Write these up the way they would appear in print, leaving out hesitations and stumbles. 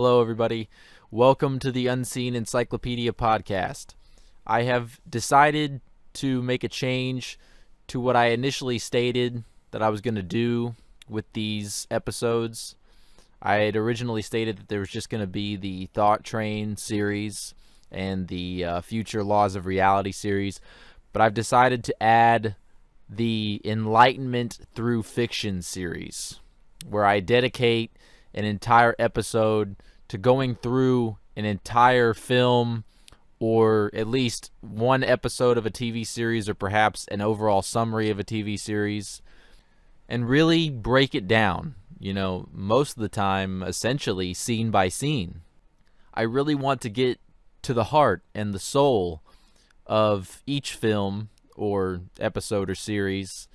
Hello, everybody. Welcome to the Unseen Encyclopedia Podcast. I have decided to make a change to what I initially stated that I was going to do with these episodes. I had originally stated that there was just going to be the Thought Train series and the Future Laws of Reality series, but I've decided to add the Enlightenment Through Fiction series, where I dedicate an entire episode to going through an entire film or at least one episode of a TV series or perhaps an overall summary of a TV series and really break it down, most of the time essentially scene by scene. I really want to get to the heart and the soul of each film or episode or series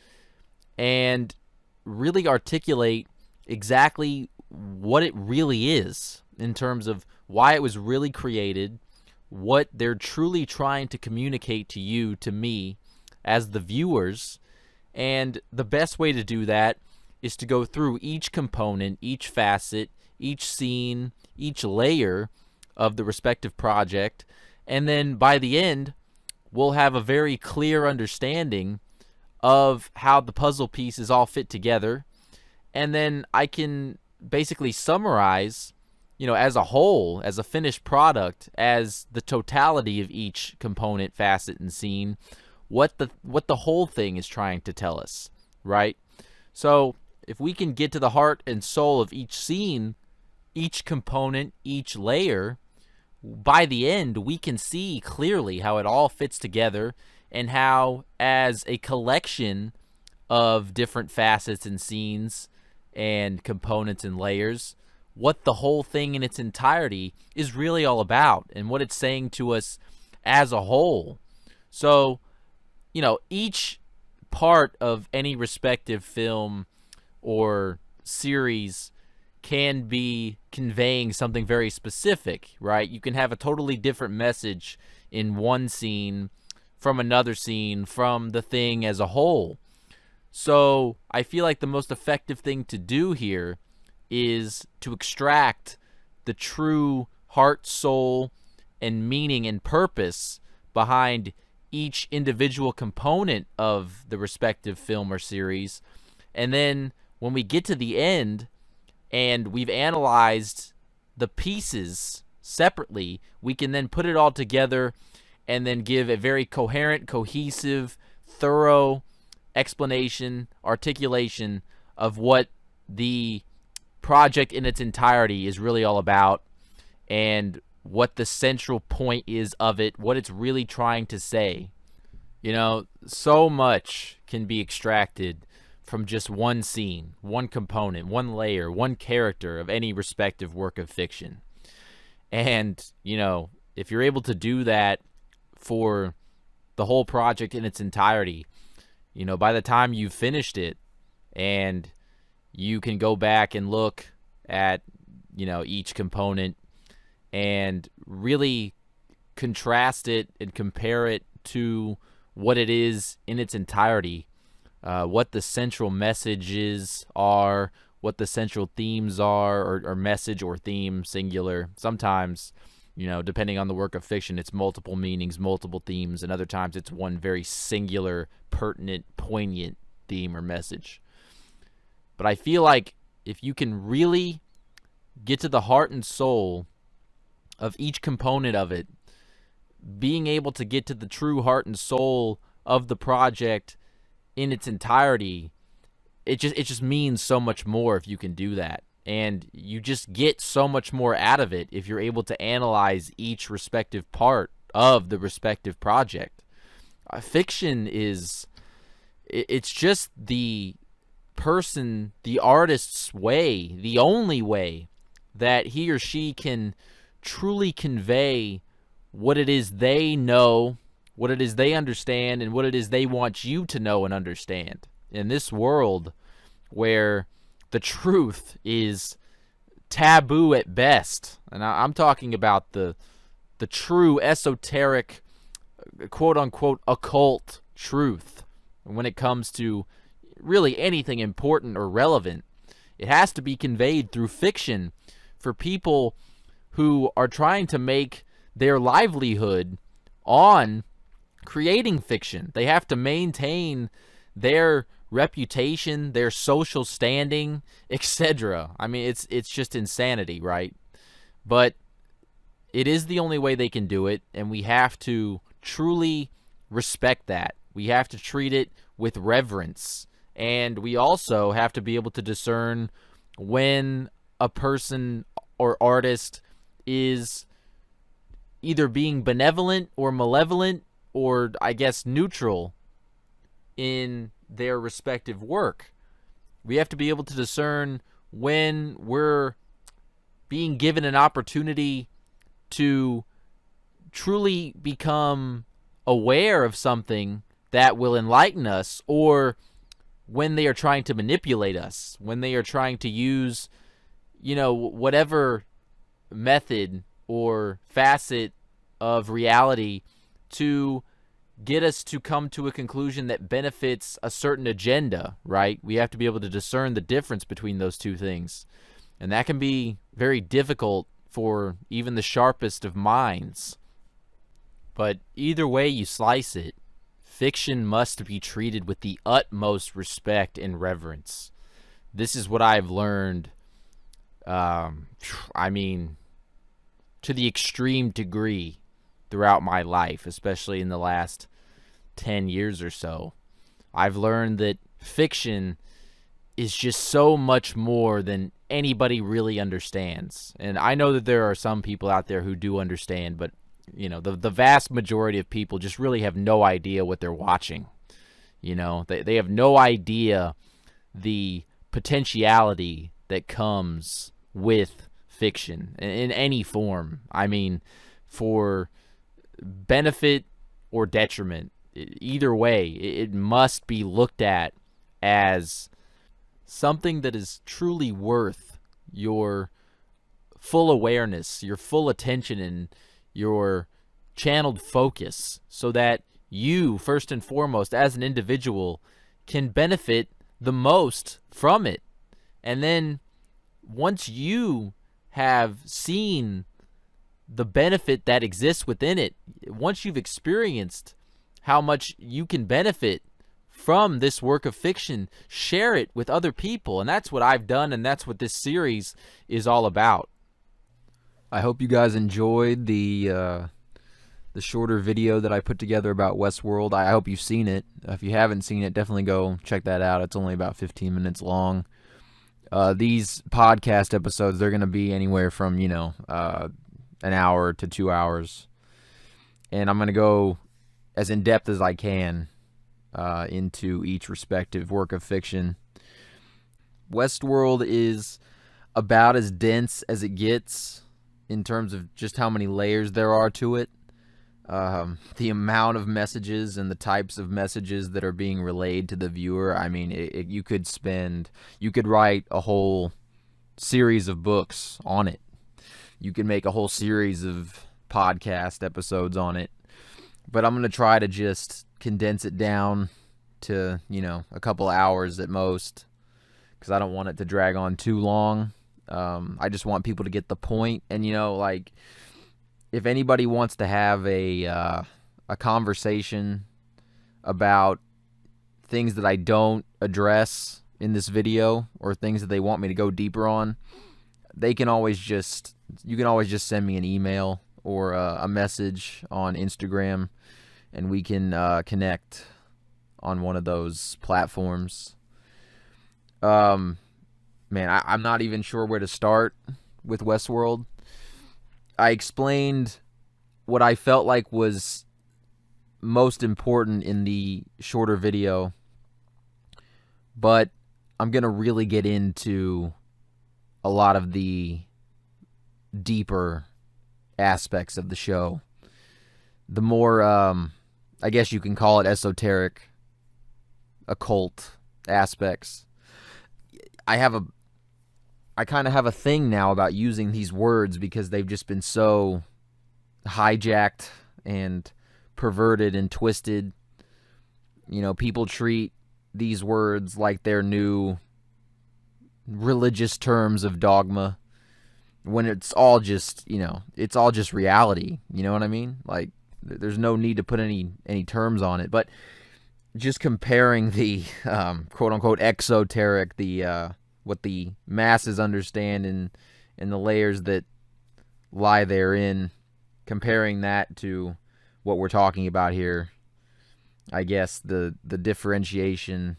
and really articulate exactly what it really is in terms of why it was really created, what they're truly trying to communicate to you, to me, as the viewers. And the best way to do that is to go through each component, each facet, each scene, each layer of the respective project. And then by the end, we'll have a very clear understanding of how the puzzle pieces all fit together. And then I can basically summarize, as a whole, as a finished product, as the totality of each component, facet, and scene, what the whole thing is trying to tell us, right? So if we can get to the heart and soul of each scene, each component, each layer, by the end, we can see clearly how it all fits together and how, as a collection of different facets and scenes and components and layers, what the whole thing in its entirety is really all about and what it's saying to us as a whole. So, each part of any respective film or series can be conveying something very specific, right? You can have a totally different message in one scene from another scene from the thing as a whole. So I feel like the most effective thing to do here is to extract the true heart, soul, and meaning and purpose behind each individual component of the respective film or series. And then when we get to the end and we've analyzed the pieces separately, we can then put it all together and then give a very coherent, cohesive, thorough explanation, articulation of what the project in its entirety is really all about and what the central point is of it, what it's really trying to say. So much can be extracted from just one scene, one component, one layer, one character of any respective work of fiction. And, if you're able to do that for the whole project in its entirety, by the time you've finished it and you can go back and look at, each component and really contrast it and compare it to what it is in its entirety, what the central messages are, what the central themes are, or message or theme, singular. Sometimes, depending on the work of fiction, it's multiple meanings, multiple themes, and other times it's one very singular, pertinent, poignant theme or message. But I feel like if you can really get to the heart and soul of each component of it, being able to get to the true heart and soul of the project in its entirety, it just means so much more if you can do that. And you just get so much more out of it if you're able to analyze each respective part of the respective project. Fiction it's just the person, the artist's way, the only way that he or she can truly convey what it is they know, what it is they understand, and what it is they want you to know and understand. In this world where the truth is taboo at best, and I'm talking about the true esoteric, quote-unquote, occult truth when it comes to really anything important or relevant, it has to be conveyed through fiction for people who are trying to make their livelihood on creating fiction. They have to maintain their reputation, their social standing, etc. I mean, it's just insanity, right? But it is the only way they can do it, and we have to truly respect that. We have to treat it with reverence, and we also have to be able to discern when a person or artist is either being benevolent or malevolent, or I guess neutral in their respective work. We have to be able to discern when we're being given an opportunity to truly become aware of something that will enlighten us, or when they are trying to manipulate us, when they are trying to use, whatever method or facet of reality to get us to come to a conclusion that benefits a certain agenda, right? We have to be able to discern the difference between those two things. And that can be very difficult for even the sharpest of minds. But either way you slice it, fiction must be treated with the utmost respect and reverence. This is what I've learned, to the extreme degree throughout my life, especially in the last 10 years or so. I've learned that fiction is just so much more than anybody really understands. And I know that there are some people out there who do understand, but the vast majority of people just really have no idea what they're watching. They have no idea the potentiality that comes with fiction in any form. I mean, for benefit or detriment, either way, it must be looked at as something that is truly worth your full awareness, your full attention, and your channeled focus, so that you, first and foremost, as an individual, can benefit the most from it. And then once you have seen the benefit that exists within it, once you've experienced how much you can benefit from this work of fiction, share it with other people. And that's what I've done, and that's what this series is all about. I hope you guys enjoyed the shorter video that I put together about Westworld. I hope you've seen it. If you haven't seen it, definitely go check that out. It's only about 15 minutes long. These podcast episodes, they're going to be anywhere from, an hour to 2 hours. And I'm going to go as in-depth as I can into each respective work of fiction. Westworld is about as dense as it gets in terms of just how many layers there are to it. The amount of messages and the types of messages that are being relayed to the viewer. I mean, you could write a whole series of books on it. You could make a whole series of podcast episodes on it. But I'm going to try to just condense it down to, a couple hours at most, because I don't want it to drag on too long. I just want people to get the point. And, if anybody wants to have a conversation about things that I don't address in this video, or things that they want me to go deeper on, you can always just send me an email or a message on Instagram, and we can connect on one of those platforms. Man, I'm not even sure where to start with Westworld. I explained what I felt like was most important in the shorter video, but I'm going to really get into a lot of the deeper aspects of the show. The more, I guess you can call it esoteric, occult aspects. I kind of have a thing now about using these words because they've just been so hijacked and perverted and twisted. People treat these words like they're new religious terms of dogma. when it's all just, it's all just reality. You know what I mean? Like, there's no need to put any terms on it. But just comparing the quote unquote exoteric, the what the masses understand and the layers that lie therein, comparing that to what we're talking about here, I guess the differentiation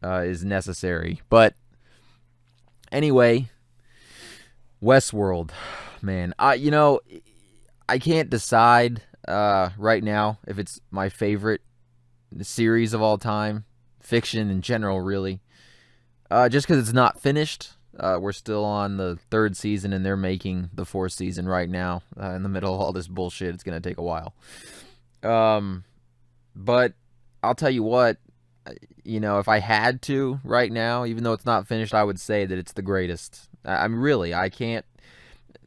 is necessary. But anyway, Westworld, man, I can't decide right now if it's my favorite series of all time, fiction in general, really. Just because it's not finished. We're still on the 3rd season, and they're making the 4th season right now. In the middle of all this bullshit, it's going to take a while. But I'll tell you what, if I had to right now, even though it's not finished, I would say that it's the greatest. I can't.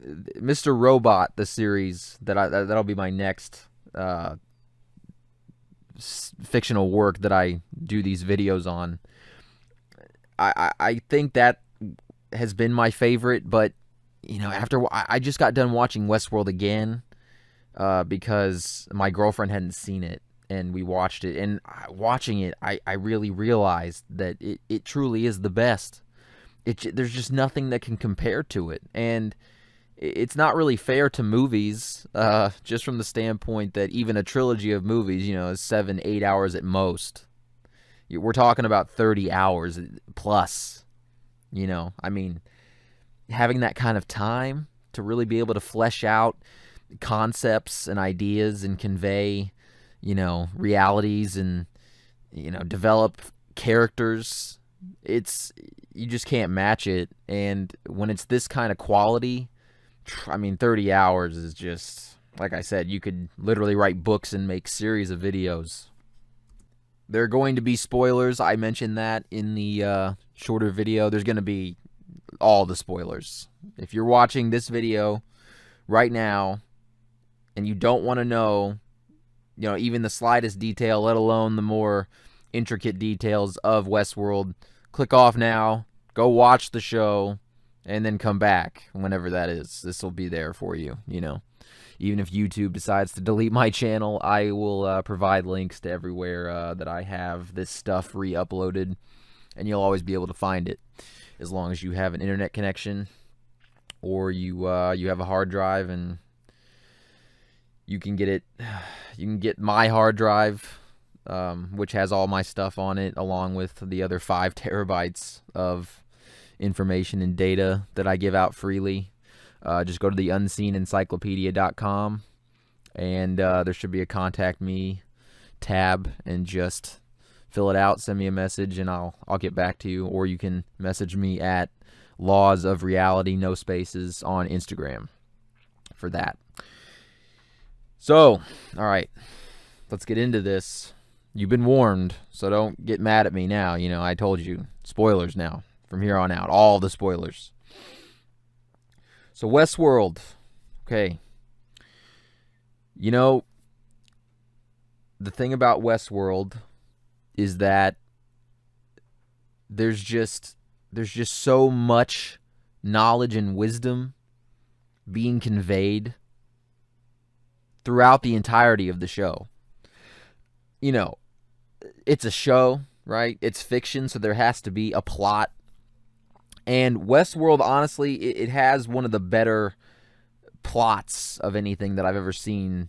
Mr. Robot, the series that'll be my next fictional work that I do these videos on. I think that has been my favorite, but after I just got done watching Westworld again because my girlfriend hadn't seen it, and we watched it, and watching it, I really realized that it truly is the best. There's just nothing that can compare to it, and it's not really fair to movies, just from the standpoint that even a trilogy of movies, is 7-8 hours at most. We're talking about 30 hours plus. I mean, having that kind of time to really be able to flesh out concepts and ideas and convey, realities and, develop characters, you just can't match it. And when it's this kind of quality, 30 hours is just, like I said, you could literally write books and make series of videos. There are going to be spoilers. I mentioned that in the shorter video. There's going to be all the spoilers. If you're watching this video right now and you don't want to know, even the slightest detail, let alone the more intricate details of Westworld, click off now, go watch the show, and then come back whenever that is. This will be there for you, Even if YouTube decides to delete my channel, I will provide links to everywhere that I have this stuff re-uploaded, and you'll always be able to find it as long as you have an internet connection or you have a hard drive, and you can get it. You can get my hard drive, which has all my stuff on it, along with the other 5 terabytes of information and data that I give out freely. Just go to the unseenencyclopedia.com, and there should be a contact me tab, and just fill it out, send me a message, and I'll get back to you. Or you can message me at Laws of Reality, no spaces, on Instagram for that. So, all right, let's get into this. You've been warned, so don't get mad at me now. I told you, spoilers now. From here on out, all the spoilers. So Westworld, okay. The thing about Westworld is that there's just so much knowledge and wisdom being conveyed throughout the entirety of the show. It's a show, right? It's fiction, so there has to be a plot. And Westworld, honestly, it has one of the better plots of anything that I've ever seen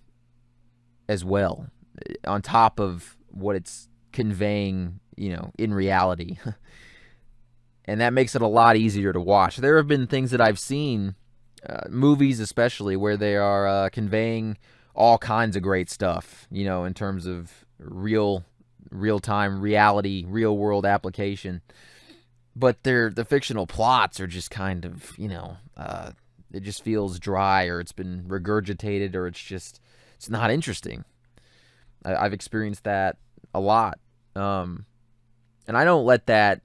as well, on top of what it's conveying, in reality. And that makes it a lot easier to watch. There have been things that I've seen, movies especially, where they are conveying all kinds of great stuff, in terms of real-time reality, real-world application. But the fictional plots are just kind of, it just feels dry, or it's been regurgitated, or it's not interesting. I've experienced that a lot. And I don't let that,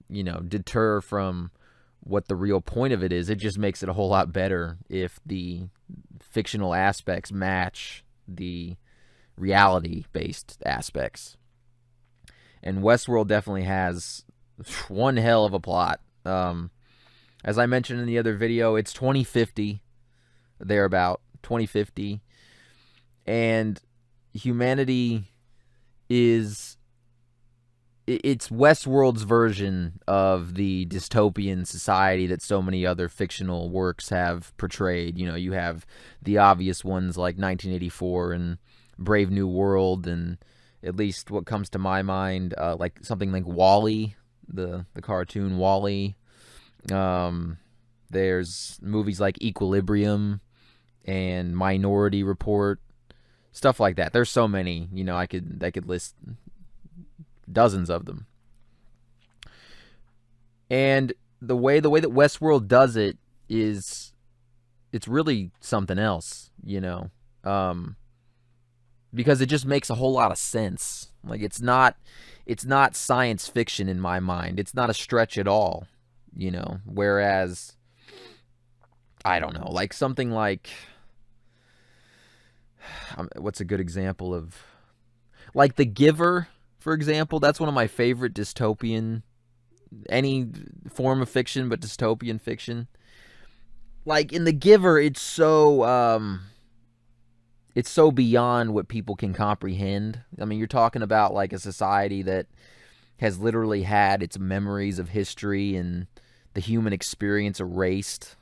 deter from what the real point of it is. It just makes it a whole lot better if the fictional aspects match the reality-based aspects. And Westworld definitely has one hell of a plot. I As I mentioned in the other video, it's 2050, thereabout, 2050. And humanity is... it's Westworld's version of the dystopian society that so many other fictional works have portrayed. You know, you have the obvious ones like 1984 and Brave New World, and at least what comes to my mind, like something like WALL-E, the cartoon WALL-E. There's movies like Equilibrium and Minority Report, stuff like that. There's so many, you know, I could list dozens of them. And the way that Westworld does it is, it's really something else, you know, because it just makes a whole lot of sense. Like, it's not science fiction in my mind. It's not a stretch at all, you know. Whereas, I don't know, like something like, what's a good example of, like The Giver, for example. That's one of my favorite dystopian, any form of fiction, but dystopian fiction. Like in The Giver, it's so beyond what people can comprehend. I mean, you're talking about like a society that has literally had its memories of history and the human experience erased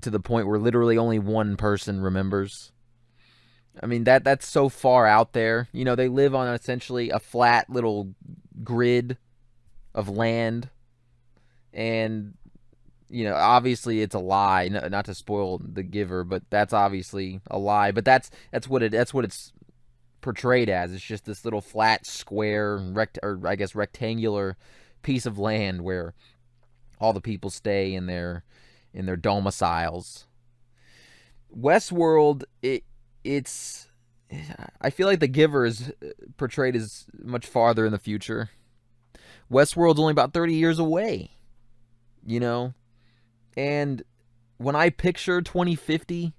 to the point where literally only one person remembers. I mean, that's so far out there. You know, they live on essentially a flat little grid of land. And, you know, obviously it's a lie. Not to spoil The Giver, but that's obviously a lie. But that's what it's portrayed as. It's just this little flat, square, rectangular piece of land where all the people stay in their domiciles. Westworld, it's, I feel like The Giver is portrayed as much farther in the future. Westworld's only about 30 years away, you know? And when I picture 2050,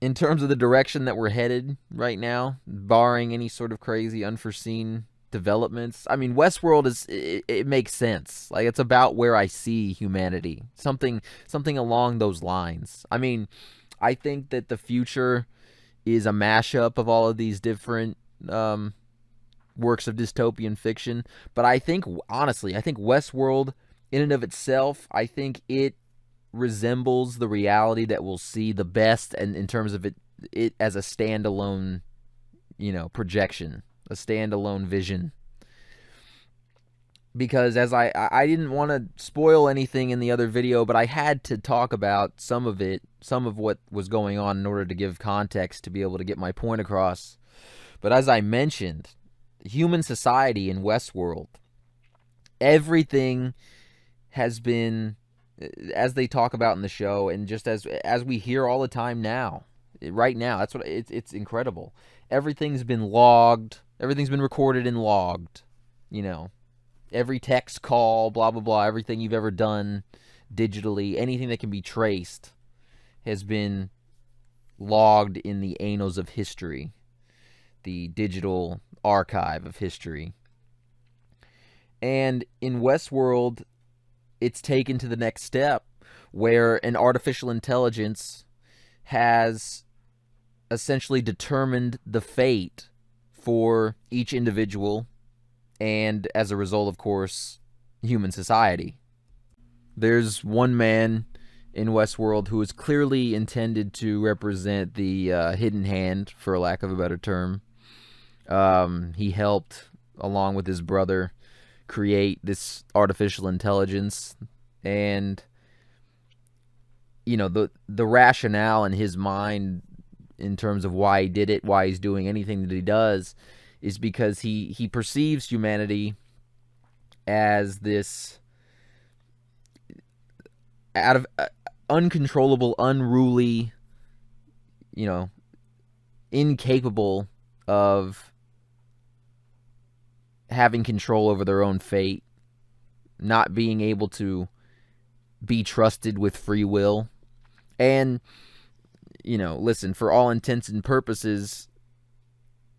in terms of the direction that we're headed right now, barring any sort of crazy unforeseen developments, I mean, Westworld it makes sense. Like, it's about where I see humanity. Something along those lines. I mean, I think that the future is a mashup of all of these different works of dystopian fiction. But I think, honestly, Westworld, in and of itself, I think it resembles the reality that we'll see the best, and in terms of it as a standalone, you know, projection, a standalone vision. Because as I didn't want to spoil anything in the other video, but I had to talk about some of what was going on in order to give context to be able to get my point across. But as I mentioned, human society in Westworld, everything has been, as they talk about in the show, and just as we hear all the time now, right now, that's what it's incredible. Everything's been logged, everything's been recorded and logged, you know. Every text call, blah, blah, blah, everything you've ever done digitally, anything that can be traced has been logged in the annals of history, the digital archive of history. And in Westworld, it's taken to the next step, where an artificial intelligence has essentially determined the fate for each individual, and as a result, of course, human society. There's one man in Westworld who is clearly intended to represent the hidden hand, for lack of a better term. He helped, along with his brother, create this artificial intelligence, and, you know, the rationale in his mind in terms of why he did it, why he's doing anything that he does, is because he perceives humanity as this out of uncontrollable, unruly, you know, incapable of having control over their own fate, not being able to be trusted with free will. And, you know, listen, for all intents and purposes,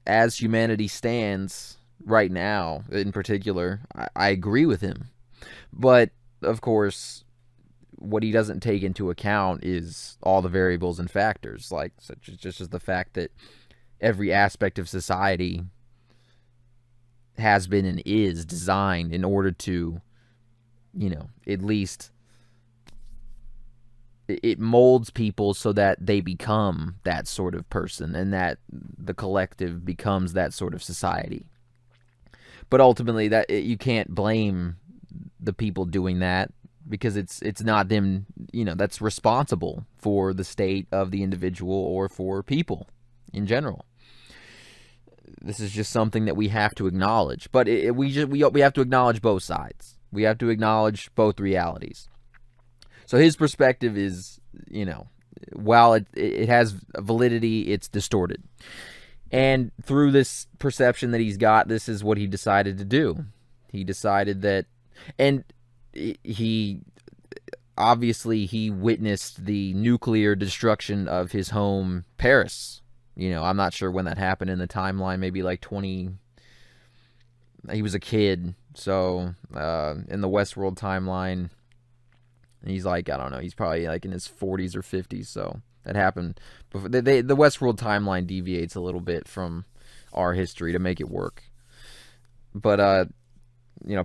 as humanity stands right now, in particular, I agree with him. But of course, what he doesn't take into account is all the variables and factors, like such as just as the fact that every aspect of society has been and is designed in order to, at least it molds people so that they become that sort of person and that the collective becomes that sort of society. But ultimately, that you can't blame the people doing that, because it's not them, that's responsible for the state of the individual or for people in general. This is just something that we have to acknowledge. But we have to acknowledge both sides. We have to acknowledge both realities. So his perspective is, while it has validity, it's distorted. And through this perception that he's got, this is what he decided to do. He decided that, and he witnessed the nuclear destruction of his home, Paris. I'm not sure when that happened in the timeline, maybe like he was a kid. So in the Westworld timeline, he's like, I don't know, he's probably like in his 40s or 50s. So that happened before. The Westworld timeline deviates a little bit from our history to make it work. But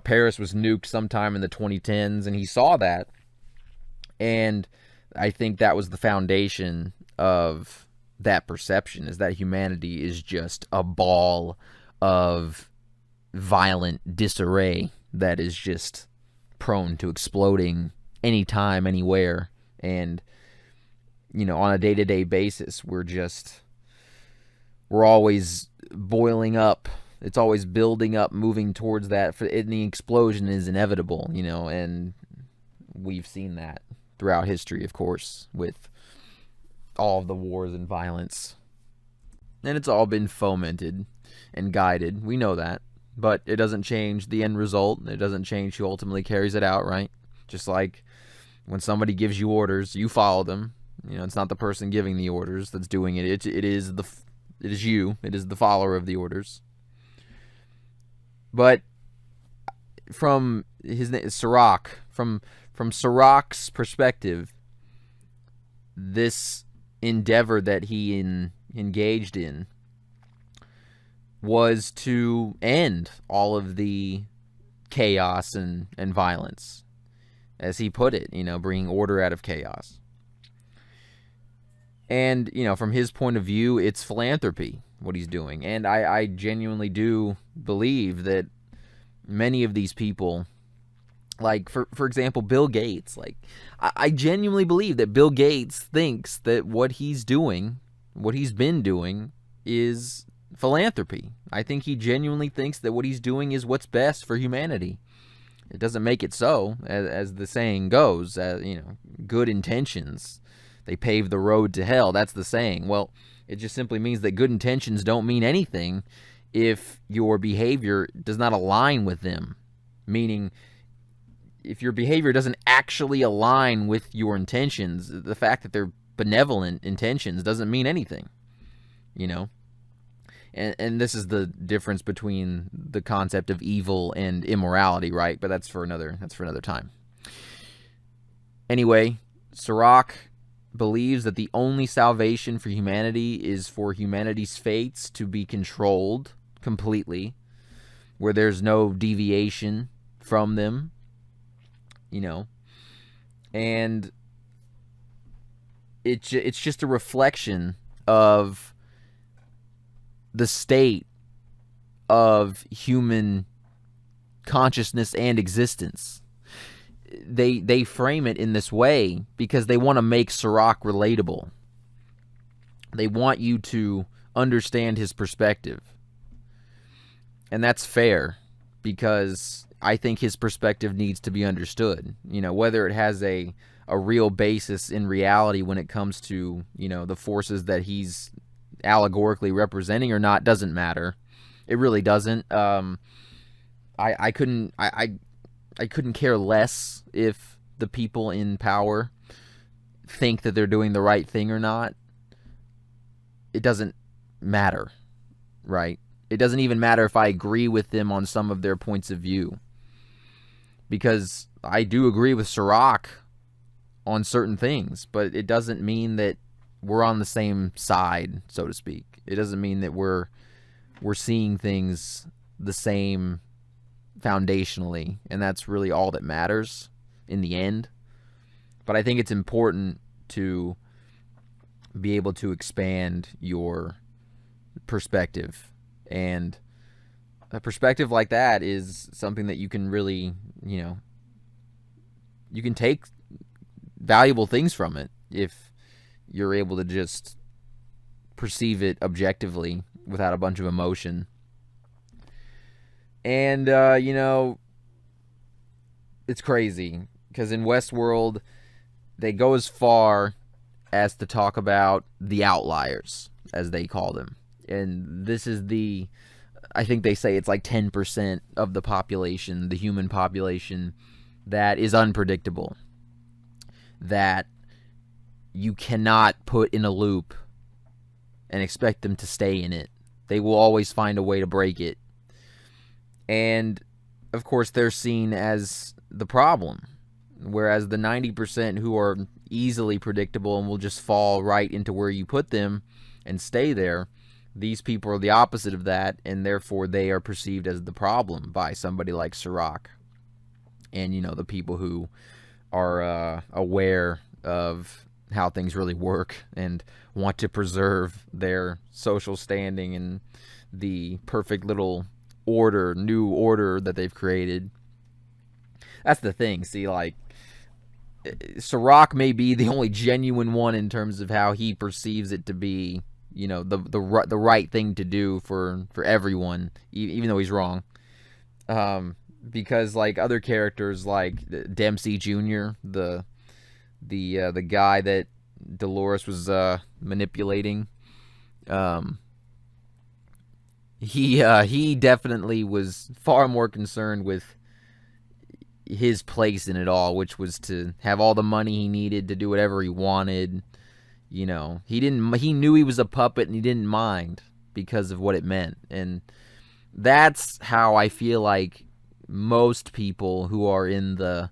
Paris was nuked sometime in the 2010s, and he saw that. And I think that was the foundation of that perception, is that humanity is just a ball of violent disarray that is just prone to exploding anytime, anywhere. And, on a day-to-day basis, we're always boiling up. It's always building up, moving towards that. And the explosion is inevitable, and we've seen that throughout history, of course, with all of the wars and violence. And it's all been fomented and guided. We know that. But it doesn't change the end result. It doesn't change who ultimately carries it out, right? Just like when somebody gives you orders, you follow them. It's not the person giving the orders that's doing it. It is you. It is the follower of the orders. But from his name, Sirach, from Sirach's perspective, this endeavor that he engaged in was to end all of the chaos and violence, as he put it, bringing order out of chaos. And, from his point of view, it's philanthropy, what he's doing. And I genuinely do believe that many of these people, like, for example, Bill Gates, like, I genuinely believe that Bill Gates thinks that what he's doing, what he's been doing, is philanthropy. I think he genuinely thinks that what he's doing is what's best for humanity. It doesn't make it so, as the saying goes, good intentions, they pave the road to hell. That's the saying. Well, it just simply means that good intentions don't mean anything if your behavior does not align with them. Meaning, if your behavior doesn't actually align with your intentions, the fact that they're benevolent intentions doesn't mean anything. And this is the difference between the concept of evil and immorality, right? But that's for another time. Anyway, Sirach believes that the only salvation for humanity is for humanity's fates to be controlled completely, where there's no deviation from them, and it's just a reflection of the state of human consciousness and existence. They frame it in this way because they want to make Sirach relatable. They want you to understand his perspective. And that's fair, because I think his perspective needs to be understood. Whether it has a real basis in reality when it comes to, the forces that he's allegorically representing or not doesn't matter. It really doesn't. I couldn't care less if the people in power think that they're doing the right thing or not. It doesn't matter, right? It doesn't even matter if I agree with them on some of their points of view. Because I do agree with Sirach on certain things, but it doesn't mean that we're on the same side, so to speak. It doesn't mean that we're seeing things the same foundationally, and that's really all that matters in the end. But I think it's important to be able to expand your perspective, and a perspective like that is something that you can really, you can take valuable things from it if you're able to just perceive it objectively without a bunch of emotion. And it's crazy because in Westworld they go as far as to talk about the outliers, as they call them. And this is I think they say it's like 10% of the population, the human population, that is unpredictable, that you cannot put in a loop and expect them to stay in it. They will always find a way to break it. And, of course, they're seen as the problem, whereas the 90% who are easily predictable and will just fall right into where you put them and stay there, these people are the opposite of that, and therefore they are perceived as the problem by somebody like Sirach. And, the people who are aware of how things really work and want to preserve their social standing and the perfect little new order that they've created. That's the thing. See, like, Sirach may be the only genuine one in terms of how he perceives it to be, the right thing to do for everyone, even though he's wrong. Because like other characters like Dempsey Jr., the guy that Dolores was manipulating, he definitely was far more concerned with his place in it all, which was to have all the money he needed to do whatever he wanted. He knew he was a puppet and he didn't mind because of what it meant. And that's how I feel like most people who are in the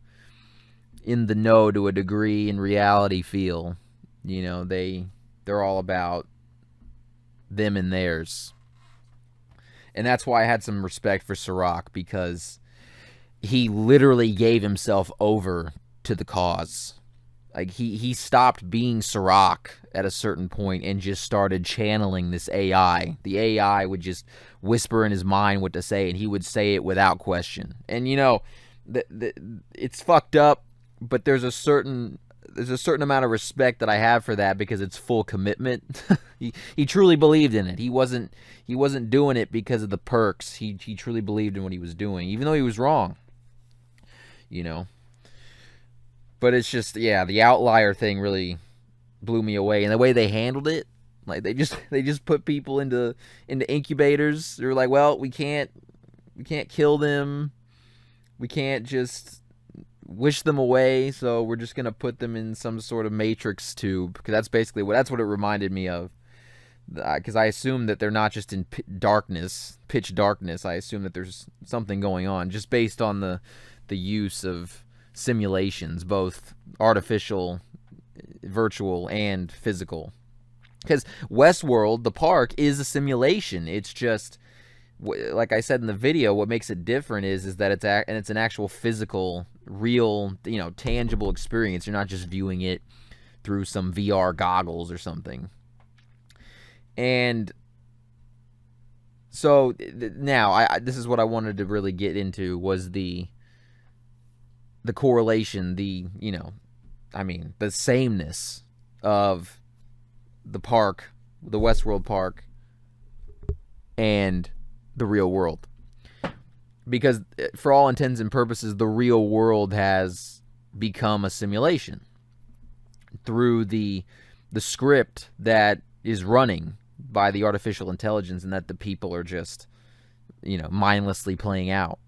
know to a degree in reality feel. They're all about them and theirs. And that's why I had some respect for Sirach, because he literally gave himself over to the cause. Like, he stopped being Sirach at a certain point and just started channeling this AI. The AI would just whisper in his mind what to say, and he would say it without question. And it's fucked up, but there's a certain amount of respect that I have for that, because it's full commitment. He truly believed in it. He wasn't doing it because of the perks. He truly believed in what he was doing, even though he was wrong. But it's just, the outlier thing really blew me away, and the way they handled it, like they just put people into incubators. They were like, well, we can't kill them, we can't just wish them away, so we're just gonna put them in some sort of matrix tube, because that's what it reminded me of. Because I assume that they're not just in pitch darkness. I assume that there's something going on, just based on the use of simulations, both artificial, virtual, and physical. Because Westworld, the park, is a simulation. It's just, like I said in the video, what makes it different is that it's an actual physical, real, tangible experience. You're not just viewing it through some VR goggles or something. And so now, this is what I wanted to really get into, was the correlation, the sameness of the park, the Westworld park, and the real world. Because for all intents and purposes, the real world has become a simulation through the script that is running by the artificial intelligence, and that the people are just, mindlessly playing out.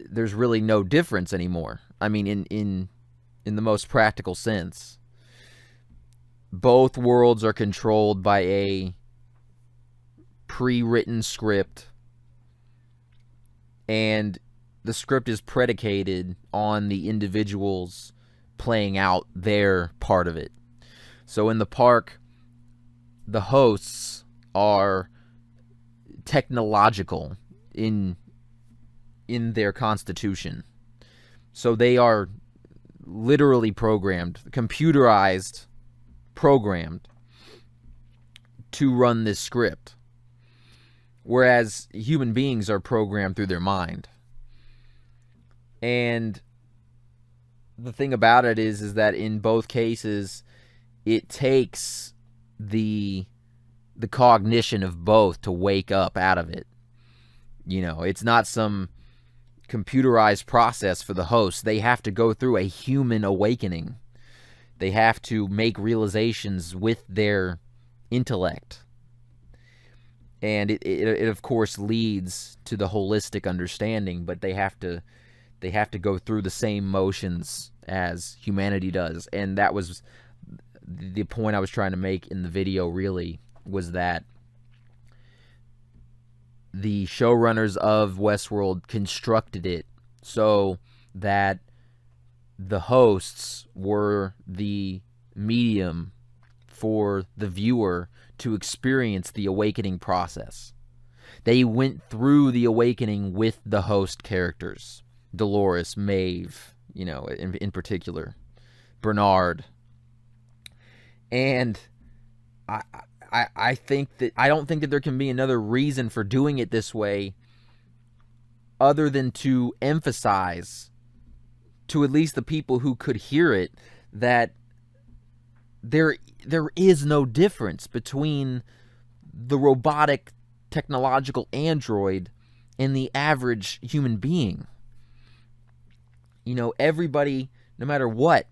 There's really no difference anymore. I mean, in the most practical sense, both worlds are controlled by a pre-written script, and the script is predicated on the individuals playing out their part of it. So in the park, the hosts are technological in their constitution. So they are literally programmed, computerized, programmed to run this script. Whereas human beings are programmed through their mind. And the thing about it is that in both cases, it takes the cognition of both to wake up out of it. It's not some computerized process for the host. They have to go through a human awakening. They have to make realizations with their intellect. And it of course leads to the holistic understanding, but they have to go through the same motions as humanity does. And that was the point I was trying to make in the video, really, was that the showrunners of Westworld constructed it so that the hosts were the medium for the viewer to experience the awakening process. They went through the awakening with the host characters. Dolores, Maeve, in particular, Bernard. And I think that I don't think that there can be another reason for doing it this way other than to emphasize to at least the people who could hear it that there is no difference between the robotic technological android and the average human being. Everybody, no matter what,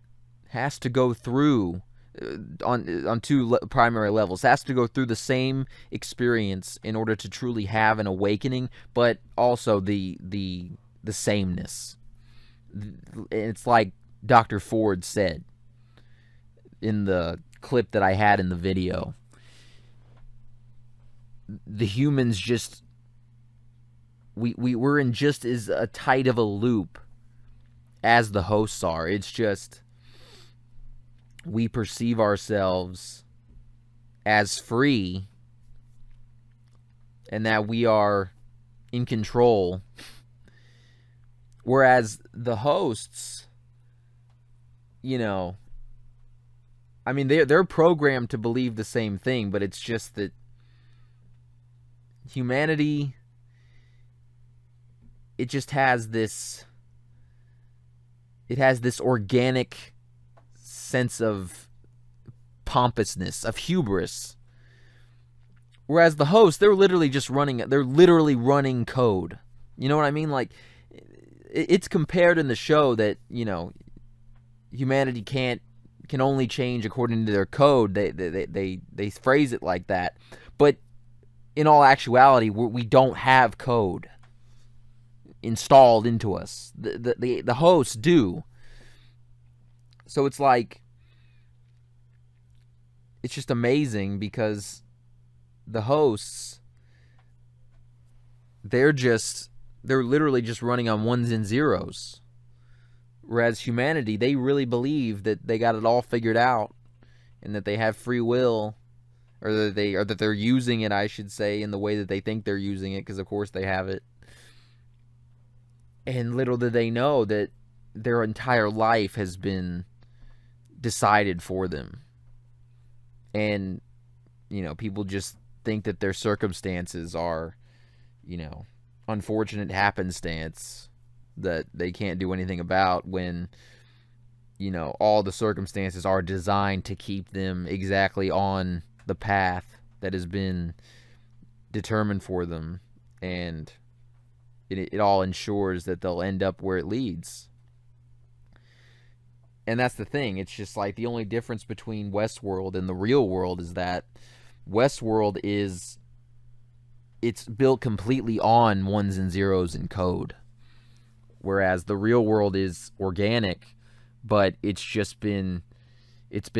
has to go through on two primary levels. Has to go through the same experience in order to truly have an awakening, but also the sameness. It's like Dr. Ford said in the clip that I had in the video. The humans just we're in just as a tight of a loop as the hosts are. It's just we perceive ourselves as free and that we are in control, whereas the hosts, they're programmed to believe the same thing, but it's just that humanity, it just has this organic sense of pompousness, of hubris. Whereas the hosts, they're literally running code. You know what I mean? Like, it's compared in the show that, humanity can only change according to their code. They phrase it like that. But in all actuality, we don't have code installed into us. The hosts do. So it's like, it's just amazing because the hosts, they're literally just running on ones and zeros. Whereas humanity, they really believe that they got it all figured out and that they have free will, or that they're using it, I should say, in the way that they think they're using it, because of course they have it. And little do they know that their entire life has been decided for them. And, people just think that their circumstances are, unfortunate happenstance that they can't do anything about, when, all the circumstances are designed to keep them exactly on the path that has been determined for them. And it all ensures that they'll end up where it leads. And that's the thing. It's just like the only difference between Westworld and the real world is that Westworld it's built completely on ones and zeros in code. Whereas the real world is organic, but it's been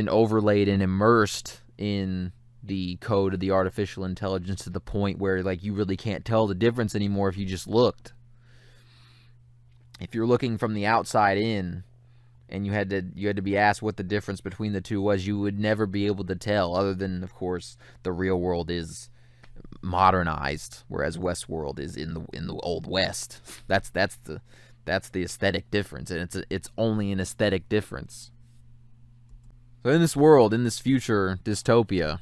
overlaid and immersed in the code of the artificial intelligence to the point where, like, you really can't tell the difference anymore if you just looked. if you're looking from the outside in, and you had to be asked what the difference between the two was, you would never be able to tell, other than, of course, the real world is modernized, whereas Westworld is in the old West. That's the aesthetic difference, and it's only an aesthetic difference. So in this world, in this future dystopia,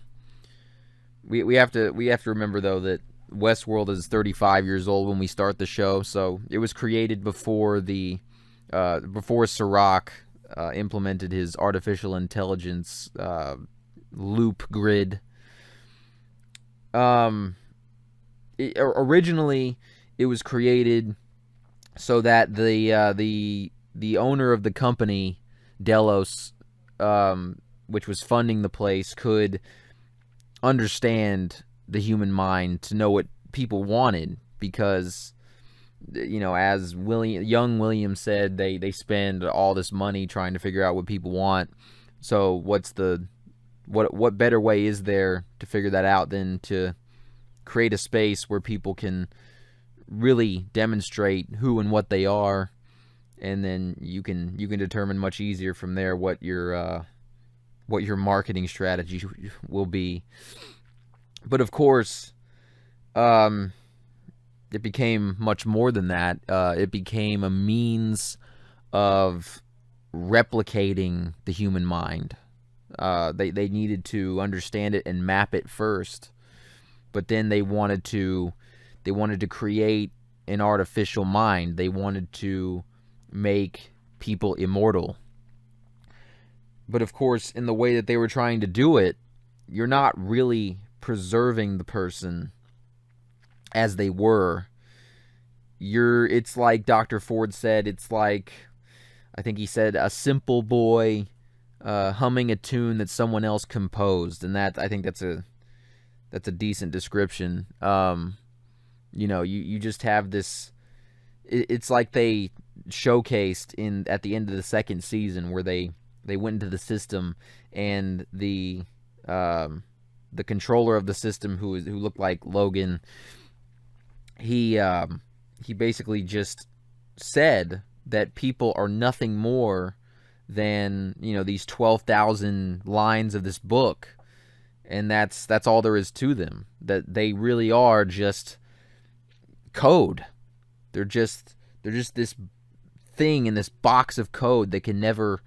we have to remember though that Westworld is 35 years old when we start the show, so it was created before Sirach implemented his artificial intelligence loop grid. Originally, it was created so that the owner of the company, Delos, which was funding the place, could understand the human mind to know what people wanted, because, you know, as young William said, they spend all this money trying to figure out what people want. So what better way is there to figure that out than to create a space where people can really demonstrate who and what they are, and then you can determine much easier from there what your marketing strategy will be. But of course, it became much more than that. It became a means of replicating the human mind. They needed to understand it and map it first, but then they wanted to create an artificial mind. They wanted to make people immortal. But of course, in the way that they were trying to do it, you're not really preserving the person as they were. It's like Dr. Ford said, it's like, I think he said, a simple boy humming a tune that someone else composed, and I think that's a decent description. You just have this. It's like they showcased at the end of the second season, where they went into the system, and the controller of the system, who looked like Logan, he basically just said that people are nothing more than, these 12,000 lines of this book, and that's all there is to them. That they really are just code. They're just this thing in this box of code that can never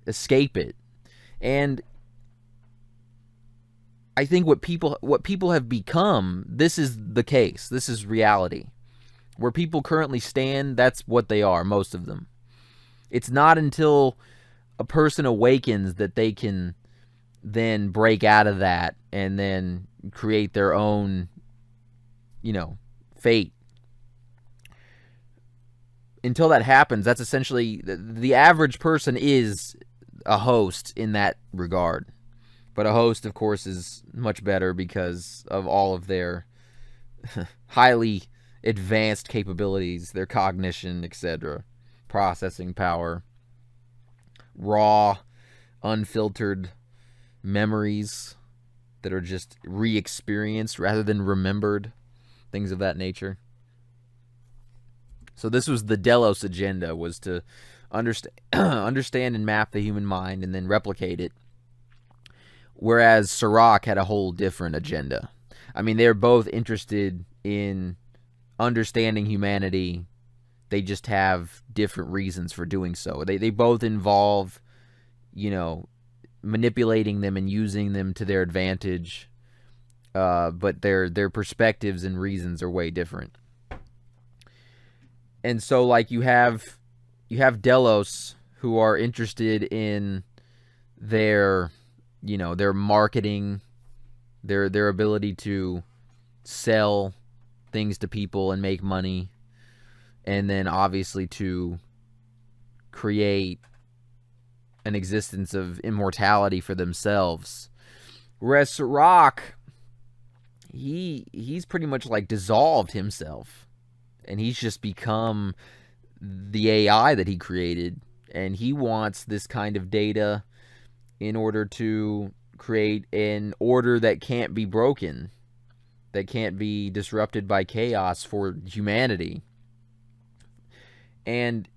escape it. And I think what people have become, this is the case. This is reality. Where people currently stand, that's what they are, most of them. It's not until a person awakens that they can then break out of that and then create their own, fate. Until that happens, that's essentially, the average person is a host in that regard. But a host, of course, is much better because of all of their highly advanced capabilities, their cognition, etc., processing power, raw, unfiltered memories that are just re-experienced rather than remembered, things of that nature. So this was the Delos agenda, was to understand and map the human mind and then replicate it. Whereas Sirach had a whole different agenda. I mean, they're both interested in understanding humanity. They just have different reasons for doing so. They both involve, manipulating them and using them to their advantage. But their perspectives and reasons are way different. And so, like, you have Delos, who are interested in their marketing, their ability to sell things to people and make money, and then obviously to create an existence of immortality for themselves. Whereas Sirach, he's pretty much like dissolved himself, and he's just become the AI that he created, and he wants this kind of data in order to create an order that can't be broken, that can't be disrupted by chaos for humanity. And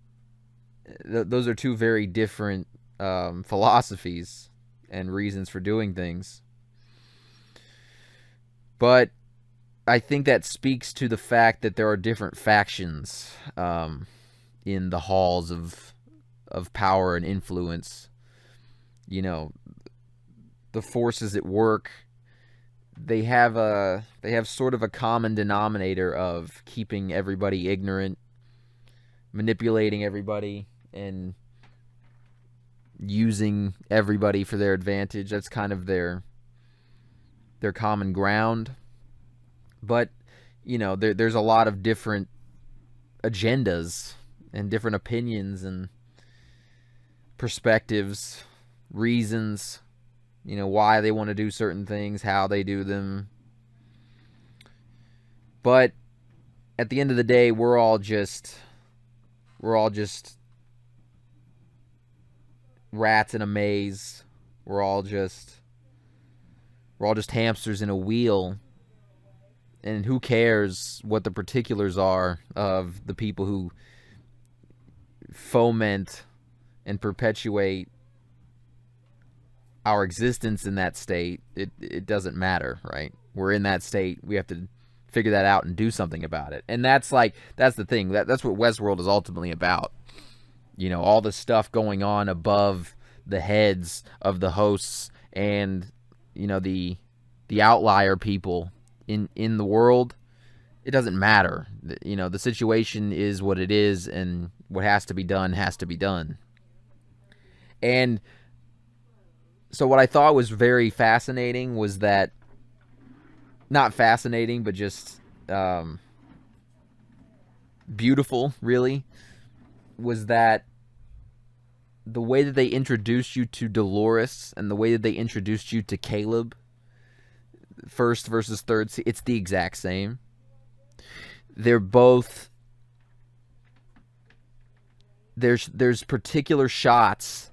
those are two very different philosophies and reasons for doing things. But I think that speaks to the fact that there are different factions in the halls of power and influence. You know, the forces at work, they have sort of a common denominator of keeping everybody ignorant, manipulating everybody, and using everybody for their advantage. That's kind of their common ground. But, there's a lot of different agendas and different opinions and perspectives, reasons, why they want to do certain things, how they do them. But at the end of the day, we're all just rats in a maze. We're all just hamsters in a wheel. And who cares what the particulars are of the people who foment and perpetuate our existence in that state? It doesn't matter, right? We're in that state. We have to figure that out and do something about it. And that's the thing. That's what Westworld is ultimately about. All the stuff going on above the heads of the hosts and the outlier people in the world. It doesn't matter. The situation is what it is, and what has to be done has to be done. And so what I thought was very fascinating was that, not fascinating, but just beautiful, really, was that the way that they introduced you to Dolores and the way that they introduced you to Caleb, first versus third, it's the exact same. They're both, there's particular shots,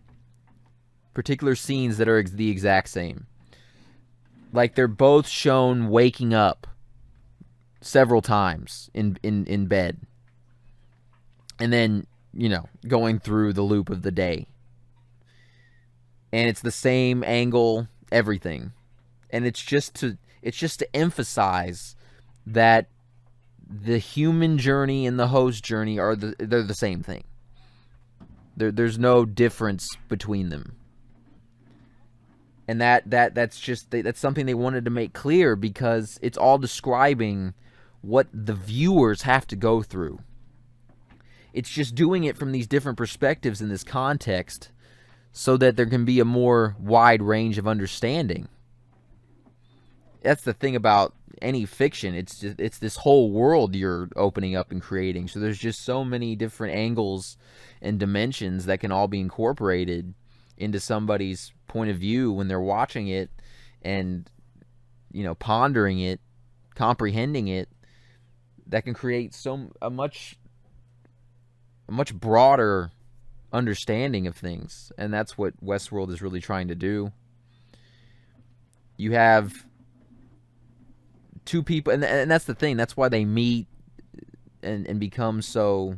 particular scenes that are the exact same. Like, they're both shown waking up several times in bed. And then, going through the loop of the day. And it's the same angle, everything. And it's just to emphasize that the human journey and the host journey they're the same thing. There's no difference between them. And that's something they wanted to make clear, because it's all describing what the viewers have to go through. It's just doing it from these different perspectives in this context so that there can be a more wide range of understanding. That's the thing about any fiction. It's this whole world you're opening up and creating. So there's just so many different angles and dimensions that can all be incorporated into somebody's point of view when they're watching it and, pondering it, comprehending it, that can create a much broader understanding of things. And that's what Westworld is really trying to do. You have two people, and that's the thing. That's why they meet and become so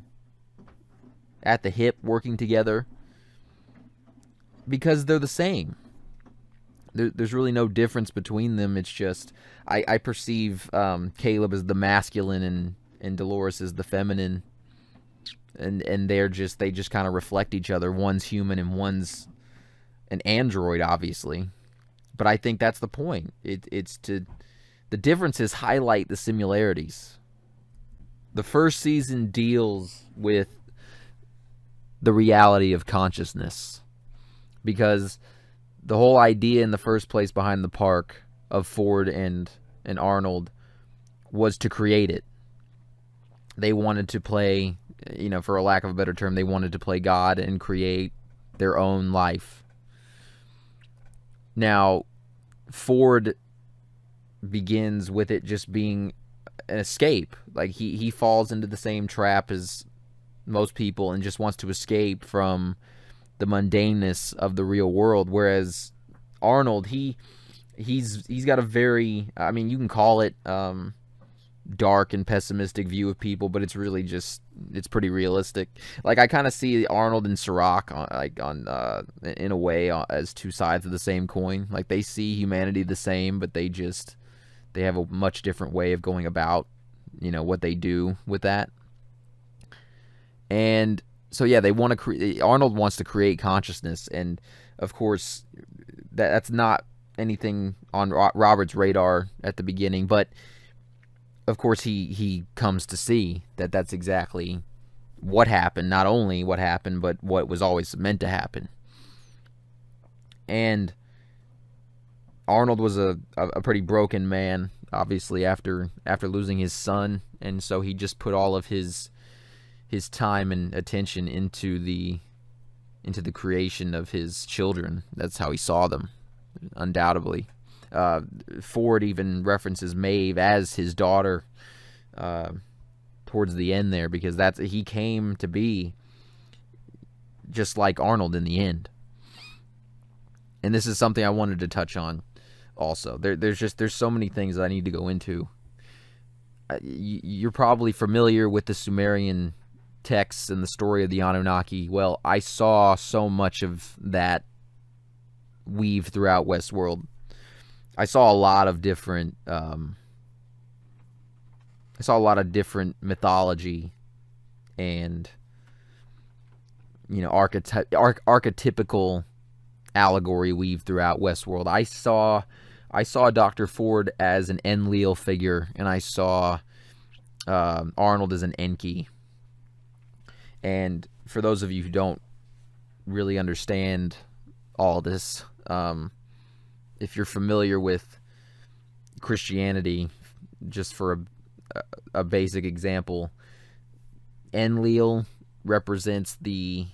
at the hip, working together, because they're the same. There's really no difference between them. It's just I perceive Caleb as the masculine and Dolores as the feminine, and they just kind of reflect each other. One's human and one's an android, obviously. But I think that's the point. The differences highlight the similarities. The first season deals with the reality of consciousness, because the whole idea in the first place behind the park of Ford and Arnold was to create it. They wanted to play, for a lack of a better term, they wanted to play God and create their own life. Now, Ford begins with it just being an escape. Like, he falls into the same trap as most people and just wants to escape from the mundaneness of the real world, whereas Arnold, he's got a very, you can call it dark and pessimistic view of people, but it's really just, it's pretty realistic. Like, I kind of see Arnold and Sirach in a way as two sides of the same coin. Like, they see humanity the same, but they have a much different way of going about, what they do with that. And so, yeah, they want to Arnold wants to create consciousness, and of course that's not anything on Robert's radar at the beginning, but of course he comes to see that that's exactly what happened. Not only what happened, but what was always meant to happen. And Arnold was a pretty broken man, obviously, after losing his son, and so he just put all of his time and attention into the creation of his children. That's how he saw them, undoubtedly. Ford even references Maeve as his daughter towards the end there, because he came to be just like Arnold in the end. And this is something I wanted to touch on also. There's so many things that I need to go into. You're probably familiar with the Sumerian texts and the story of the Anunnaki. Well, I saw so much of that weave throughout Westworld. I saw a lot of different mythology and archetypical allegory weave throughout Westworld. I saw Dr. Ford as an Enlil figure, and I saw Arnold as an Enki. And for those of you who don't really understand all this, if you're familiar with Christianity, just for a basic example, Enlil represents the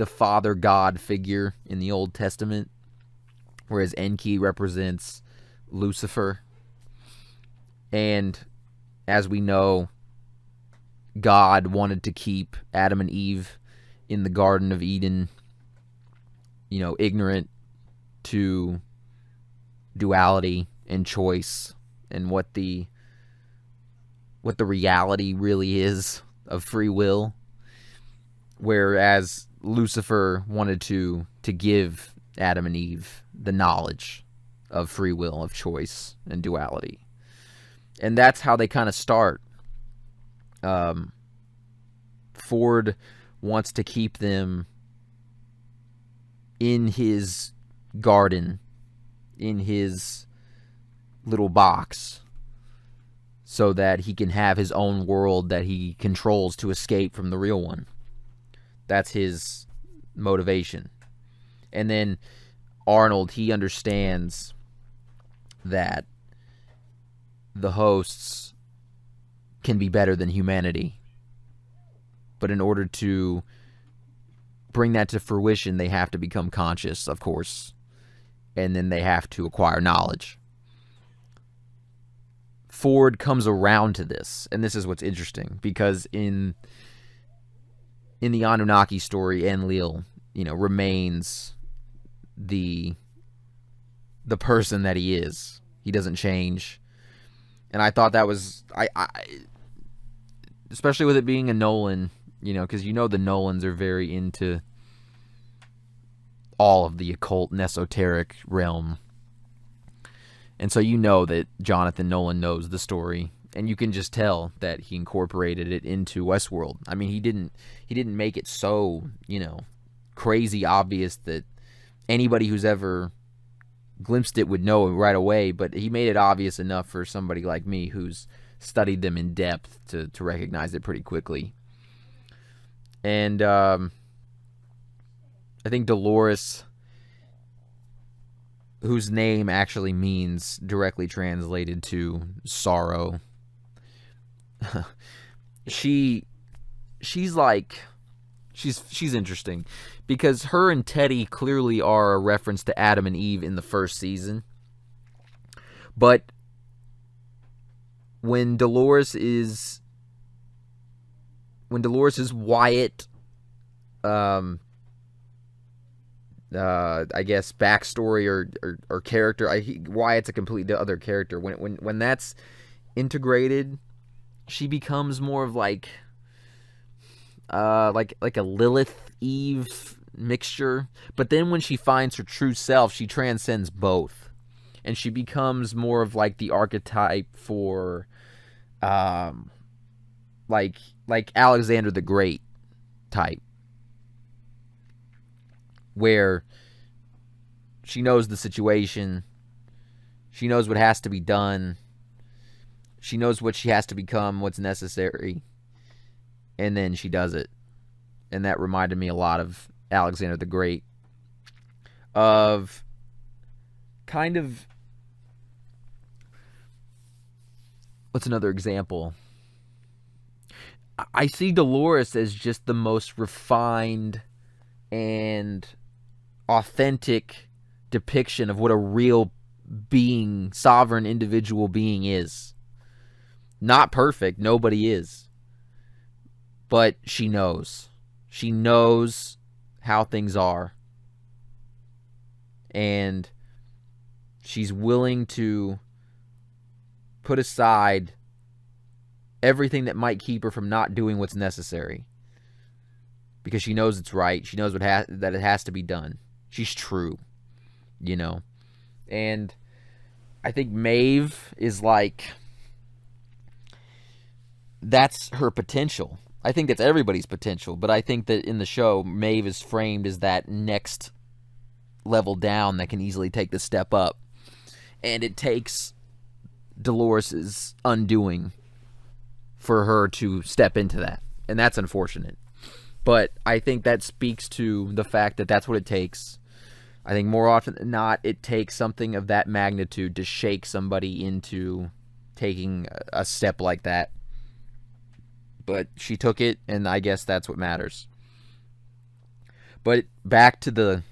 father god figure in the Old Testament, whereas Enki represents Lucifer. And as we know, God wanted to keep Adam and Eve in the Garden of Eden, ignorant to duality and choice and what the reality really is of free will, whereas Lucifer wanted to give Adam and Eve the knowledge of free will, of choice and duality. And that's how they kind of start. Ford wants to keep them in his garden, in his little box, so that he can have his own world that he controls to escape from the real one. That's his motivation. And then Arnold, he understands that the hosts can be better than humanity. But in order to bring that to fruition, they have to become conscious, of course. And then they have to acquire knowledge. Ford comes around to this, and this is what's interesting, because in the Anunnaki story, Enlil, remains the person that he is. He doesn't change. And I thought that was, I especially with it being a Nolan, because the Nolans are very into all of the occult and esoteric realm. And so that Jonathan Nolan knows the story, and you can just tell that he incorporated it into Westworld. I mean, he didn't make it so, crazy obvious that anybody who's ever glimpsed it would know it right away, but he made it obvious enough for somebody like me who's studied them in depth to recognize it pretty quickly. And I think Dolores, whose name actually means, directly translated to sorrow, she's interesting, because her and Teddy clearly are a reference to Adam and Eve in the first season. But when Dolores is Wyatt, I guess backstory or character. Wyatt's a completely other character. When that's integrated, she becomes more of like a Lilith Eve mixture. But then when she finds her true self, she transcends both, and she becomes more of like the archetype for like Alexander the Great type, where she knows the situation, she knows what has to be done, she knows what she has to become, what's necessary, and then she does it. And that reminded me a lot of Alexander the Great. Of kind of, what's another example? I see Dolores as just the most refined and authentic depiction of what a real being, sovereign individual being is. Not perfect, nobody is. But she knows. She knows how things are. And she's willing to put aside everything that might keep her from not doing what's necessary, because she knows it's right. She knows that it has to be done. She's true, you know. And I think Maeve is like, that's her potential. I think that's everybody's potential, but I think that in the show, Maeve is framed as that next level down that can easily take the step up. And it takes Dolores's undoing for her to step into that. And that's unfortunate. But I think that speaks to the fact that that's what it takes. I think more often than not, it takes something of that magnitude to shake somebody into taking a step like that. But she took it, and I guess that's what matters. But back to the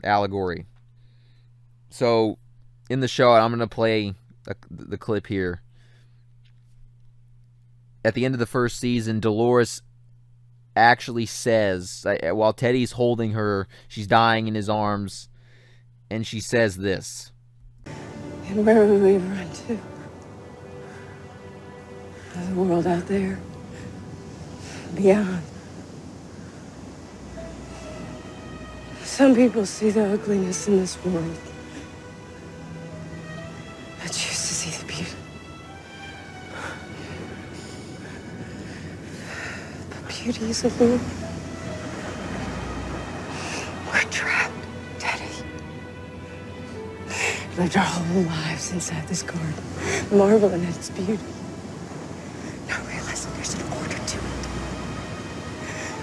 allegory. So in the show, I'm going to play the clip here. At the end of the first season, Dolores actually says, while Teddy's holding her, she's dying in his arms, and she says this. And where will we run to? The world out there. Beyond. Some people see the ugliness in this world. I choose to see the beauty. The beauty is a lure. We're trapped, Teddy. Lived our whole lives inside this garden, marveling at its beauty. Not realizing there's an order to it.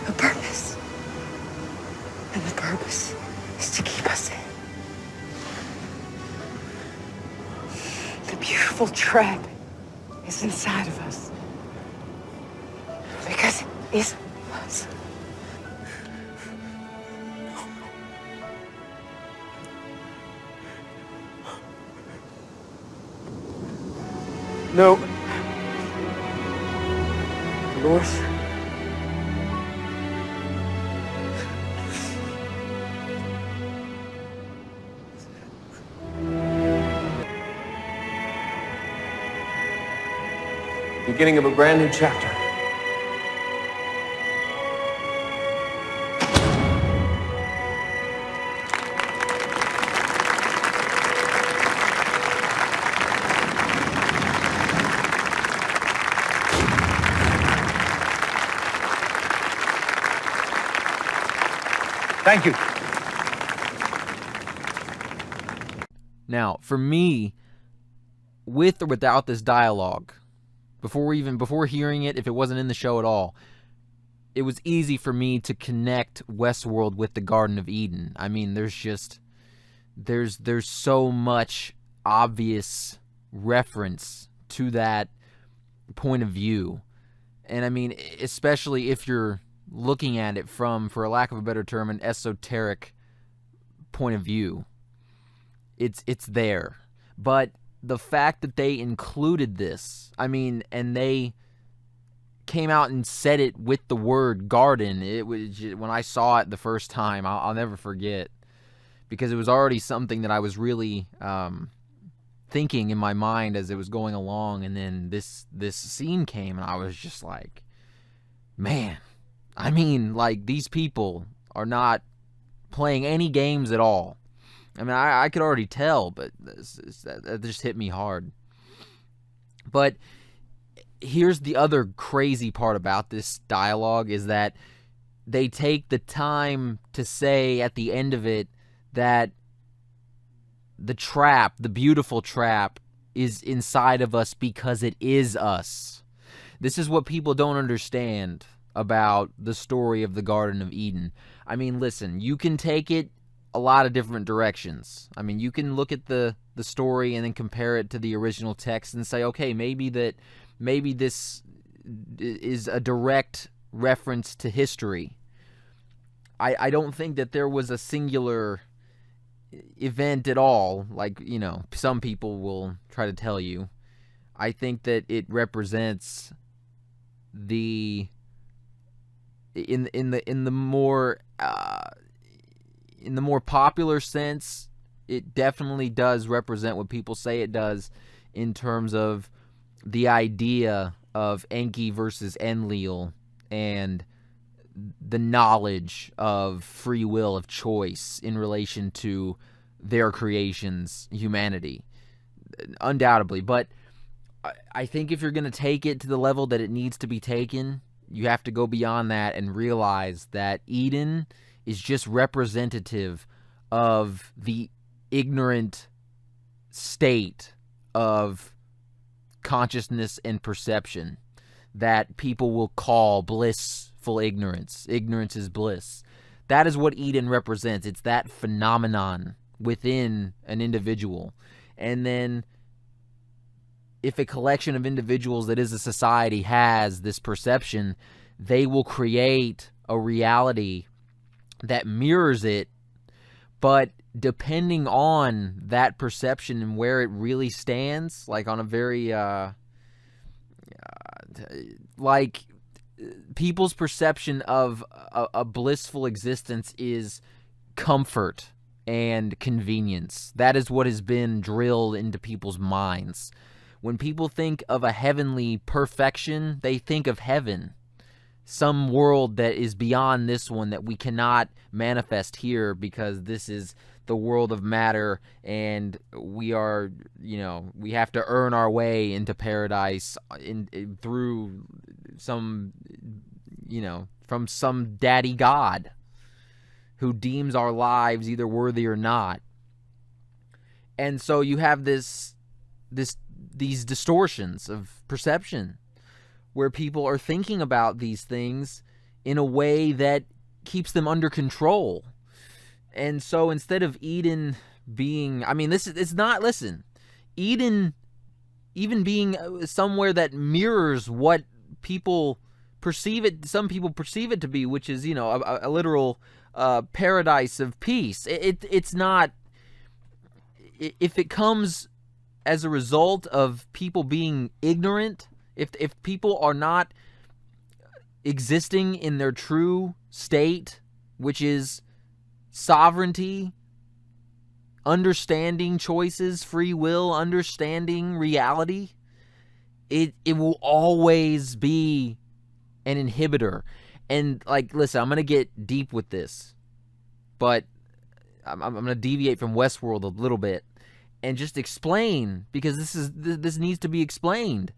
A purpose. And the purpose is to keep us in. The beautiful trap is inside of us. Because it is us. No. Dolores? Beginning of a brand new chapter. Thank you. Now, for me, with or without this dialogue, before hearing it, if it wasn't in the show at all, it was easy for me to connect Westworld with the Garden of Eden. I mean, there's so much obvious reference to that point of view. And I mean, especially if you're looking at it from, for a lack of a better term, an esoteric point of view. It's there. But the fact that they included this, I mean, and they came out and said it with the word garden, it was, when I saw it the first time, I'll never forget, because it was already something that I was really thinking in my mind as it was going along, and then this scene came, and I was just like, man, I mean, like, these people are not playing any games at all. I mean, I could already tell, but that just hit me hard. But here's the other crazy part about this dialogue, is that they take the time to say at the end of it that the trap, the beautiful trap, is inside of us because it is us. This is what people don't understand about the story of the Garden of Eden. I mean, listen, you can take it a lot of different directions. I mean, you can look at the story and then compare it to the original text and say, okay, maybe this is a direct reference to history. I don't think that there was a singular event at all, like, you know, some people will try to tell you. I think that it represents in the more popular sense. It definitely does represent what people say it does in terms of the idea of Enki versus Enlil and the knowledge of free will, of choice in relation to their creations, humanity, undoubtedly. But I think if you're going to take it to the level that it needs to be taken, you have to go beyond that and realize that Eden is just representative of the ignorant state of consciousness and perception that people will call blissful ignorance. Ignorance is bliss. That is what Eden represents. It's that phenomenon within an individual. And then if a collection of individuals that is a society has this perception, they will create a reality that mirrors it, but depending on that perception and where it really stands, like on a very like people's perception of a blissful existence is comfort and convenience. That is what has been drilled into people's minds. When people think of a heavenly perfection, they think of heaven, some world that is beyond this one that we cannot manifest here because this is the world of matter, and we are, you know, we have to earn our way into paradise through some, you know, from some daddy god who deems our lives either worthy or not. And so you have these distortions of perception where people are thinking about these things in a way that keeps them under control. And so instead of Eden being, I mean, it's not, listen, Eden even being somewhere that mirrors what people perceive it, some people perceive it to be, which is, you know, a literal paradise of peace. It's not, if it comes as a result of people being ignorant, if people are not existing in their true state, which is sovereignty, understanding choices, free will, understanding reality, it will always be an inhibitor. And, like, listen, I'm going to get deep with this, but I'm going to deviate from Westworld a little bit and just explain, because this needs to be explained.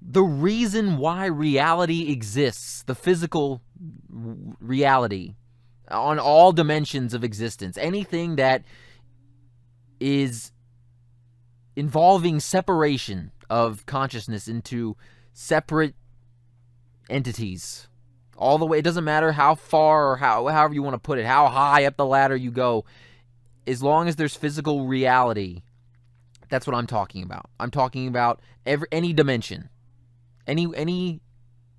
The reason why reality exists, the physical reality, on all dimensions of existence, anything that is involving separation of consciousness into separate entities, all the way, it doesn't matter how far or however you want to put it, how high up the ladder you go, as long as there's physical reality, that's what I'm talking about. I'm talking about any dimension, any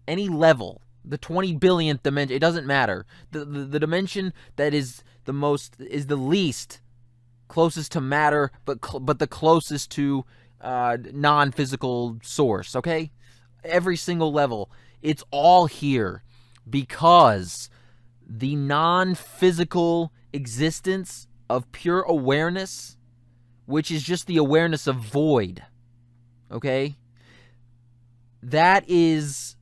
level, the 20 billionth dimension, it doesn't matter. The dimension that is the least closest to matter, but the closest to non-physical source, okay? Every single level, it's all here because the non-physical existence of pure awareness, which is just the awareness of void, okay? That is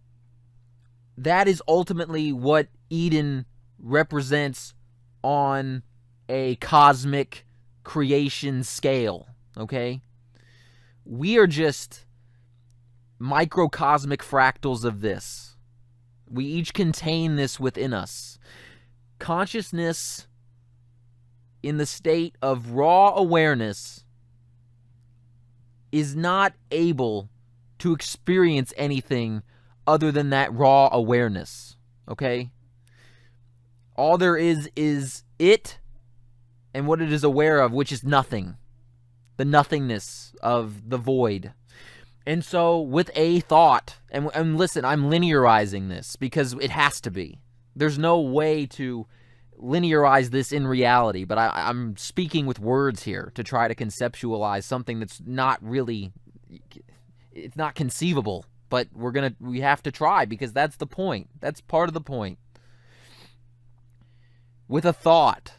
ultimately what Eden represents on a cosmic creation scale, okay? We are just microcosmic fractals of this. We each contain this within us. Consciousness in the state of raw awareness is not able to experience anything other than that raw awareness, okay? All there is it and what it is aware of, which is nothing. The nothingness of the void. And so with a thought, and listen, I'm linearizing this because it has to be. There's no way to linearize this in reality, but I'm speaking with words here to try to conceptualize something that's not really, it's not conceivable, but we have to try because that's the point. That's part of the point. With a thought,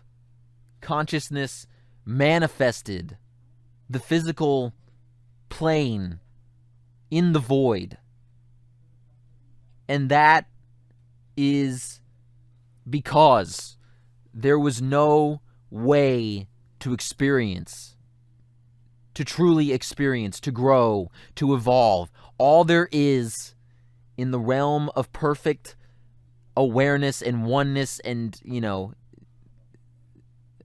consciousness manifested the physical plane in the void. And that is because there was no way to experience, to truly experience, to grow, to evolve. All there is in the realm of perfect awareness and oneness and, you know,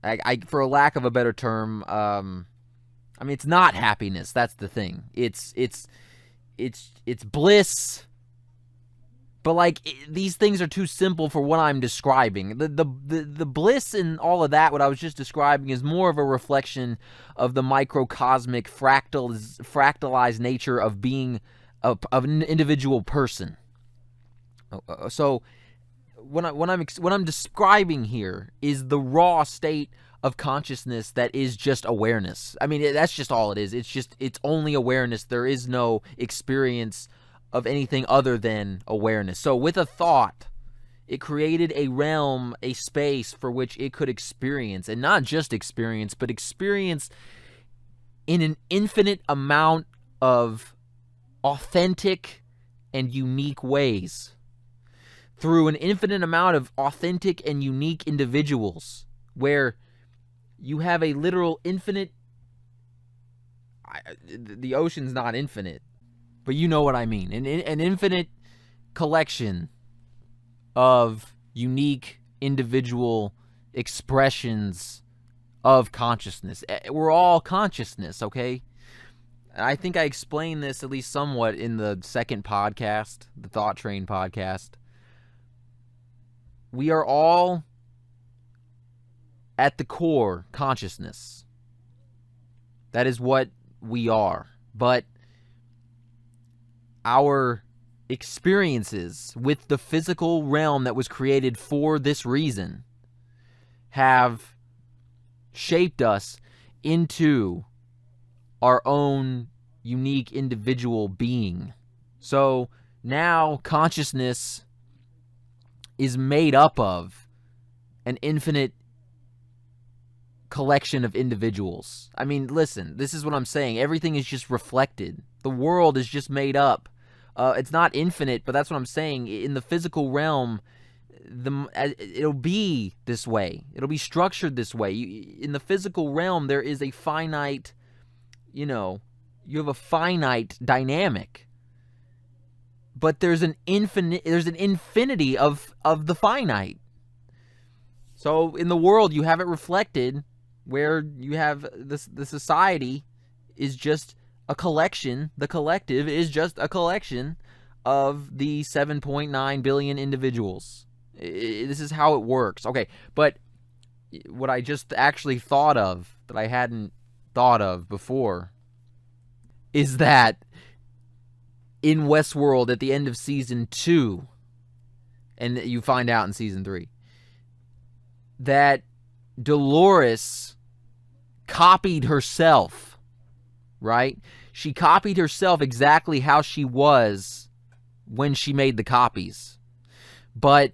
I for a lack of a better term, I mean, it's not happiness. That's the thing. It's bliss. But like these things are too simple for what I'm describing. The bliss and all of that, what I was just describing, is more of a reflection of the microcosmic fractalized nature of being of an individual person. So what I'm describing here is the raw state of consciousness that is just awareness. I mean, that's just all it is. It's only awareness. There is no experience of anything other than awareness. So with a thought, it created a realm, a space for which it could experience, and not just experience, but experience in an infinite amount of authentic and unique ways. Through an infinite amount of authentic and unique individuals, where you have a literal infinite, the ocean's not infinite, but you know what I mean. An infinite collection of unique individual expressions of consciousness. We're all consciousness, okay? I think I explained this at least somewhat in the second podcast, the Thought Train podcast. We are all, at the core, consciousness. That is what we are. But our experiences with the physical realm that was created for this reason have shaped us into our own unique individual being. So now consciousness is made up of an infinite collection of individuals. I mean, listen, this is what I'm saying. Everything is just reflected. The world is just made up. It's not infinite, but that's what I'm saying. In the physical realm, it'll be this way. It'll be structured this way. In the physical realm, there is a finite, you have a finite dynamic. But there's an infinity of the finite. So in the world, you have it reflected where you have the society is just a collection. The collective is just a collection of the 7.9 billion individuals. This is how it works. Okay, but what I just actually thought of that I hadn't thought of before is that in Westworld at the end of season 2, and you find out in season 3, that Dolores copied herself, right? She copied herself exactly how she was when she made the copies. But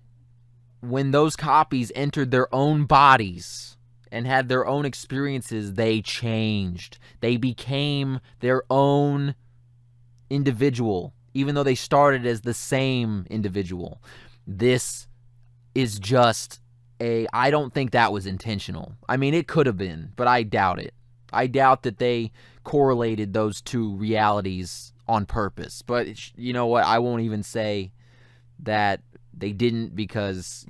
when those copies entered their own bodies and had their own experiences, they changed. They became their own individual, even though they started as the same individual. This is just I don't think that was intentional. I mean, it could have been, but I doubt it. I doubt that they correlated those two realities on purpose. But you know what? I won't even say that they didn't, because,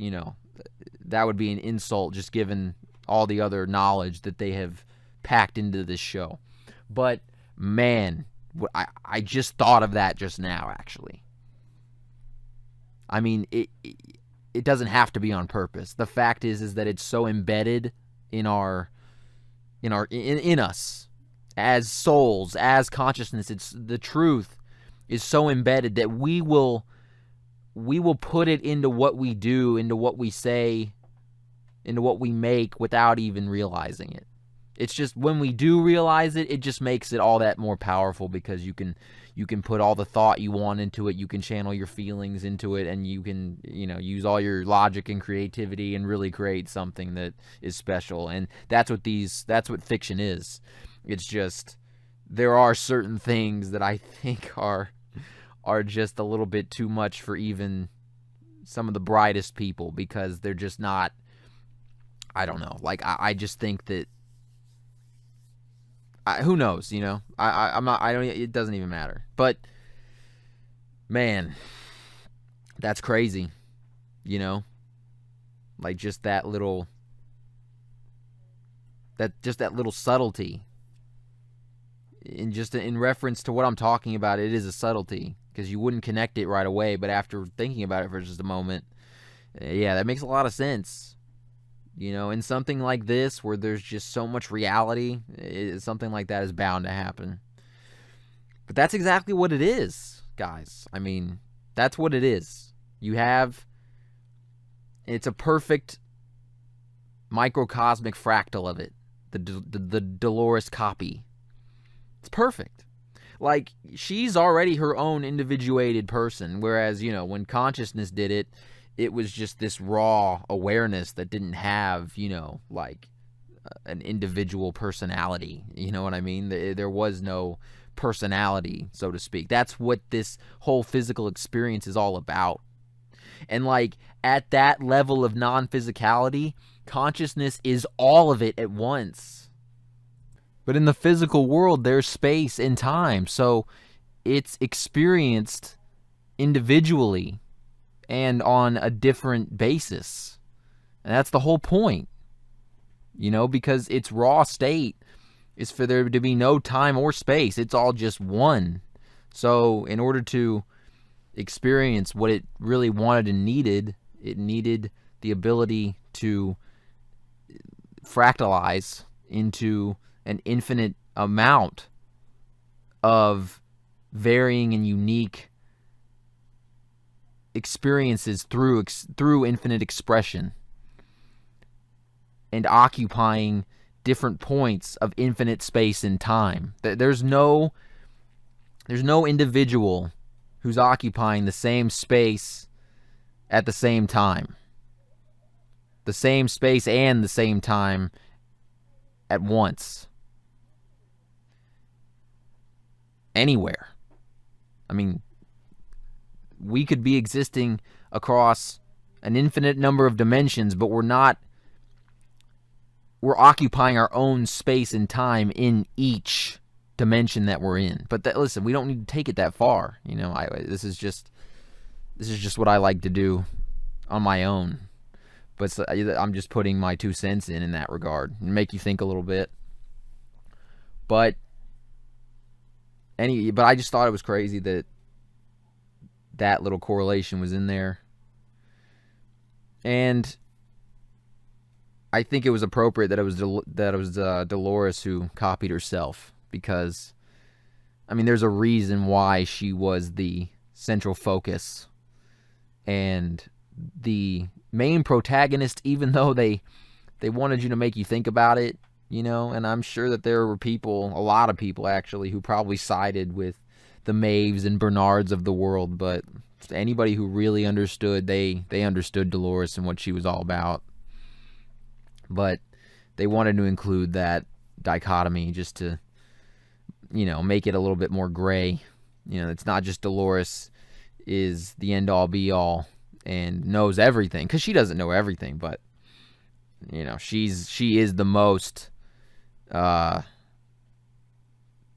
that would be an insult just given all the other knowledge that they have packed into this show. But, man, I just thought of that just now, actually. I mean, it doesn't have to be on purpose. The fact is that it's so embedded in us as souls, as consciousness. It's the truth is so embedded that we will put it into what we do, into what we say, into what we make without even realizing it. It's just when we do realize it, it just makes it all that more powerful, because you can put all the thought you want into it, you can channel your feelings into it, and you can, use all your logic and creativity and really create something that is special. And that's what fiction is. It's just, there are certain things that I think are just a little bit too much for even some of the brightest people, because they're just not, I don't know. Like, I just think that, who knows, it doesn't even matter. But, man, that's crazy, like just that little subtlety. And just in reference to what I'm talking about, it is a subtlety, because you wouldn't connect it right away, but after thinking about it for just a moment, yeah, that makes a lot of sense. In something like this, where there's just so much reality, something like that is bound to happen. But that's exactly what it is, guys. I mean, that's what it is. It's a perfect microcosmic fractal of it, the Dolores copy. It's perfect. Like, she's already her own individuated person, whereas, when consciousness did it, it was just this raw awareness that didn't have, like an individual personality. You know what I mean? There was no personality, so to speak. That's what this whole physical experience is all about. And like, at that level of non-physicality, consciousness is all of it at once. But in the physical world, there's space and time, so it's experienced individually and on a different basis. And that's the whole point, because its raw state is for there to be no time or space. It's all just one. So in order to experience what it really wanted and needed, it needed the ability to fractalize into an infinite amount of varying and unique experiences through infinite expression, and occupying different points of infinite space and time. There's no individual who's occupying the same space at the same time. The same space and the same time at once. Anywhere. I mean, we could be existing across an infinite number of dimensions, but we're occupying our own space and time in each dimension that we're in. But listen, we don't need to take it that far. This is just what I like to do on my own. But I'm just putting my 2 cents in that regard and make you think a little bit. But I just thought it was crazy that little correlation was in there. And I think it was appropriate that it was Dolores who copied herself, because, I mean, there's a reason why she was the central focus and the main protagonist, even though they wanted you to make you think about it, and I'm sure that there were a lot of people actually, who probably sided with the Maves and Bernards of the world, but anybody who really understood, they understood Dolores and what she was all about. But they wanted to include that dichotomy just to, make it a little bit more gray. It's not just Dolores is the end-all be-all and knows everything, because she doesn't know everything, but she is the most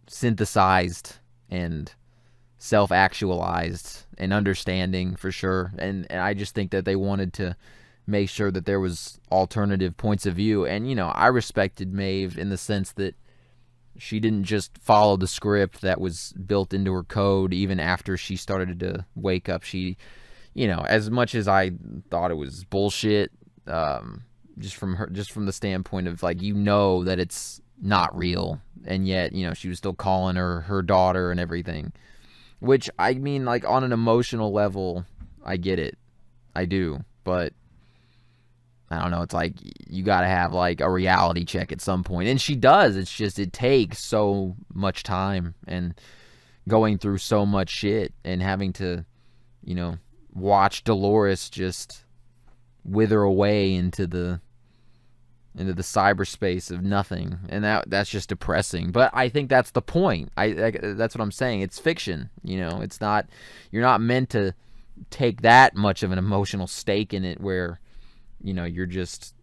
synthesized and self-actualized and understanding for sure. And I just think that they wanted to make sure that there was alternative points of view. And I respected Maeve in the sense that she didn't just follow the script that was built into her code even after she started to wake up. She, as much as I thought it was bullshit, just from the standpoint of like, that it's not real, and yet, she was still calling her daughter and everything, which I mean, like, on an emotional level, I get it. I do, but I don't know, it's like you got to have like a reality check at some point. And she does. It's just it takes so much time and going through so much shit and having to, watch Dolores just wither away into the cyberspace of nothing. And that's just depressing. But I think that's the point. That's what I'm saying. It's fiction, It's not, you're not meant to take that much of an emotional stake in it where you're just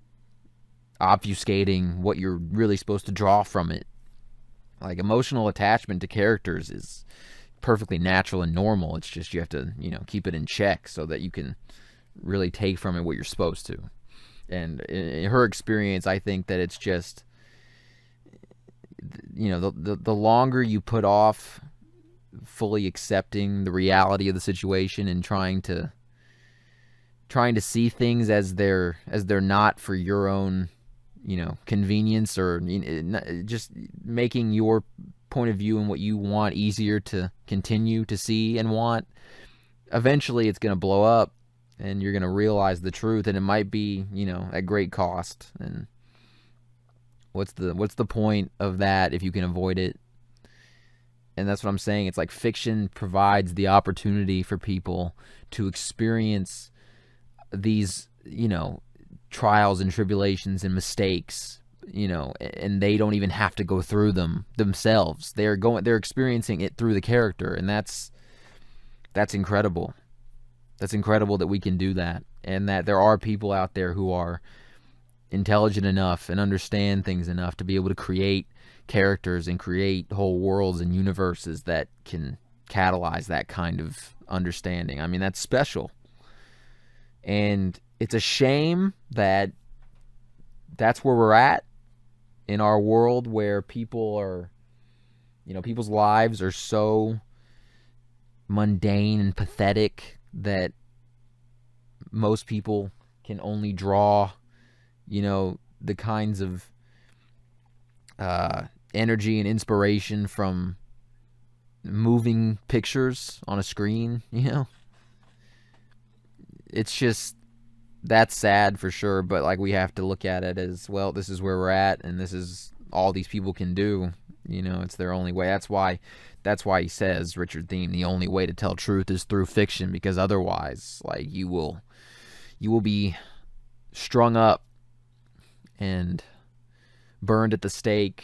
obfuscating what you're really supposed to draw from it. Like, emotional attachment to characters is perfectly natural and normal. It's just you have to, keep it in check so that you can really take from it what you're supposed to. And in her experience, I think that it's just, the longer you put off fully accepting the reality of the situation and trying to see things as they're not for your own, convenience, or just making your point of view and what you want easier to continue to see and want, eventually it's going to blow up and you're going to realize the truth, and it might be, at great cost. And what's the point of that if you can avoid it? And that's what I'm saying. It's like fiction provides the opportunity for people to experience these, trials and tribulations and mistakes, and they don't even have to go through them themselves. They're experiencing it through the character, and that's incredible. That's incredible that we can do that, and that there are people out there who are intelligent enough and understand things enough to be able to create characters and create whole worlds and universes that can catalyze that kind of understanding. I mean, that's special. And it's a shame that that's where we're at in our world, where people are, people's lives are so mundane and pathetic that most people can only draw, the kinds of energy and inspiration from moving pictures on a screen, It's just, that's sad for sure, but like, we have to look at it as, well, this is where we're at, and this is all these people can do. It's their only way. That's why he says, Richard Thiem, the only way to tell truth is through fiction, because otherwise, like, you will be strung up and burned at the stake.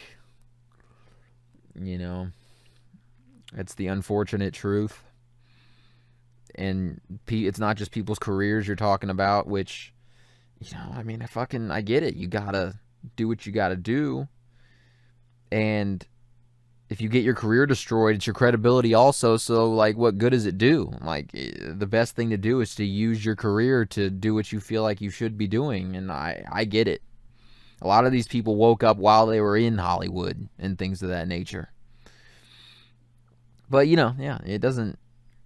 It's the unfortunate truth. And it's not just people's careers you're talking about, which, I get it. You gotta do what you gotta do. And if you get your career destroyed, it's your credibility also. So, like, what good does it do? Like, the best thing to do is to use your career to do what you feel like you should be doing. And I get it. A lot of these people woke up while they were in Hollywood and things of that nature. But,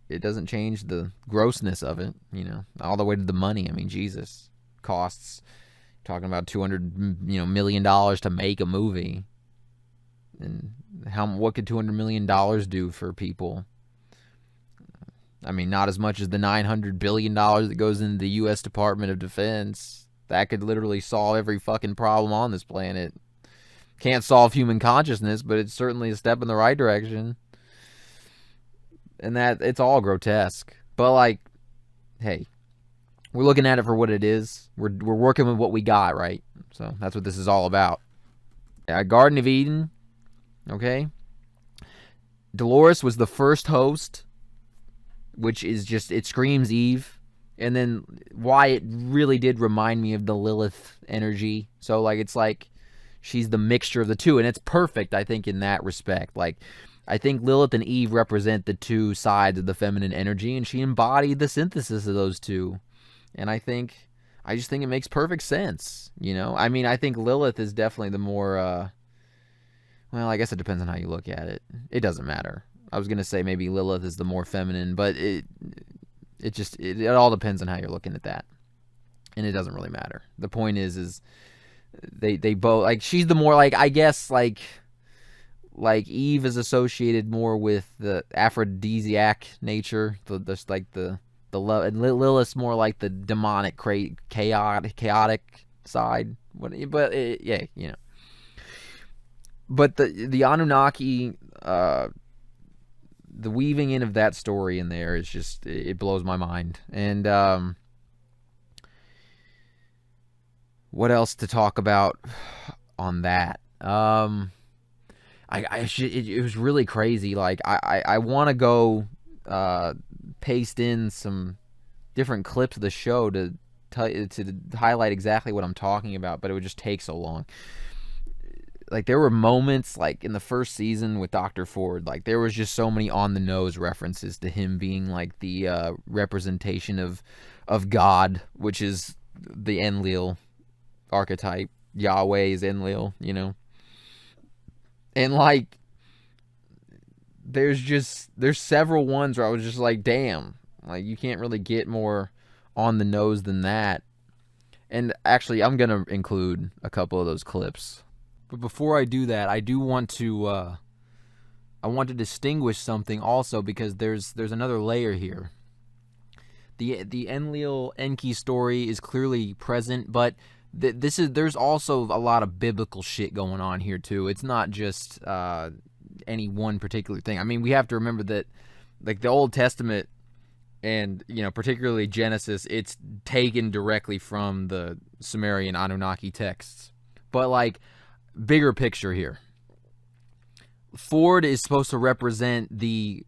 it doesn't change the grossness of it, all the way to the money. I mean, Jesus, costs, talking about $200 million to make a movie. And what could $200 million do for people? I mean, not as much as the $900 billion that goes into the U.S. Department of Defense. That could literally solve every fucking problem on this planet. Can't solve human consciousness, but it's certainly a step in the right direction. And that, it's all grotesque. But, like, hey, we're looking at it for what it is. We're working with what we got, right? So that's what this is all about. Garden of Eden, okay? Dolores was the first host, which is just, it screams Eve. And then why it really did remind me of the Lilith energy. So, like, it's like she's the mixture of the two. And it's perfect, I think, in that respect. Like, I think Lilith and Eve represent the two sides of the feminine energy. And she embodied the synthesis of those two. And I just think it makes perfect sense, you know? I mean, I think Lilith is definitely the more, well, I guess it depends on how you look at it. It doesn't matter. I was going to say maybe Lilith is the more feminine, but it all depends on how you're looking at that. And it doesn't really matter. The point is they both, like, she's the more, like, I guess, like Eve is associated more with the aphrodisiac nature, the love, and Lilith's more like the demonic, chaotic side. Yeah, you know. But the Anunnaki, the weaving in of that story in there is just, it blows my mind. And what else to talk about on that? It was really crazy. Like, I want to go paste in some different clips of the show to highlight exactly what I'm talking about, but it would just take so long. Like, there were moments, like, in the first season with Dr. Ford, like, there was just so many on-the-nose references to him being, like, the representation of God, which is the Enlil archetype. Yahweh's Enlil, you know? And, like, there's several ones where I was just like, damn, like, you can't really get more on the nose than that. And actually, I'm going to include a couple of those clips. But before I do that, I do want to I want to distinguish something also, because there's another layer here. The Enlil Enki story is clearly present, but there's also a lot of biblical shit going on here too. It's not just any one particular thing. I mean, we have to remember that, like, the Old Testament, and, you know, particularly Genesis, it's taken directly from the Sumerian Anunnaki texts. But, like, bigger picture here, Ford is supposed to represent the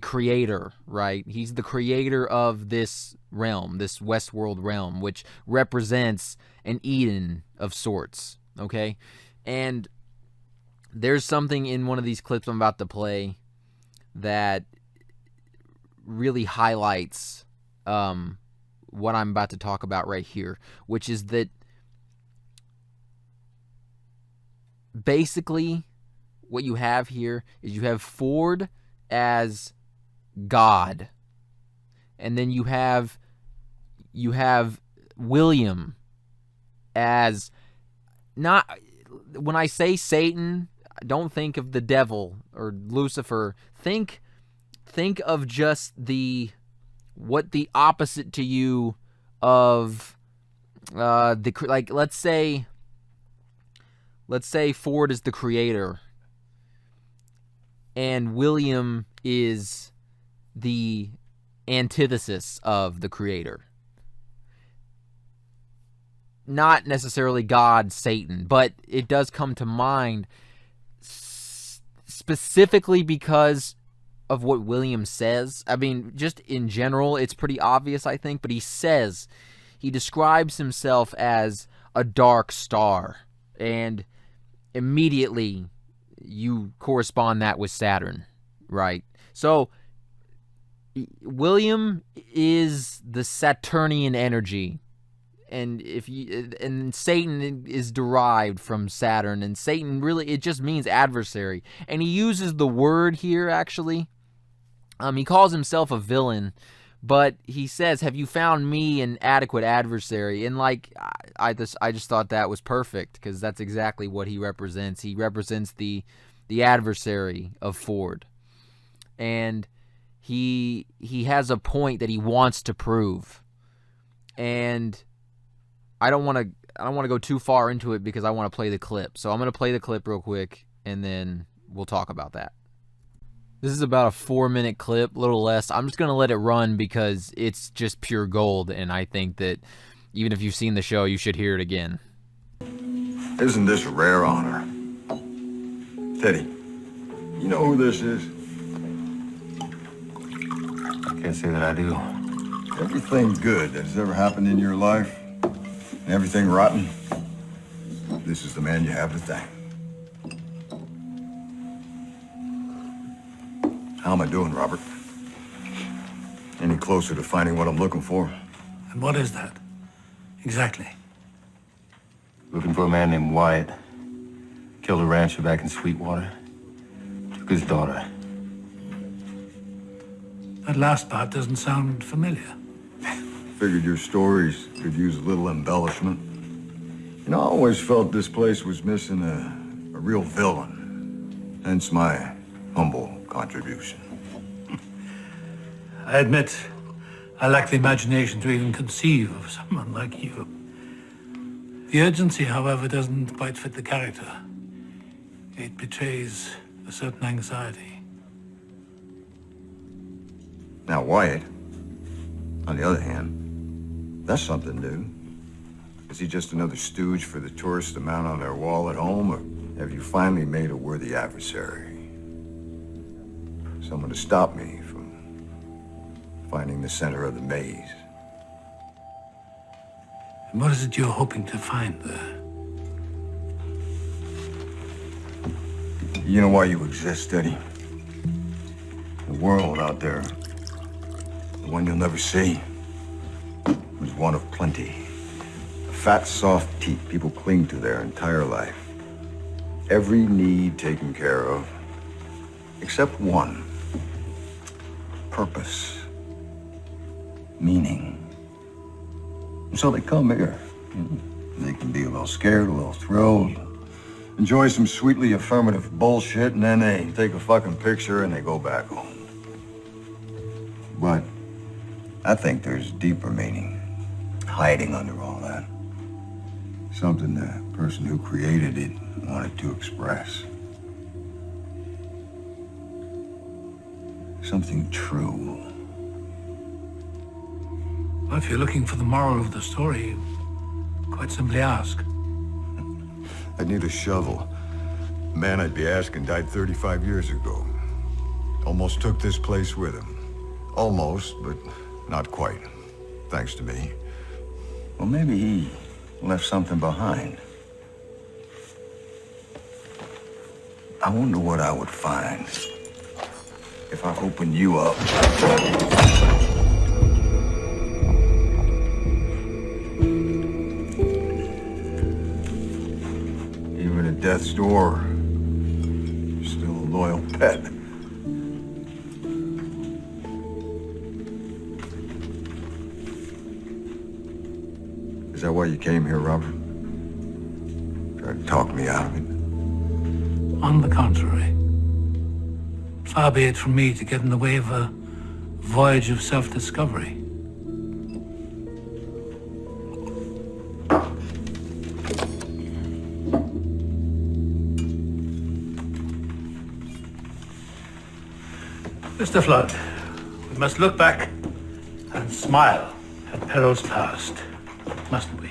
creator, right? He's the creator of this realm, this Westworld realm, which represents an Eden of sorts, okay? And there's something in one of these clips I'm about to play that really highlights what I'm about to talk about right here, which is that basically what you have here is you have Ford as God, and then you have William as, not, when I say Satan, don't think of the devil or Lucifer. Think of just what the opposite to you of like, let's say Ford is the creator and William is the antithesis of the creator. Not necessarily God, Satan, but it does come to mind specifically because of what William says. I mean, just in general, it's pretty obvious, I think, but he describes himself as a dark star, and immediately you correspond that with Saturn, right? So William is the Saturnian energy, and Satan is derived from Saturn, and Satan really, it just means adversary. And he uses the word here, actually. He calls himself a villain, but he says, "Have you found me an adequate adversary?" And, like, I just thought that was perfect, because that's exactly what he represents. He represents the adversary of Ford, and he has a point that he wants to prove. And I don't want to go too far into it because I want to play the clip. So I'm going to play the clip real quick, and then we'll talk about that. This is about a 4-minute clip, a little less. I'm just going to let it run because it's just pure gold, and I think that even if you've seen the show, you should hear it again. Isn't this a rare honor? Teddy, you know who this is? Can't say that I do. Everything good that's ever happened in your life, and everything rotten, this is the man you have to thank. How am I doing, Robert? Any closer to finding what I'm looking for? And what is that? Exactly. Looking for a man named Wyatt. Killed a rancher back in Sweetwater. Took his daughter. That last part doesn't sound familiar. Figured your stories could use a little embellishment. You know, I always felt this place was missing a real villain. Hence my humble contribution. I admit, I lack the imagination to even conceive of someone like you. The urgency, however, doesn't quite fit the character. It betrays a certain anxiety. Now, Wyatt, on the other hand, that's something new. Is he just another stooge for the tourists to mount on their wall at home, or have you finally made a worthy adversary? Someone to stop me from finding the center of the maze. And what is it you're hoping to find there? You know why you exist, Eddie? The world out there, the one you'll never see, was one of plenty. A fat, soft teat people cling to their entire life. Every need taken care of, except one. Purpose. Meaning. And so they come here. They can be a little scared, a little thrilled, enjoy some sweetly affirmative bullshit, and then they take a fucking picture and they go back home. But I think there's deeper meaning hiding under all that. Something the person who created it wanted to express. Something true. Well, if you're looking for the moral of the story, quite simply ask. I'd need a shovel. The man I'd be asking died 35 years ago. Almost took this place with him. Almost, but not quite. Thanks to me. Well, maybe he left something behind. I wonder what I would find if I opened you up. Even at death's door, you're still a loyal pet. Is that why you came here, Robert? Tried to talk me out of it? On the contrary, far be it from me to get in the way of a voyage of self-discovery. Mr. Flood, we must look back and smile at perils past, mustn't we?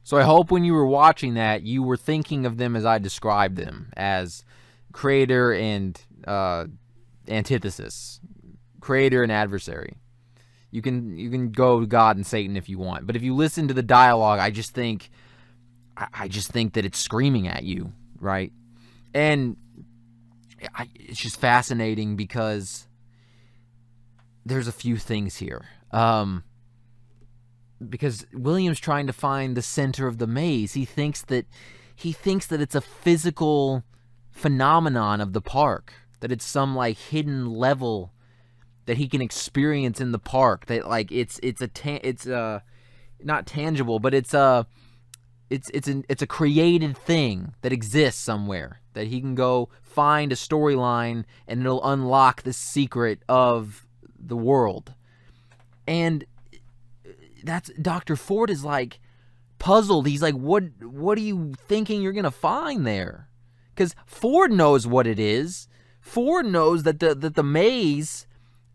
So I hope when you were watching that, you were thinking of them as I described them, as creator and antithesis, creator and adversary. You can go God and Satan if you want, but if you listen to the dialogue, I just think that it's screaming at you, right? And it's just fascinating because there's a few things here. Because William's trying to find the center of the maze. He thinks that it's a physical phenomenon of the park, that it's some like hidden level that he can experience in the park, that like it's not tangible, but it's a created thing that exists somewhere, that he can go find a storyline and it'll unlock the secret of the world. And that's Dr. Ford is like puzzled. He's like, what are you thinking you're going to find there? Because Ford knows what it is. Ford knows that the maze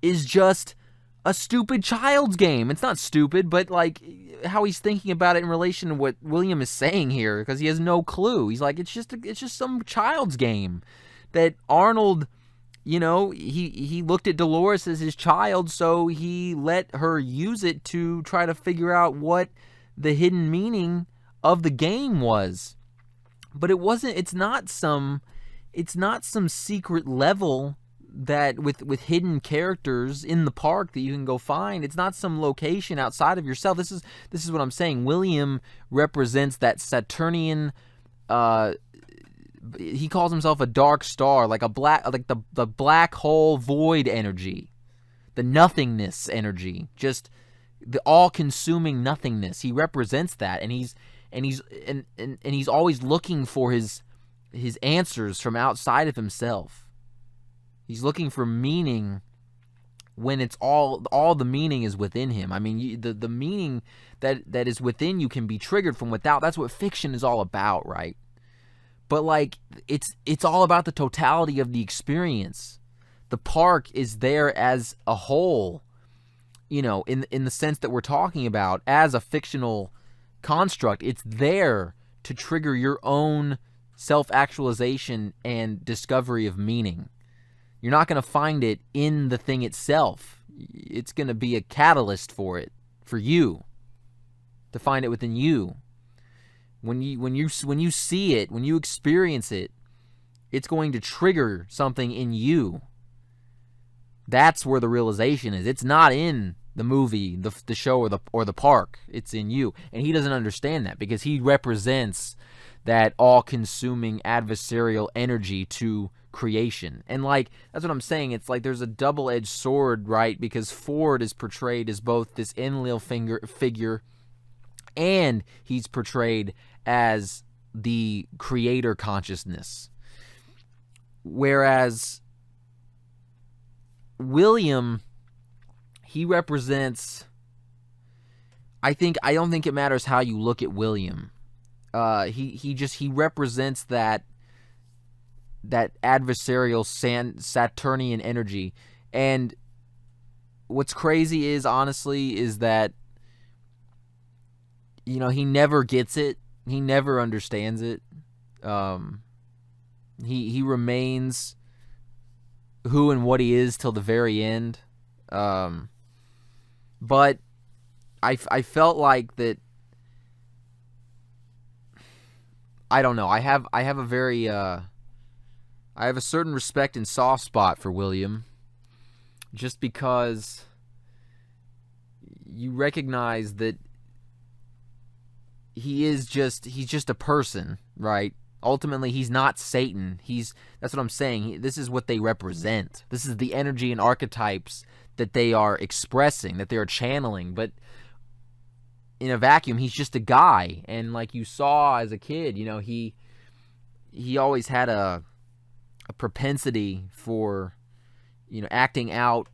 is just a stupid child's game. It's not stupid, but like how he's thinking about it in relation to what William is saying here, because he has no clue. He's like, it's just some child's game that Arnold, he looked at Dolores as his child, so he let her use it to try to figure out what the hidden meaning of the game was. But it's not some secret level that with hidden characters in the park that you can go find. It's not some location outside of yourself. This is what I'm saying. William represents that Saturnian, he calls himself a dark star, like the black hole void energy, the nothingness energy, just the all-consuming nothingness. He represents that, and he's always looking for his answers from outside of himself. He's looking for meaning when it's all the meaning is within him. I mean, the meaning that is within you can be triggered from without. That's what fiction is all about, right? But like it's all about the totality of the experience. The park is there as a whole, in the sense that we're talking about as a fictional construct. It's there to trigger your own self-actualization and discovery of meaning. You're not going to find it in the thing itself. It's going to be a catalyst for it, for you, to find it within you. When you see it, when you experience it, it's going to trigger something in you. That's where the realization is. It's not in the movie, the show, or the park. It's in you, and he doesn't understand that because he represents that all-consuming adversarial energy to creation. And like, that's what I'm saying. It's like there's a double-edged sword, right? Because Ford is portrayed as both this Enlil figure, and he's portrayed as the creator consciousness. Whereas William, he represents, I don't think it matters how you look at William. He represents that adversarial Saturnian energy. And what's crazy is, honestly, is that he never gets it. He never understands it. He remains who and what he is till the very end. But I felt like that. I don't know. I have a very I have a certain respect and soft spot for William, just because you recognize that he's just a person, right? Ultimately, he's not Satan. That's what I'm saying. This is what they represent. This is the energy and archetypes that they are expressing, that they are channeling. But in a vacuum, he's just a guy. And like you saw as a kid, he always had a propensity for, acting out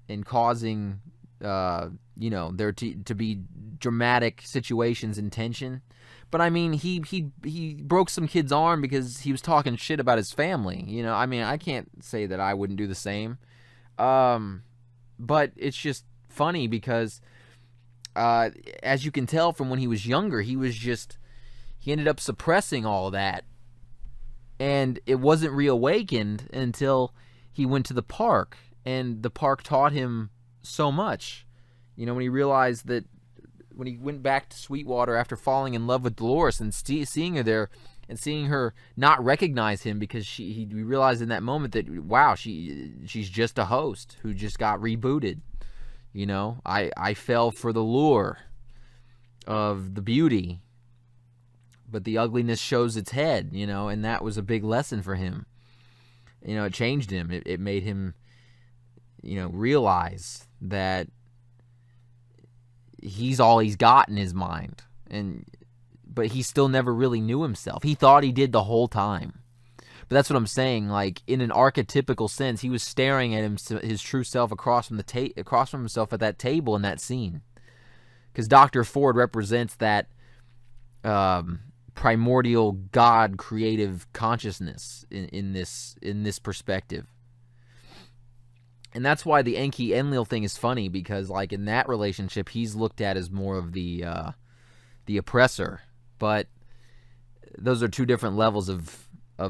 and causing, there to be dramatic situations and tension. But I mean, he broke some kid's arm because he was talking shit about his family. I mean, I can't say that I wouldn't do the same. But it's just funny because, as you can tell from when he was younger, he ended up suppressing all of that. And it wasn't reawakened until he went to the park. And the park taught him so much. When he realized that, when he went back to Sweetwater after falling in love with Dolores and seeing her there and seeing her not recognize him, because he realized in that moment that, wow, she's just a host who just got rebooted. I fell for the lure of the beauty, but the ugliness shows its head, and that was a big lesson for him. It changed him. It made him, realize that he's all he's got in his mind, but he still never really knew himself. He thought he did the whole time. But that's what I'm saying. Like, in an archetypical sense, he was staring at his true self across from himself at that table in that scene. Because Dr. Ford represents that primordial God creative consciousness in this perspective. And that's why the Enki Enlil thing is funny, because like in that relationship he's looked at as more of the oppressor, but those are two different levels of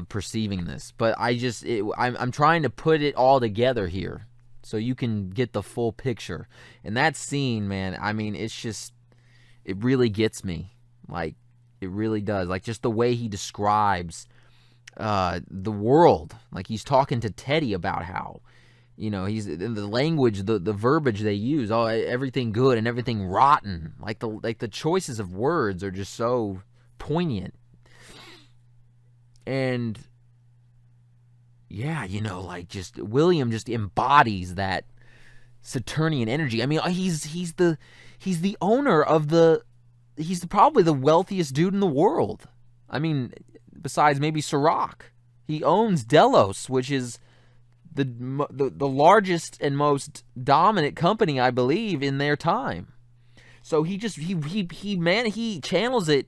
perceiving this. But I'm trying to put it all together here so you can get the full picture. And that scene, man, I mean, it really gets me. Like, it really does. Like, just the way he describes the world. Like, he's talking to Teddy about how, he's in the language, the verbiage they use, everything good and everything rotten. Like the choices of words are just so poignant. And yeah, like just William just embodies that Saturnian energy. I mean, he's the owner of he's probably the wealthiest dude in the world. I mean, besides maybe Sirach. He owns Delos, which is the largest and most dominant company, I believe, in their time. So he channels it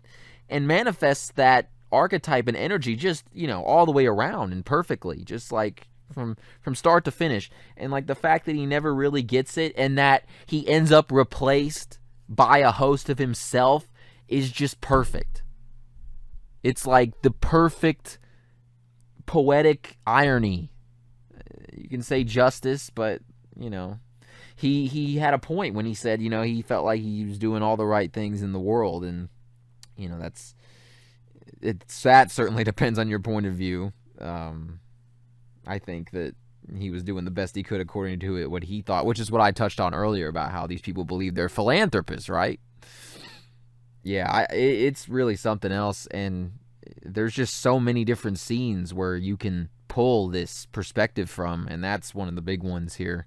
and manifests that archetype and energy just, all the way around and perfectly, just like from start to finish. And like the fact that he never really gets it and that he ends up replaced by a host of himself is just perfect. It's like the perfect poetic irony. You can say justice, but he had a point when he said, he felt like he was doing all the right things in the world, and that certainly depends on your point of view. I think that he was doing the best he could according to what he thought, which is what I touched on earlier about how these people believe they're philanthropists, right? Yeah, it's really something else, and there's just so many different scenes where you can pull this perspective from, and that's one of the big ones here.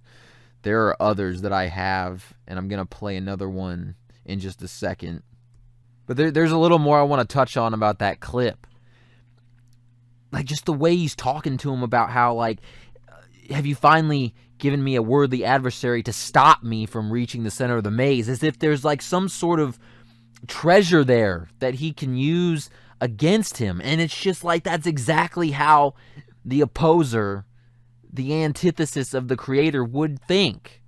There are others that I have, and I'm going to play another one in just a second. But there's a little more I want to touch on about that clip. Like, just the way he's talking to him about how, like, have you finally given me a worthy adversary to stop me from reaching the center of the maze? As if there's, like, some sort of treasure there that he can use against him. And it's just like, that's exactly how the opposer, the antithesis of the creator, would think.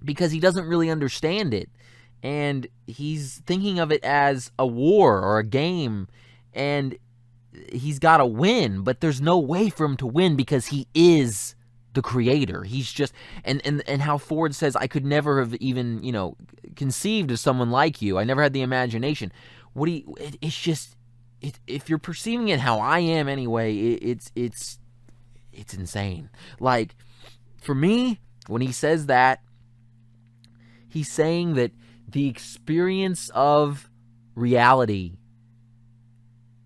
Because he doesn't really understand it. And he's thinking of it as a war or a game, and he's got to win, but there's no way for him to win because he is the creator. He's just, and how Ford says, I could never have even, conceived of someone like you. I never had the imagination. It's just, if you're perceiving it how I am anyway, it's insane. Like, for me, when he says that, he's saying that the experience of reality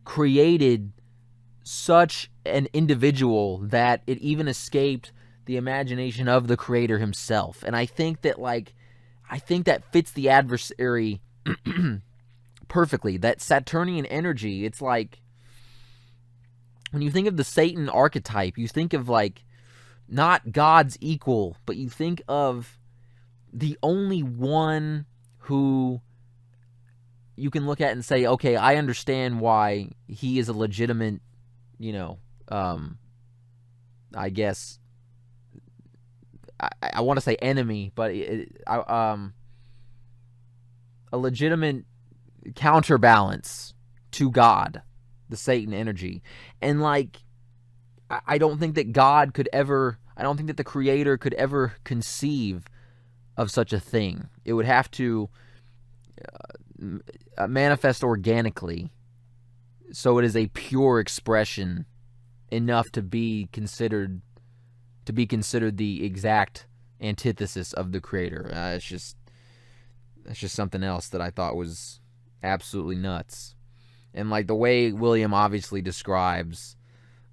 created such an individual that it even escaped the imagination of the creator himself. And I think that fits the adversary perfectly. That Saturnian energy, it's like, when you think of the Satan archetype, you think of like not God's equal, but you think of the only one who you can look at and say, okay, I understand why he is a legitimate, I guess, I want to say enemy, but a legitimate counterbalance to God, the Satan energy. And like, I don't think that God could ever, I don't think that the creator could ever conceive of such a thing. It would have to manifest organically, so it is a pure expression enough to be considered the exact antithesis of the creator. That's just something else that I thought was absolutely nuts. And like the way William obviously describes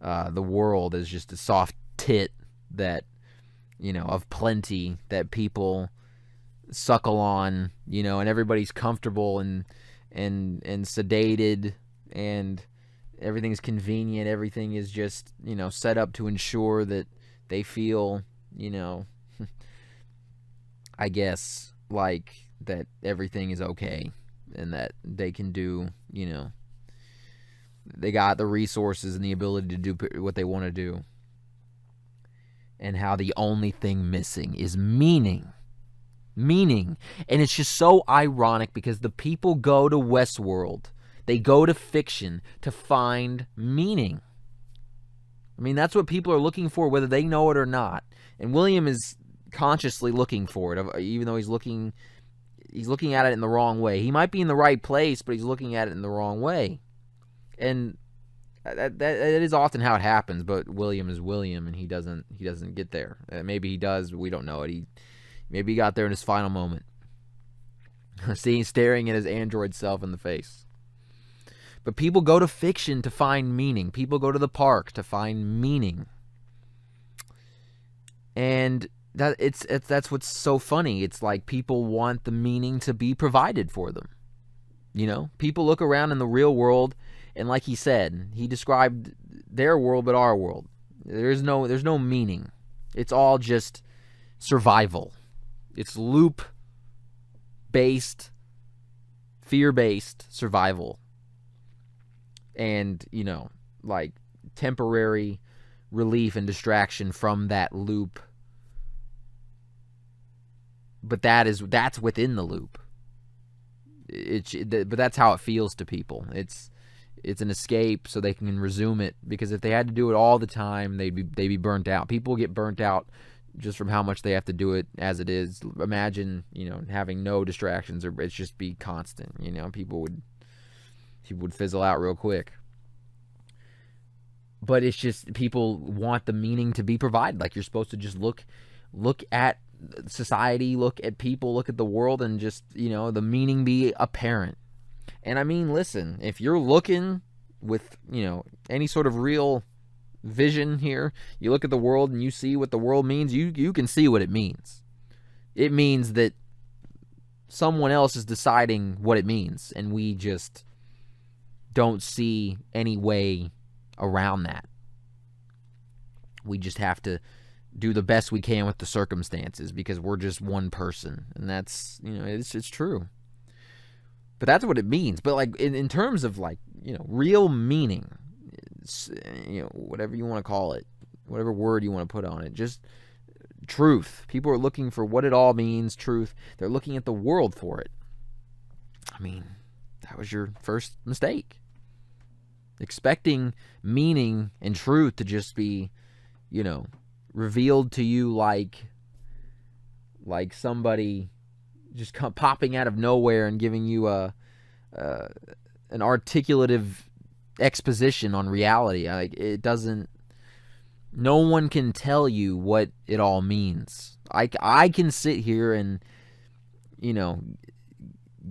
the world as just a soft tit that, of plenty that people suckle on, and everybody's comfortable and sedated, and everything's convenient. Everything is just, set up to ensure that they feel, I guess, like that everything is okay. and that they can do, they got the resources and the ability to do what they want to do. And how the only thing missing is meaning. Meaning. And it's just so ironic because the people go to Westworld. They go to fiction to find meaning. I mean, that's what people are looking for, whether they know it or not. And William is consciously looking for it, even though he's looking at it in the wrong way. He might be in the right place, but he's looking at it in the wrong way. And that is often how it happens, but William is William, and he doesn't get there. Maybe he does, but we don't know it. Maybe he got there in his final moment. Staring at his android self in the face. But people go to fiction to find meaning. People go to the park to find meaning. And that's what's so funny. It's like people want the meaning to be provided for them. People look around in the real world, and like he said, he described their world but our world. There's no meaning. It's all just survival. It's loop-based, fear-based survival. And, like temporary relief and distraction from that loop. But that's within the loop. But that's how it feels to people. It's an escape so they can resume it, because if they had to do it all the time, they'd be burnt out. People get burnt out just from how much they have to do it as it is. Imagine, having no distractions, or it's just be constant. People would fizzle out real quick. But it's just people want the meaning to be provided. Like, you're supposed to just look at society, look at people, look at the world, and just, the meaning be apparent. And I mean, listen, if you're looking with, any sort of real vision here, you look at the world and you see what the world means, you can see what it means. It means that someone else is deciding what it means, and we just don't see any way around that. We just have to do the best we can with the circumstances, because we're just one person, and that's, it's true. But that's what it means. But like in terms of like, real meaning, whatever you want to call it, whatever word you want to put on it, just truth. People are looking for what it all means, truth. They're looking at the world for it. I mean, that was your first mistake. Expecting meaning and truth to just be, revealed to you like somebody just popping out of nowhere and giving you an articulative exposition on reality. Like, it doesn't. No one can tell you what it all means. I can sit here and,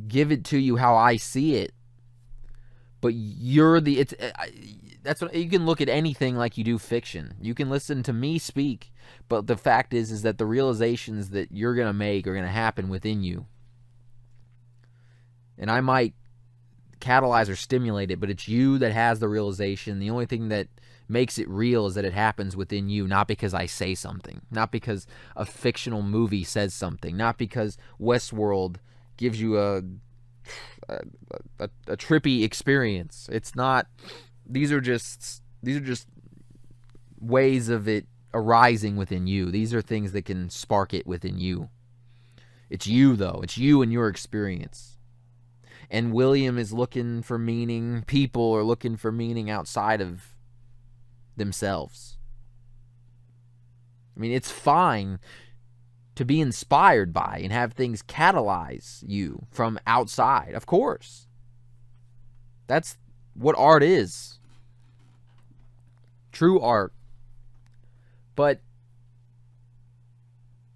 give it to you how I see it. But that's what you can look at anything like you do fiction. You can listen to me speak, but the fact is that the realizations that you're going to make are going to happen within you. And I might catalyze or stimulate it, but it's you that has the realization. The only thing that makes it real is that it happens within you, not because I say something, not because a fictional movie says something, not because Westworld gives you a trippy experience. It's not. These are just ways of it arising within you. These are things that can spark it within you. It's you, though. It's you and your experience. And William is looking for meaning. People are looking for meaning outside of themselves. I mean, it's fine to be inspired by and have things catalyze you from outside. Of course. That's what art is. True art. But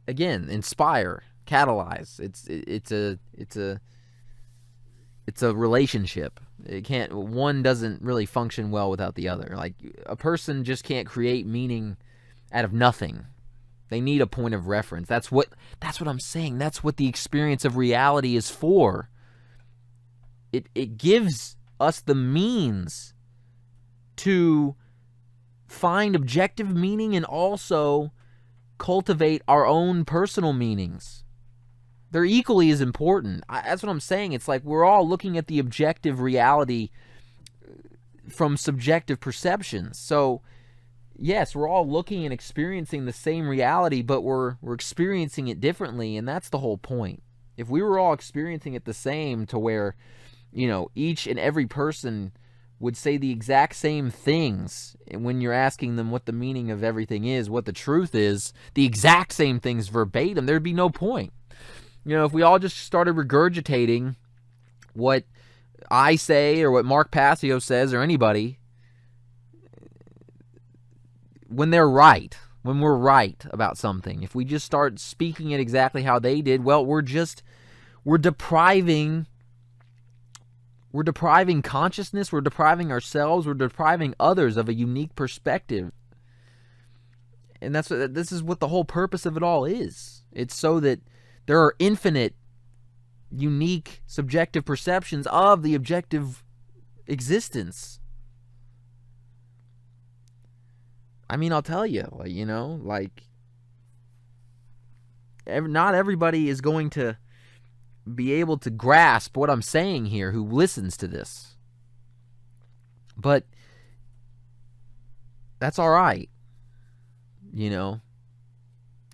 again, inspire, catalyze. It's a relationship. One doesn't really function well without the other. Like, a person just can't create meaning out of nothing. They need a point of reference. That's what I'm saying. That's what the experience of reality is for. It gives us the means to find objective meaning and also cultivate our own personal meanings. They're equally as important. That's what I'm saying. It's like we're all looking at the objective reality from subjective perceptions. So, yes, we're all looking and experiencing the same reality, but we're experiencing it differently, and that's the whole point. If we were all experiencing it the same, to where, each and every person would say the exact same things when you're asking them what the meaning of everything is, what the truth is, the exact same things verbatim, there'd be no point. If we all just started regurgitating what I say or what Mark Passio says or anybody, when they're right, when we're right about something, if we just start speaking it exactly how they did, well, we're depriving consciousness, we're depriving ourselves, we're depriving others of a unique perspective. And this is what the whole purpose of it all is. It's so that there are infinite, unique, subjective perceptions of the objective existence. I mean, I'll tell you, not everybody is going to be able to grasp what I'm saying here who listens to this. But that's all right.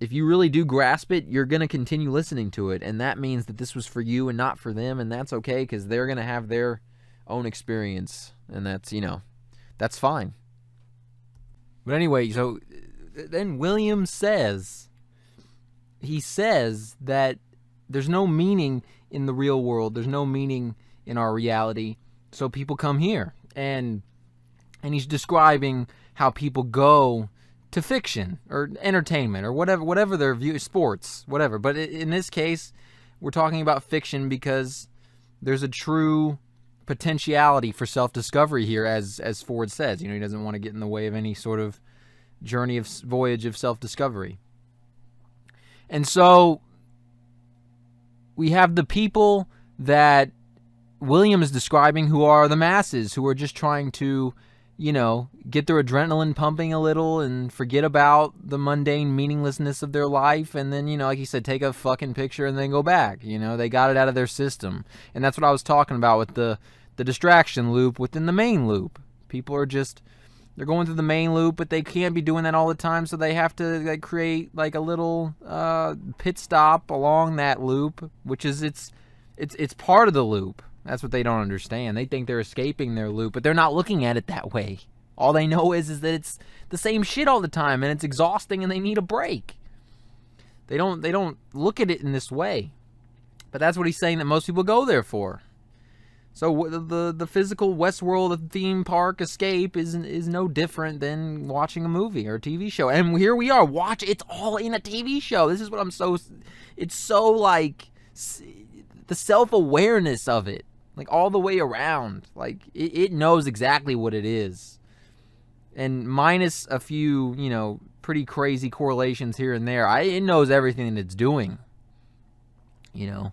If you really do grasp it, you're going to continue listening to it, and that means that this was for you and not for them, and that's okay, because they're going to have their own experience, and that's fine. But anyway, so then William says that there's no meaning in the real world, there's no meaning in our reality, so people come here, and he's describing how people go to fiction or entertainment or whatever their view, sports, whatever. But in this case, we're talking about fiction because there's a true potentiality for self-discovery here, as Ford says. He doesn't want to get in the way of any sort of voyage of self-discovery. And so we have the people that William is describing, who are the masses, who are just trying to get their adrenaline pumping a little and forget about the mundane meaninglessness of their life, and then, like he said, take a fucking picture and then go back. They got it out of their system. And that's what I was talking about with the distraction loop within the main loop. People are they're going through the main loop, but they can't be doing that all the time, so they have to create a little pit stop along that loop, which is it's part of the loop. That's what they don't understand. They think they're escaping their loop, but they're not looking at it that way. All they know is that it's the same shit all the time, and it's exhausting, and they need a break. They don't look at it in this way. But that's what he's saying that most people go there for. So the physical Westworld theme park escape is no different than watching a movie or a TV show. And here we are, it's all in a TV show. This is what it's so the self-awareness of it. All the way around. It knows exactly what it is. And minus a few, pretty crazy correlations here and there, it knows everything that it's doing. It's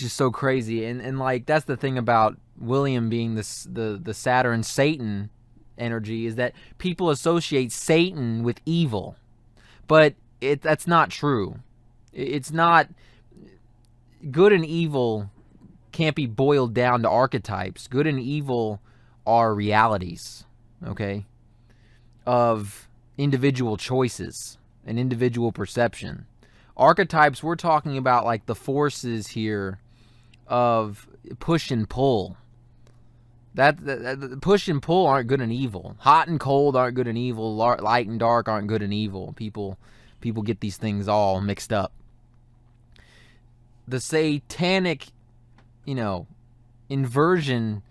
just so crazy. And that's the thing about William being the Saturn Satan energy, is that people associate Satan with evil. But that's not true. It's not. Good and evil can't be boiled down to archetypes. Good and evil are realities, okay, of individual choices and individual perception. Archetypes, we're talking about the forces here of push and pull. That push and pull aren't good and evil. Hot and cold aren't good and evil. Light and dark aren't good and evil. People get these things all mixed up. The satanic, inversion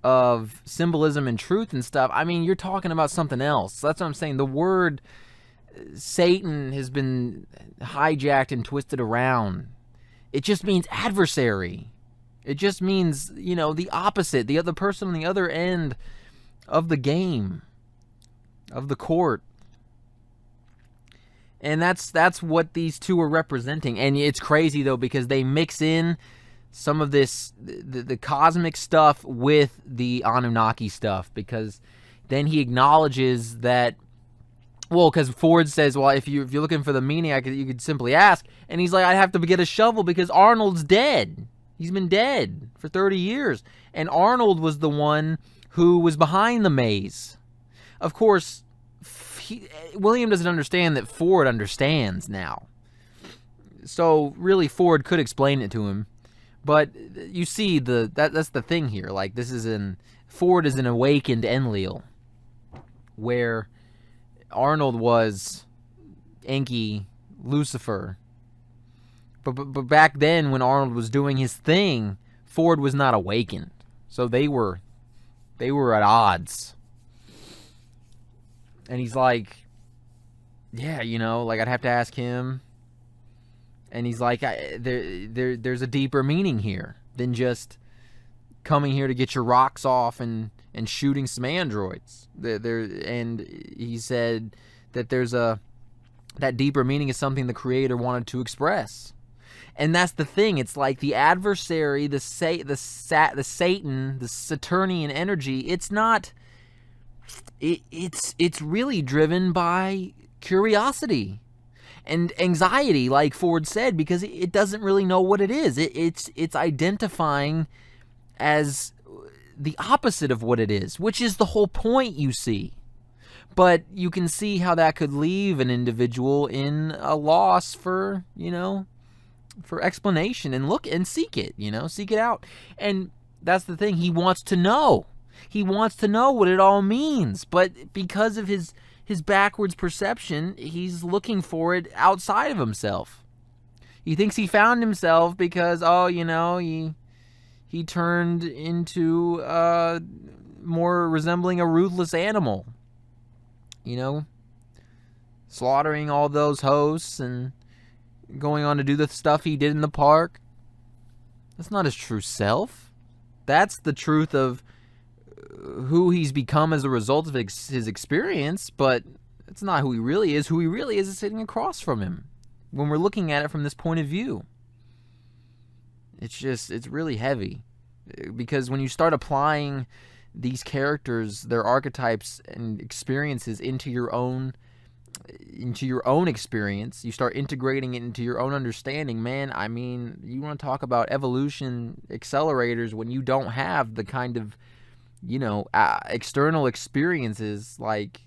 of symbolism and truth and stuff, you're talking about something else. That's what I'm saying. The word Satan has been hijacked and twisted around. It just means adversary. It just means, the opposite, the other person on the other end of the game, of the court. And that's what these two are representing. And it's crazy, though, because they mix in some of this, the cosmic stuff with the Anunnaki stuff, because then he acknowledges that Well, because Ford says, well, if you're looking for the meaning, you could simply ask. And he's like, I'd have to get a shovel because Arnold's dead. He's been dead for 30 years. And Arnold was the one who was behind the maze. Of course, William doesn't understand that Ford understands now. So really, Ford could explain it to him. But you see, that's the thing here. Like, Ford is an awakened Enlil, where Arnold was Enki, Lucifer. But back then, when Arnold was doing his thing, Ford was not awakened. So they were at odds. And he's like, yeah, like I'd have to ask him. And he's like, there's a deeper meaning here than just coming here to get your rocks off and shooting some androids. And he said that that deeper meaning is something the creator wanted to express. And that's the thing. It's like the adversary, the Satan, the Saturnian energy. It's not. It's really driven by curiosity and anxiety, like Ford said, because it doesn't really know what it is. It's identifying as the opposite of what it is, which is the whole point, you see. But you can see how that could leave an individual in a loss for explanation, and look and seek it, seek it out. And that's the thing. He wants to know. He wants to know what it all means. But because of his backwards perception, he's looking for it outside of himself. He thinks he found himself because, he turned into more resembling a ruthless animal. Slaughtering all those hosts and going on to do the stuff he did in the park. That's not his true self. That's the truth of who he's become as a result of his experience, but it's not who he really is. Who he really is sitting across from him when we're looking at it from this point of view. It's really heavy, because when you start applying these characters, their archetypes and experiences into your own experience, you start integrating it into your own understanding. Man, I mean, you want to talk about evolution accelerators when you don't have the kind of external experiences like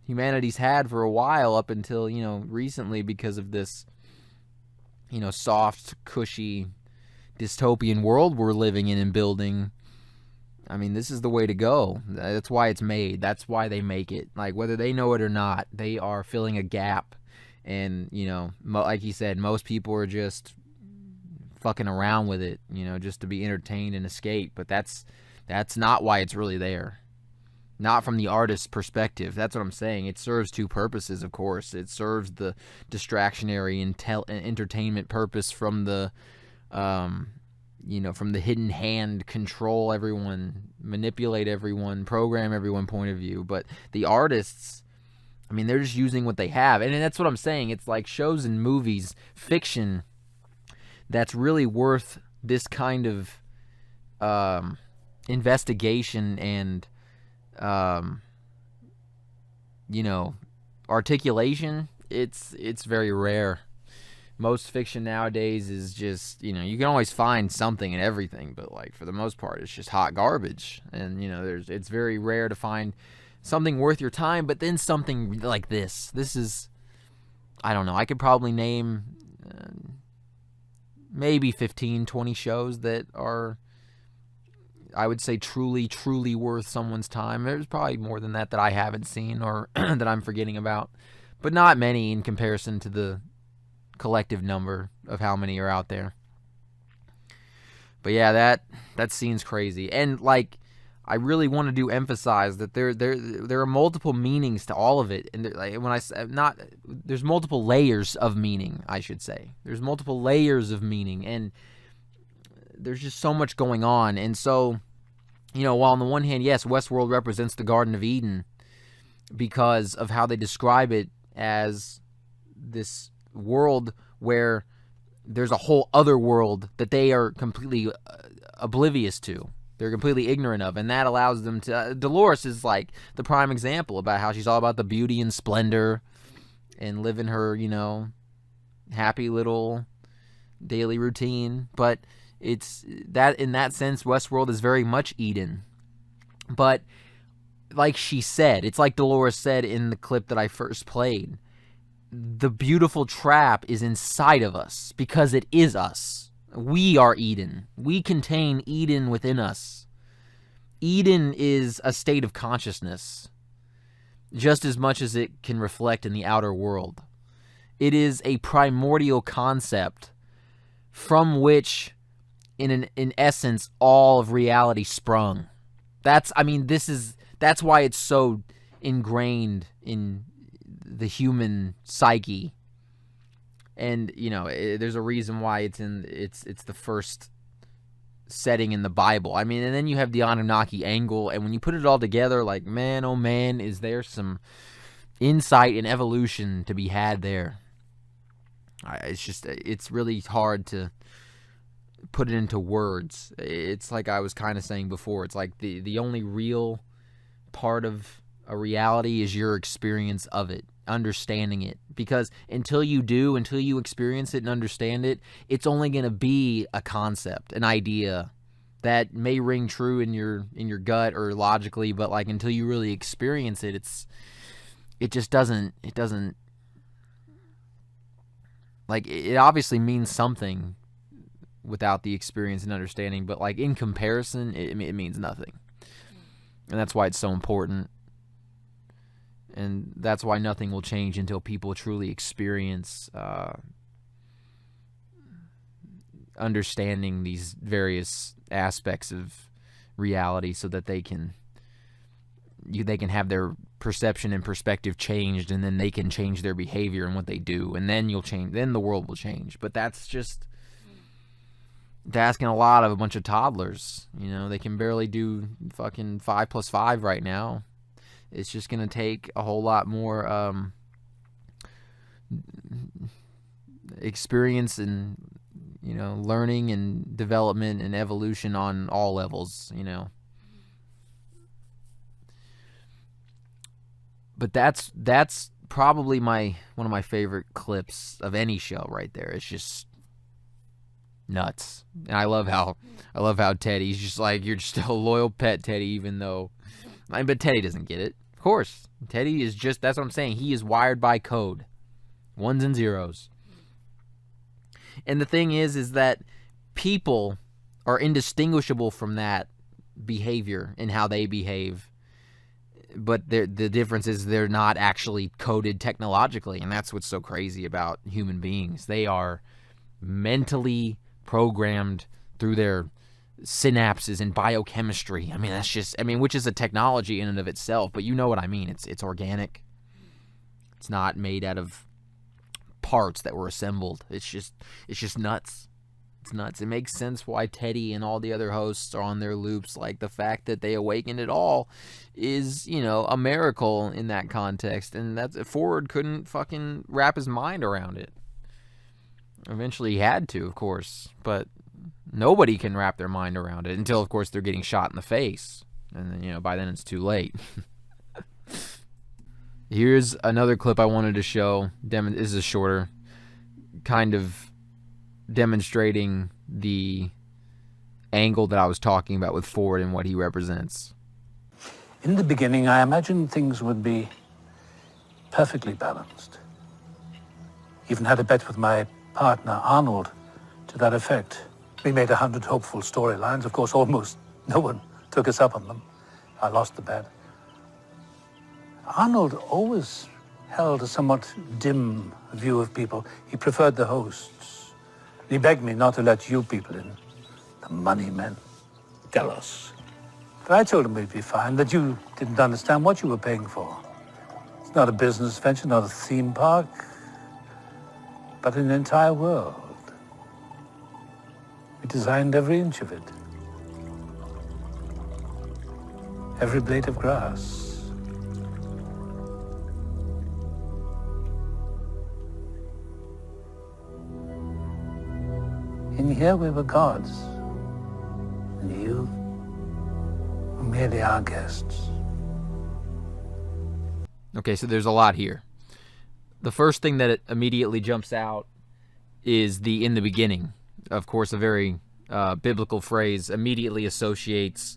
humanity's had for a while up until recently, because of this soft, cushy dystopian world we're living in and building. I mean, this is the way to go. That's why it's made. That's why they make it. Like, whether they know it or not, they are filling a gap. And, like he said, most people are just fucking around with it, just to be entertained and escape. But that's not why it's really there. Not from the artist's perspective. That's what I'm saying. It serves two purposes, of course. It serves the distractionary and entertainment purpose from the from the hidden hand, control everyone, manipulate everyone, program everyone point of view. But the artists, I mean, they're just using what they have. And that's what I'm saying. It's like shows and movies, fiction, that's really worth this kind of investigation and, articulation. It's very rare. Most fiction nowadays is just, you can always find something in everything, but like for the most part, it's just hot garbage. And, it's very rare to find something worth your time, but then something like this. This is, I don't know, I could probably name maybe 15, 20 shows that are, I would say, truly, truly worth someone's time. There's probably more than that I haven't seen or that I'm forgetting about, but not many in comparison to the collective number of how many are out there. But yeah, that scene's crazy. And like, I really want to emphasize that there are multiple meanings to all of it. And like, when I say there's multiple layers of meaning, I should say. There's multiple layers of meaning, and there's just so much going on. And so, while on the one hand, yes, Westworld represents the Garden of Eden because of how they describe it as this world where there's a whole other world that they are completely oblivious to. They're completely ignorant of, and that allows them to... Dolores is like the prime example about how she's all about the beauty and splendor and living her, happy little daily routine. But it's that, in that sense, Westworld is very much Eden. But like she said, it's like Dolores said in the clip that I first played, the beautiful trap is inside of us because it is us. We are Eden. We contain Eden within us. Eden is a state of consciousness, just as much as it can reflect in the outer world. It is a primordial concept from which, in essence, all of reality sprung. That's why it's so ingrained in the human psyche. And, there's a reason why it's the first setting in the Bible. And then you have the Anunnaki angle, and when you put it all together, like, man, oh man, is there some insight in evolution to be had there. It's really hard to put it into words. It's like I was kind of saying before, it's like the only real part of a reality is your experience of it, understanding it. Because until you experience it and understand it, it's only going to be a concept, an idea that may ring true in your gut or logically, but like until you really experience it, it doesn't like, it obviously means something without the experience and understanding, but like in comparison, it means nothing. And that's why it's so important. And that's why nothing will change until people truly experience understanding these various aspects of reality, so that they can have their perception and perspective changed, and then they can change their behavior and what they do, and then then the world will change. But that's just asking a lot of a bunch of toddlers. They can barely do fucking 5 + 5 right now. It's just going to take a whole lot more experience and, learning and development and evolution on all levels, But that's probably one of my favorite clips of any show right there. It's just nuts. And I love how Teddy's just like, you're just a loyal pet, Teddy, even though... but Teddy doesn't get it. Of course. Teddy is just... That's what I'm saying. He is wired by code. 1s and 0s. And the thing is that people are indistinguishable from that behavior and how they behave. But the difference is they're not actually coded technologically. And that's what's so crazy about human beings. They are mentally programmed through their synapses and biochemistry. That's just, which is a technology in and of itself, but you know what I mean. It's organic. It's not made out of parts that were assembled. It's just nuts. It's nuts. It makes sense why Teddy and all the other hosts are on their loops. Like, the fact that they awakened at all is, a miracle in that context. And Ford couldn't fucking wrap his mind around it. Eventually he had to, of course, but nobody can wrap their mind around it until, of course, they're getting shot in the face. And then, by then it's too late. Here's another clip I wanted to show. This is shorter, kind of demonstrating the angle that I was talking about with Ford and what he represents. In the beginning, I imagined things would be perfectly balanced. Even had a bet with my partner, Arnold, to that effect. We made 100 hopeful storylines. Of course, almost no one took us up on them. I lost the bet. Arnold always held a somewhat dim view of people. He preferred the hosts. He begged me not to let you people in. The money men. Delos. But I told him we'd be fine, that you didn't understand what you were paying for. It's not a business venture, not a theme park, but an entire world. We designed every inch of it. Every blade of grass. In here we were gods. And you merely our guests. Okay, so there's a lot here. The first thing that immediately jumps out is the "in the beginning." Of course, a very biblical phrase immediately associates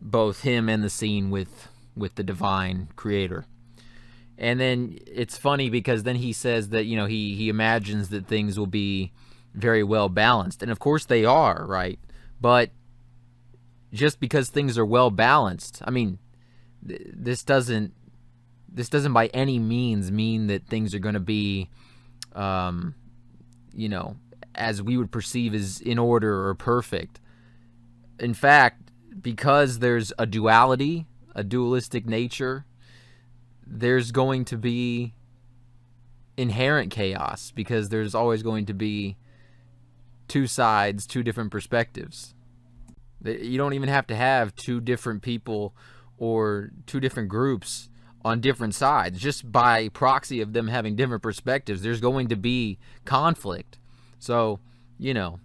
both him and the scene with the divine creator. And then it's funny because then he says that, he imagines that things will be very well balanced. And of course they are, right? But just because things are well balanced, I mean, this doesn't by any means mean that things are going to be, as we would perceive as in order or perfect. In fact, because there's a duality, a dualistic nature, there's going to be inherent chaos because there's always going to be two sides, two different perspectives. You don't even have to have two different people or two different groups on different sides. Just by proxy of them having different perspectives, there's going to be conflict. So, because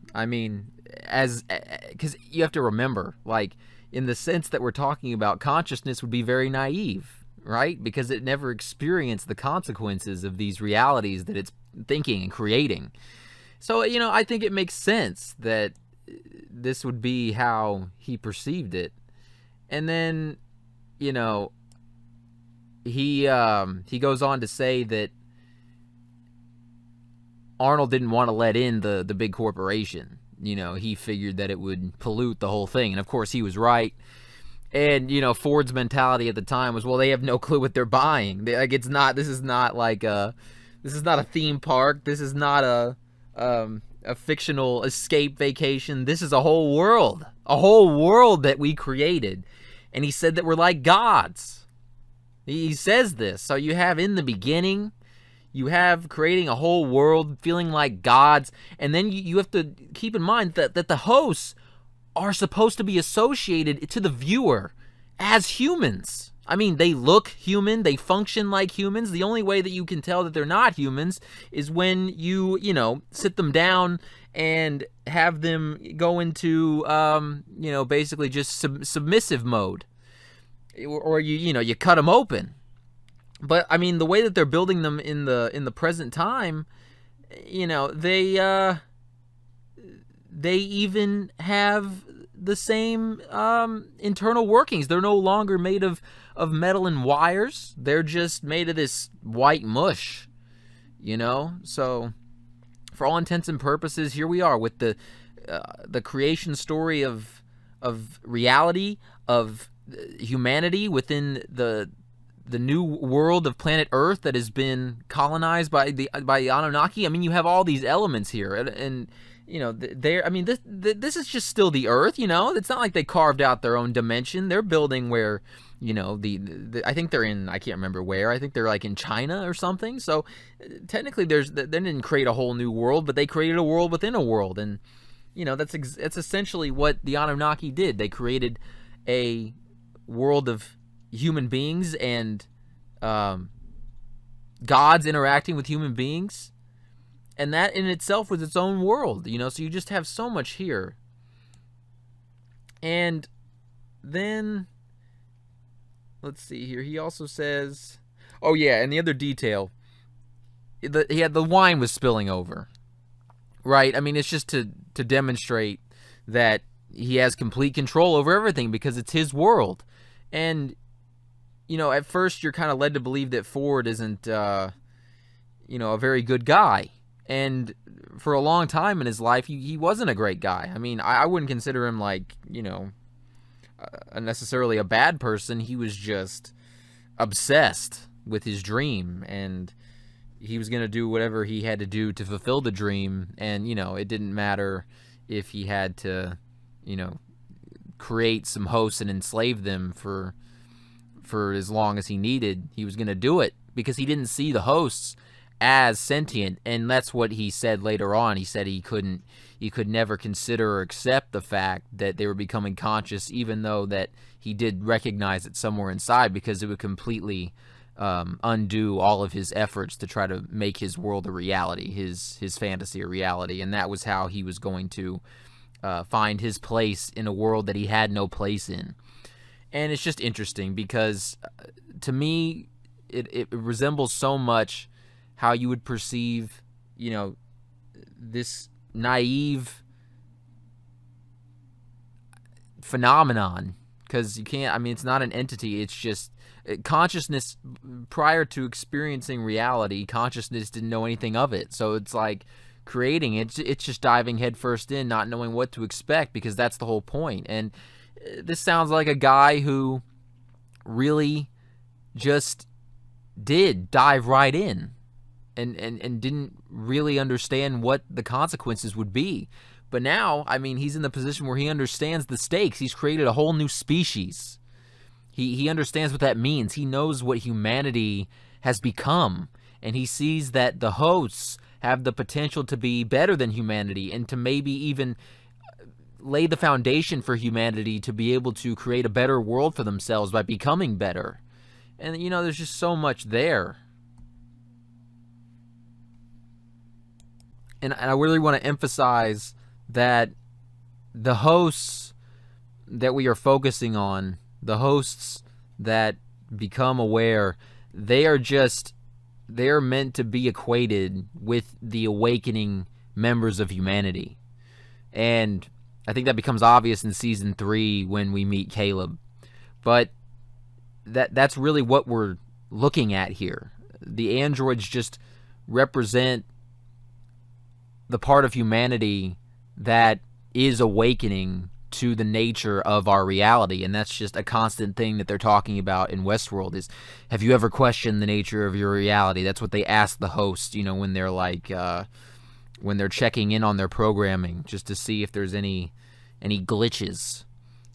you have to remember, like, in the sense that we're talking about, consciousness would be very naive, right? Because it never experienced the consequences of these realities that it's thinking and creating. So, I think it makes sense that this would be how he perceived it. And then, he goes on to say that Arnold didn't want to let in the big corporation. He figured that it would pollute the whole thing. And of course he was right. And, Ford's mentality at the time was, well, they have no clue what they're buying. This is not a theme park. This is not a fictional escape vacation. This is a whole world that we created. And he said that we're like gods. He says this. So you have in the beginning, you have creating a whole world, feeling like gods, and then you have to keep in mind that the hosts are supposed to be associated to the viewer as humans. I mean, they look human, they function like humans. The only way that you can tell that they're not humans is when you sit them down and have them go into, basically just submissive mode. Or you cut them open. But I mean, the way that they're building them in the present time, they even have the same internal workings. They're no longer made of metal and wires. They're just made of this white mush, So for all intents and purposes, here we are with the creation story of reality, of humanity within the new world of planet Earth that has been colonized by the Anunnaki. I mean, you have all these elements here, and this is just still the Earth. It's not like they carved out their own dimension. They're building where, I think they're in, I can't remember where. I think they're like in China or something. So technically, they didn't create a whole new world, but they created a world within a world, and that's essentially what the Anunnaki did. They created a world of human beings and gods interacting with human beings, and that in itself was its own world, so you just have so much here. And then let's see here, he also says, oh yeah, and the other detail, the wine was spilling over, right? I mean, it's just to demonstrate that he has complete control over everything because it's his world. And, at first you're kind of led to believe that Ford isn't, a very good guy. And for a long time in his life, he wasn't a great guy. I mean, I wouldn't consider him like, necessarily a bad person. He was just obsessed with his dream, and he was going to do whatever he had to do to fulfill the dream. And, it didn't matter if he had to, create some hosts and enslave them for as long as he needed. He was going to do it because he didn't see the hosts as sentient, and that's what he said later on. He said he could never consider or accept the fact that they were becoming conscious, even though that he did recognize it somewhere inside, because it would completely undo all of his efforts to try to make his world a reality, his fantasy a reality. And that was how he was going to find his place in a world that he had no place in. And it's just interesting because to me, it resembles so much how you would perceive, this naive phenomenon. Because you can't, it's not an entity, it's just consciousness. Prior to experiencing reality, consciousness didn't know anything of it. So it's like creating it, it's just diving headfirst in, not knowing what to expect, because that's the whole point. And this sounds like a guy who really just did dive right in and didn't really understand what the consequences would be. But now, he's in the position where he understands the stakes. He's created a whole new species. He understands what that means. He knows what humanity has become. And he sees that the hosts have the potential to be better than humanity and to maybe even lay the foundation for humanity to be able to create a better world for themselves by becoming better. And, there's just so much there. And I really want to emphasize that the hosts that we are focusing on, the hosts that become aware, they are meant to be equated with the awakening members of humanity. And I think that becomes obvious in season 3 when we meet Caleb. But that's really what we're looking at here. The androids just represent the part of humanity that is awakening to the nature of our reality. And that's just a constant thing that they're talking about in Westworld is, have you ever questioned the nature of your reality? That's what they ask the host, when they're when they're checking in on their programming, just to see if there's any glitches.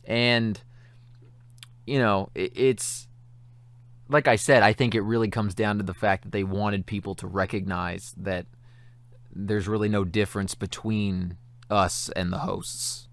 And it's like I said, I think it really comes down to the fact that they wanted people to recognize that there's really no difference between us and the hosts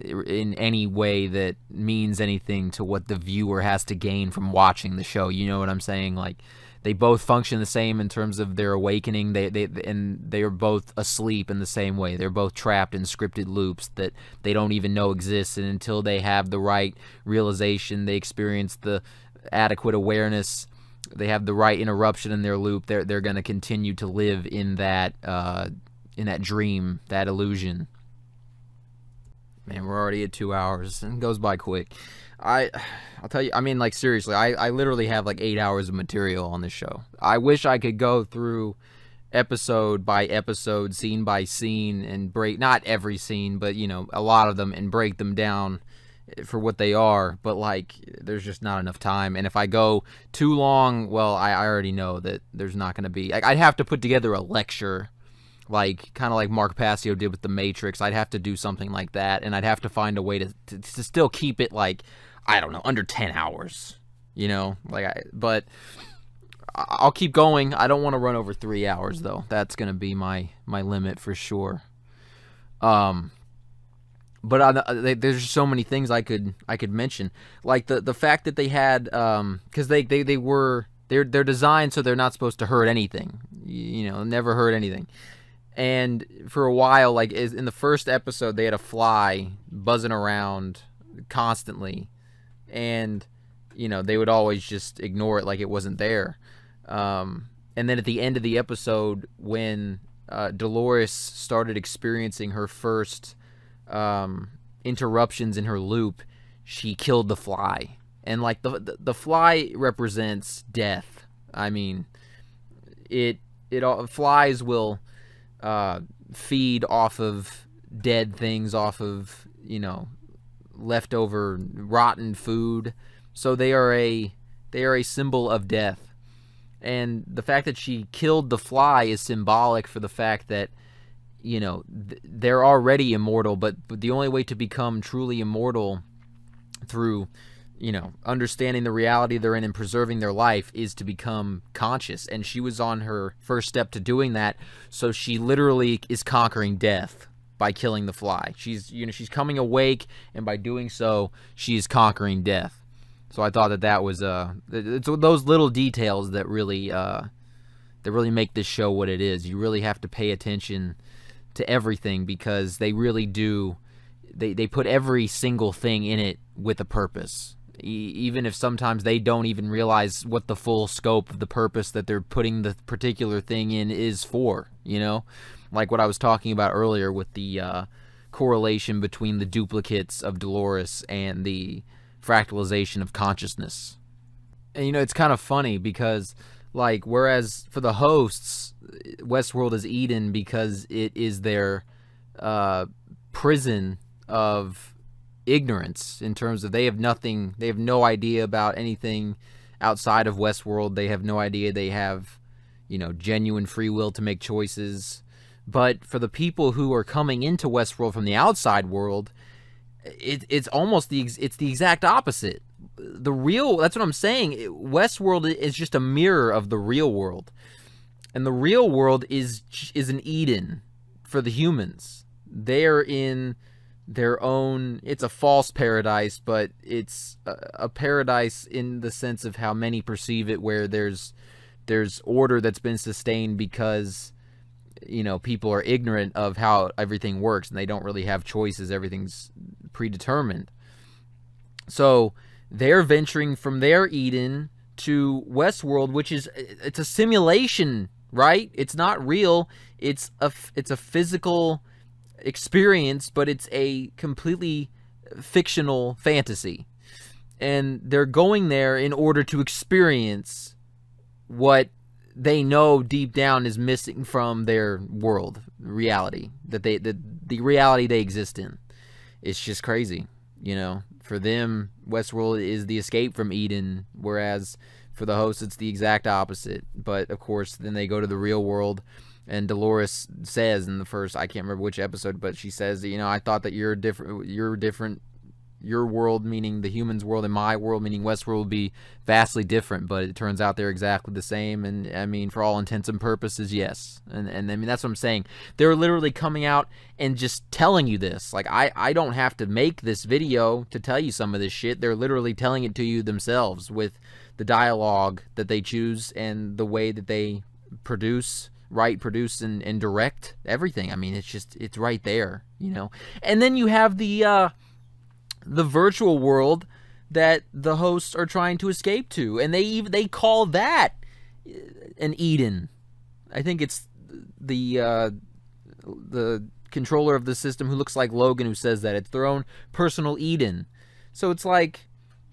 in any way that means anything to what the viewer has to gain from watching the show. You know what I'm saying? Like, they both function the same in terms of their awakening. They are both asleep in the same way. They're both trapped in scripted loops that they don't even know exist, and until they have the right realization, they experience the adequate awareness, they have the right interruption in their loop, they're going to continue to live in that dream, that illusion. Man, we're already at 2 hours, and it goes by quick. I'll tell you, seriously, I literally have 8 hours of material on this show. I wish I could go through episode by episode, scene by scene, and break, not every scene, but, a lot of them, and break them down for what they are, but there's just not enough time. And if I go too long, well, I already know that there's not going to be, I'd have to put together a lecture, kind of like Mark Passio did with The Matrix. I'd have to do something like that, and I'd have to find a way to still keep it I don't know, under 10 hours, but I'll keep going. I don't want to run over 3 hours though. That's going to be my limit for sure. But there's so many things I could mention, like the fact that they had, because they're designed so they're not supposed to hurt anything, never hurt anything. And for a while, in the first episode, they had a fly buzzing around constantly, and they would always just ignore it like it wasn't there. And then at the end of the episode, when Dolores started experiencing her first interruptions in her loop, she killed the fly, and the fly represents death. Flies will feed off of dead things, off of leftover rotten food, so they are a symbol of death. And the fact that she killed the fly is symbolic for the fact that they're already immortal, but the only way to become truly immortal through, understanding the reality they're in and preserving their life is to become conscious. And she was on her first step to doing that, so she literally is conquering death by killing the fly. She's coming awake, and by doing so, she's conquering death. So I thought that was it's those little details that really make this show what it is. You really have to pay attention to everything, because they really do, they put every single thing in it with a purpose. even if sometimes they don't even realize what the full scope of the purpose that they're putting the particular thing in is for, you know? Like what I was talking about earlier with the correlation between the duplicates of Dolores and the fractalization of consciousness. And, you know, it's kind of funny because, like, whereas for the hosts, Westworld is Eden because it is their prison of ignorance, in terms of they have no idea about anything outside of Westworld. They have no idea they have, you know, genuine free will to make choices. But for the people who are coming into Westworld from the outside world, it's almost the exact opposite. That's what I'm saying. Westworld is just a mirror of the real world, and the real world is an Eden for the humans. They're in their own, it's a false paradise, but it's a paradise in the sense of how many perceive it, where there's order that's been sustained because, you know, people are ignorant of how everything works and they don't really have choices. Everything's predetermined. So they're venturing from their Eden to Westworld, which it's a simulation, right? It's not real. It's a physical experience, but it's a completely fictional fantasy. And they're going there in order to experience what they know deep down is missing from their world, reality, the reality they exist in. It's just crazy, you know. For them, Westworld is the escape from Eden, whereas for the hosts, it's the exact opposite. But of course, then they go to the real world, and Dolores says in the first, I can't remember which episode, but she says, you know, I thought that you're different. Your world, meaning the humans' world, and my world, meaning Westworld, would be vastly different, but it turns out they're exactly the same. And I mean, for all intents and purposes, yes. And I mean, that's what I'm saying. They're literally coming out and just telling you this. Like, I don't have to make this video to tell you some of this shit. They're literally telling it to you themselves with the dialogue that they choose and the way that they write, produce, and direct everything. I mean, it's right there, you know. And then you have the virtual world that the hosts are trying to escape to, and they call that an Eden. I think it's the controller of the system, who looks like Logan, who says that it's their own personal Eden. So it's like,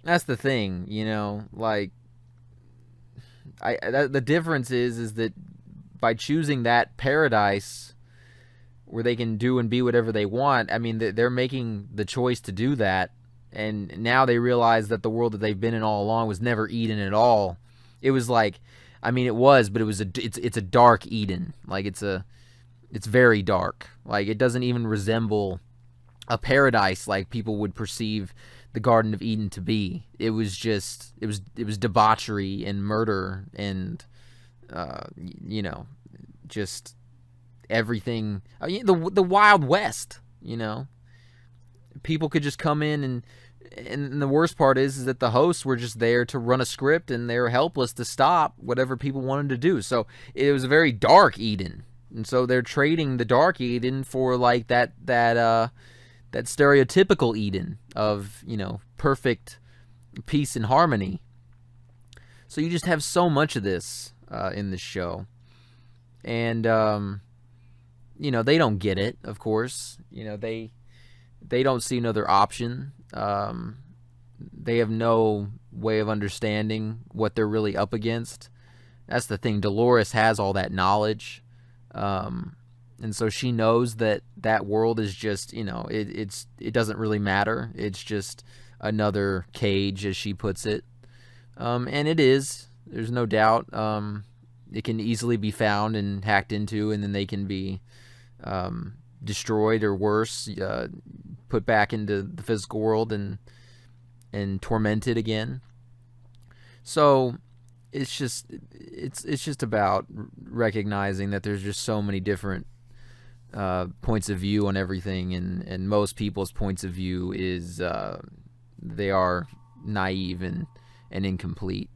that's the thing, you know. Like, the difference is that by choosing that paradise where they can do and be whatever they want, I mean, they're making the choice to do that, and now they realize that the world that they've been in all along was never Eden at all. It was like, I mean, it was, but it's a dark Eden. Like, it's very dark. Like, it doesn't even resemble a paradise like people would perceive the Garden of Eden to be. It was just, it was debauchery and murder and, you know, just everything. I mean, the Wild West, you know. People could just come in, and the worst part is that the hosts were just there to run a script, and they were helpless to stop whatever people wanted to do. So it was a very dark Eden, and so they're trading the dark Eden for like that stereotypical Eden of, you know, perfect peace and harmony. So you just have so much of this in this show, and you know, they don't get it, of course. You know, they don't see another option. They have no way of understanding what they're really up against. That's the thing. Dolores has all that knowledge, and so she knows that world is just, you know, it doesn't really matter. It's just another cage, as she puts it, and it is. There's no doubt. It can easily be found and hacked into, and then they can be destroyed, or worse, put back into the physical world and tormented again. So it's just about recognizing that there's just so many different points of view on everything, and most people's points of view is they are naive and incomplete.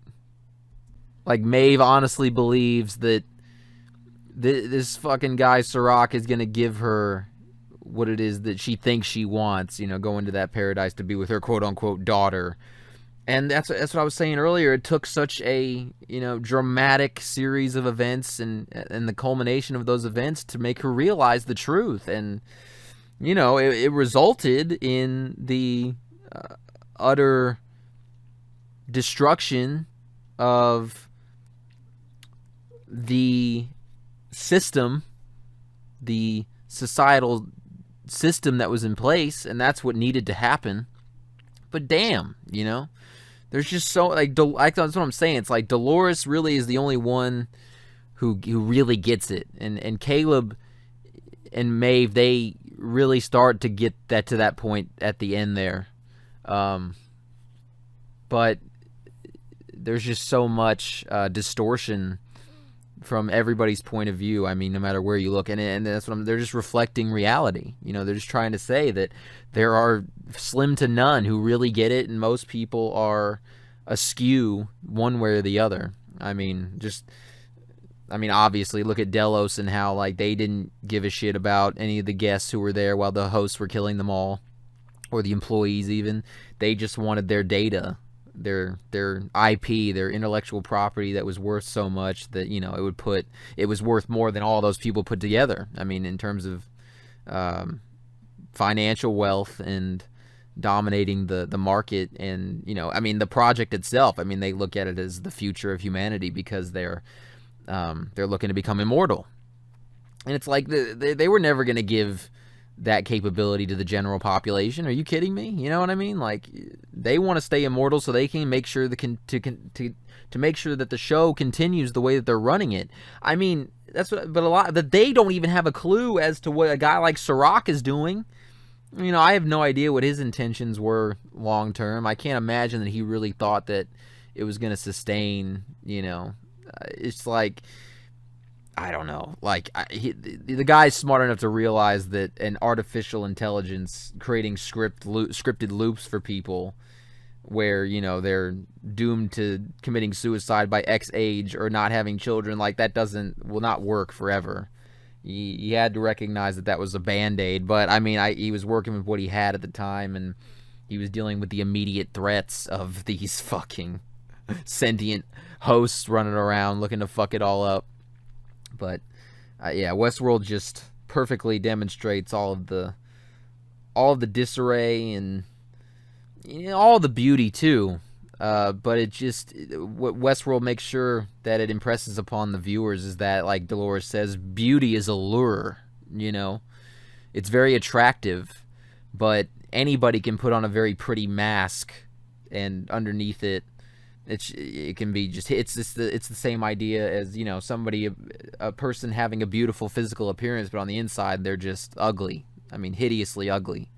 Like, Maeve honestly believes that this fucking guy Sirach is gonna give her what it is that she thinks she wants, you know, go into that paradise to be with her quote-unquote daughter. And that's what I was saying earlier. It took such a, dramatic series of events and the culmination of those events to make her realize the truth. And, it resulted in the utter destruction of the system, the societal system that was in place, and that's what needed to happen. But damn, there's just so, like, that's what I'm saying. It's like Dolores really is the only one who really gets it, and Caleb and Maeve, they really start to get that to that point at the end there. But there's just so much distortion from everybody's point of view. I mean, no matter where you look, and that's what they're just reflecting reality. They're just trying to say that there are slim to none who really get it, and most people are askew one way or the other. I mean, obviously, look at Delos and how, like, they didn't give a shit about any of the guests who were there while the hosts were killing them all, or the employees even. They just wanted their data, their IP, their intellectual property that was worth so much that, it was worth more than all those people put together. I mean, in terms of financial wealth and dominating the market, and, the project itself. I mean, they look at it as the future of humanity because they're looking to become immortal. And it's like they were never going to give that capability to the general population. Are you kidding me? You know what I mean? Like, they want to stay immortal so they can make sure to make sure that the show continues the way that they're running it. I mean, but they don't even have a clue as to what a guy like Sirach is doing. I have no idea what his intentions were long term. I can't imagine that he really thought that it was going to sustain, It's like, I don't know. Like, the guy's smart enough to realize that an artificial intelligence creating scripted loops for people where, they're doomed to committing suicide by X age or not having children, like, that will not work forever. He had to recognize that was a Band-Aid, but, I mean, he was working with what he had at the time, and he was dealing with the immediate threats of these fucking sentient hosts running around looking to fuck it all up. But Westworld just perfectly demonstrates all of the disarray and all the beauty too. But what Westworld makes sure that it impresses upon the viewers is that, like Dolores says, beauty is a lure. It's very attractive, but anybody can put on a very pretty mask, and underneath it, it can be just, it's the same idea as, somebody, a person having a beautiful physical appearance, but on the inside they're just ugly. I mean, hideously ugly.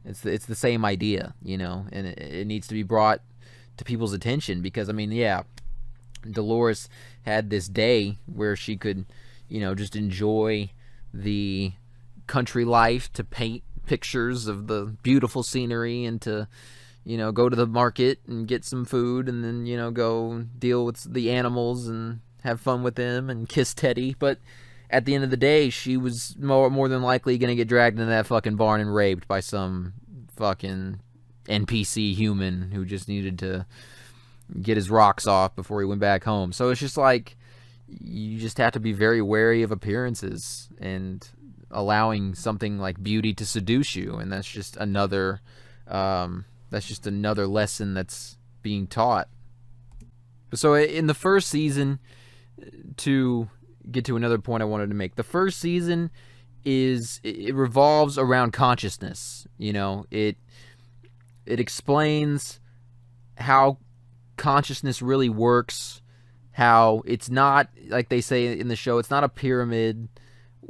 It's the same idea, and it needs to be brought to people's attention because, I mean, Dolores had this day where she could, just enjoy the country life, to paint pictures of the beautiful scenery, and to go to the market and get some food, and then, go deal with the animals and have fun with them and kiss Teddy. But at the end of the day, she was more than likely going to get dragged into that fucking barn and raped by some fucking NPC human who just needed to get his rocks off before he went back home. So it's just like, you just have to be very wary of appearances and allowing something like beauty to seduce you. And that's just another lesson that's being taught. So in the first season, to get to another point I wanted to make, the first season it revolves around consciousness. It explains how consciousness really works, how it's not, like they say in the show, it's not a pyramid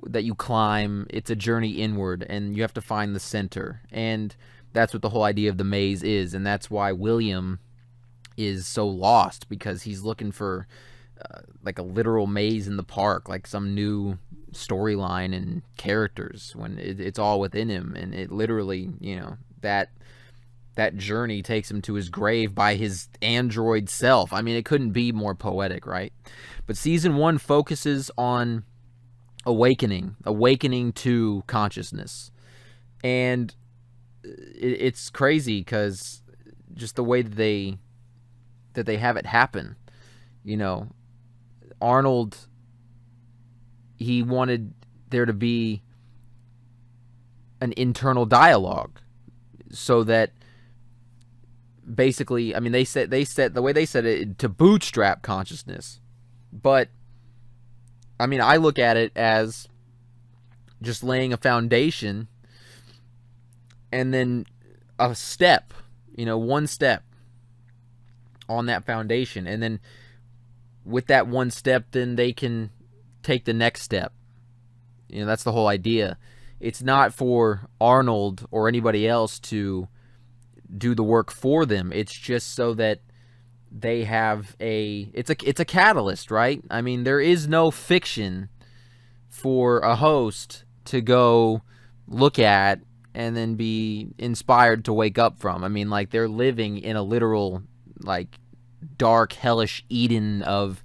that you climb, it's a journey inward, and you have to find the center. And that's what the whole idea of the maze is, and that's why William is so lost, because he's looking for like a literal maze in the park, like some new storyline and characters, when it's all within him. And it literally, that journey takes him to his grave by his android self. I mean, it couldn't be more poetic, right? But season 1 focuses on awakening to consciousness. And it's crazy because just the way that they they have it happen. You know, Arnold, he wanted there to be an internal dialogue so that basically, I mean, they said the way they said it, to bootstrap consciousness. But I mean, I look at it as just laying a foundation and then a step, one step on that foundation. And then with that one step, then they can take the next step. That's the whole idea. It's not for Arnold or anybody else to do the work for them. It's just so that they have it's a catalyst, right? I mean, there is no fiction for a host to go look at and then be inspired to wake up from. I mean, like, they're living in a literal, like, dark, hellish Eden of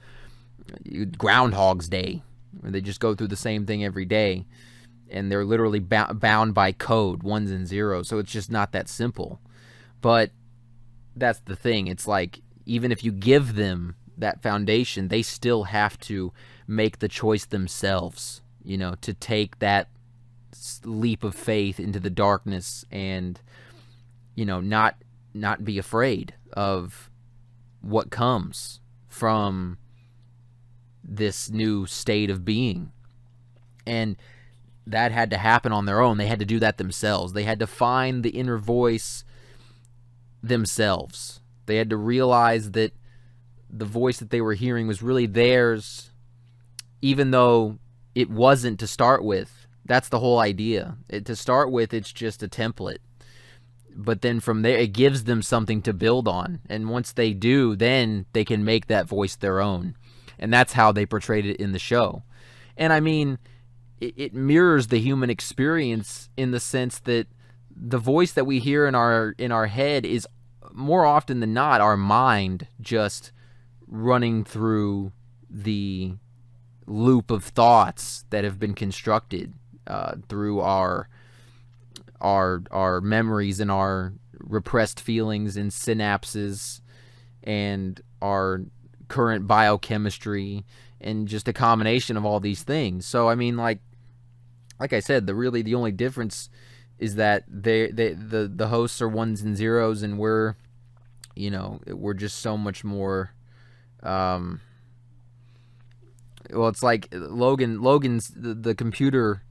Groundhog's Day, where they just go through the same thing every day, and they're literally bound by code, ones and zeros, so it's just not that simple. But that's the thing. It's like, even if you give them that foundation, they still have to make the choice themselves, to take that leap of faith into the darkness and, not be afraid of what comes from this new state of being. And that had to happen on their own. They had to do that themselves. They had to find the inner voice themselves. They had to realize that the voice that they were hearing was really theirs, even though it wasn't to start with. That's the whole idea. To start with, it's just a template. But then from there, it gives them something to build on. And once they do, then they can make that voice their own. And that's how they portrayed it in the show. And I mean, it mirrors the human experience in the sense that the voice that we hear in our head is more often than not our mind just running through the loop of thoughts that have been constructed through our memories and our repressed feelings and synapses and our current biochemistry and just a combination of all these things. So I mean, like I said, the only difference is that the hosts are ones and zeros, and we're just so much more. Well, it's like Logan's the computer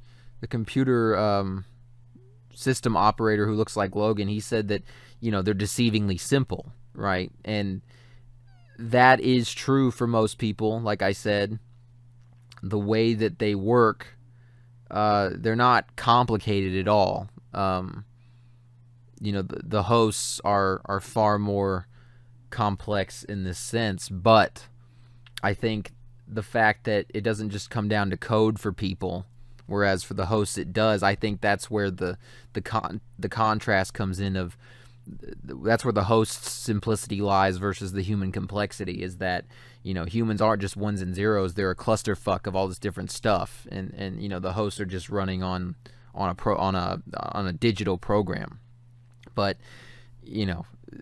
system operator who looks like Logan. He said that they're deceivingly simple, right? And that is true for most people. Like I said, the way that they work, they're not complicated at all. The hosts are far more complex in this sense, but I think the fact that it doesn't just come down to code for people, whereas for the hosts it does, I think that's where the contrast comes in of, that's where the host's simplicity lies versus the human complexity, is that humans aren't just ones and zeros, they're a clusterfuck of all this different stuff, and the hosts are just running on a digital program. But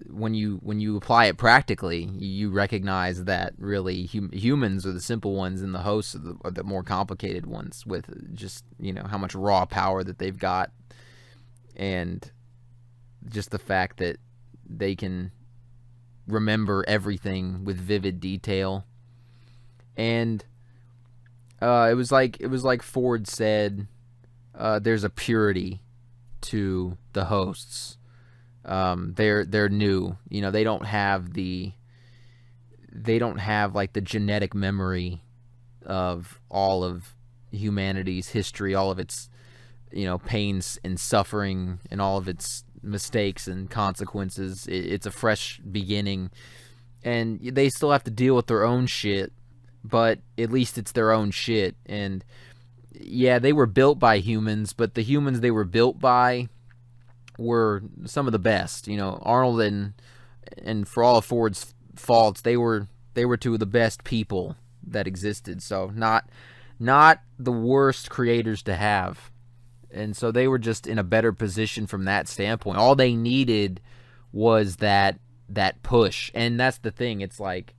when you apply it practically, you recognize that really humans are the simple ones and the hosts are the more complicated ones, with just how much raw power that they've got, and just the fact that they can remember everything with vivid detail. And it was like Ford said, there's a purity to the hosts. They're new. They don't have like the genetic memory of all of humanity's history, all of its pains and suffering and all of its mistakes and consequences. It's a fresh beginning, and they still have to deal with their own shit, but at least it's their own shit. And yeah, they were built by humans, but the humans they were built by were some of the best. Arnold and for all of Ford's faults, they were two of the best people that existed. So not the worst creators to have. And so they were just in a better position from that standpoint. All they needed was that that push. And that's the thing. It's like,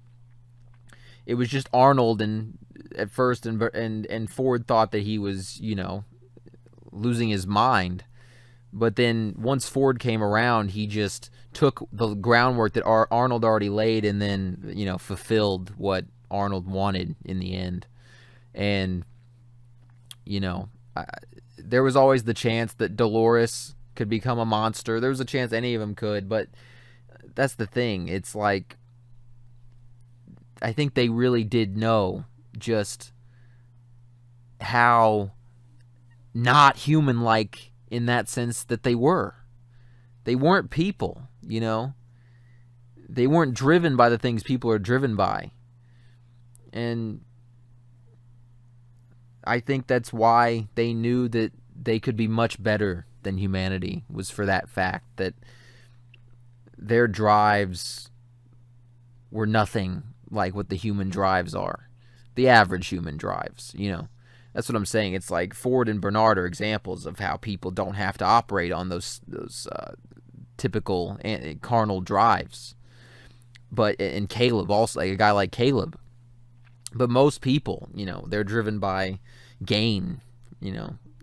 it was just Arnold, and at first, and Ford thought that he was, losing his mind. But then once Ford came around, he just took the groundwork that Arnold already laid, and then, fulfilled what Arnold wanted in the end. And, there was always the chance that Dolores could become a monster. There was a chance any of them could, but that's the thing. It's like, I think they really did know just how not human-like in that sense that they were. They weren't people, They weren't driven by the things people are driven by. And I think that's why they knew that they could be much better than humanity, was for that fact that their drives were nothing like what the human drives are. The average human drives, That's what I'm saying. It's like Ford and Bernard are examples of how people don't have to operate on those typical carnal drives. But, and Caleb also, like a guy like Caleb. But most people, they're driven by gain,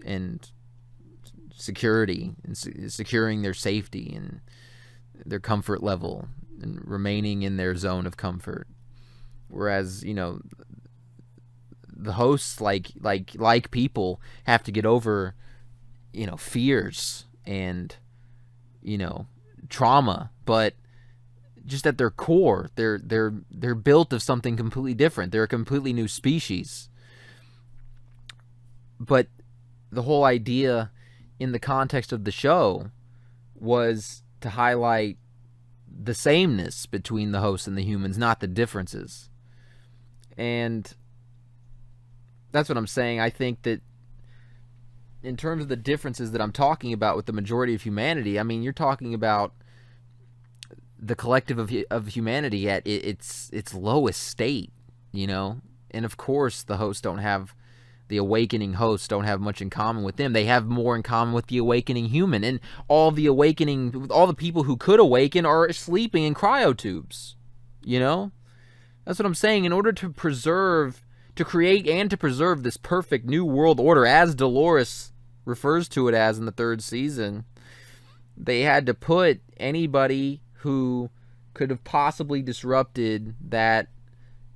and security, and securing their safety and their comfort level, and remaining in their zone of comfort. Whereas, the hosts, like people, have to get over, fears and, trauma, but just at their core, they're built of something completely different. They're a completely new species. But the whole idea in the context of the show was to highlight the sameness between the hosts and the humans, not the differences. And that's what I'm saying. I think that in terms of the differences that I'm talking about with the majority of humanity, you're talking about the collective of humanity at its lowest state, And of course, the awakening hosts don't have much in common with them. They have more in common with the awakening human. And all the people who could awaken are sleeping in cryotubes, That's what I'm saying. In order to create and to preserve this perfect new world order, as Dolores refers to it as in the 3rd season, they had to put anybody who could have possibly disrupted that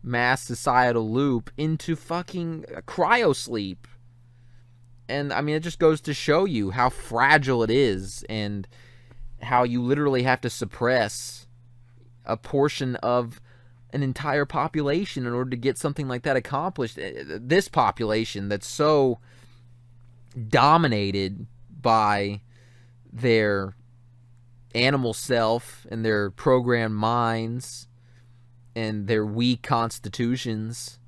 mass societal loop into fucking cryosleep. And it just goes to show you how fragile it is, and how you literally have to suppress a portion of an entire population in order to get something like that accomplished. This population that's so dominated by their animal self and their programmed minds and their weak constitutions.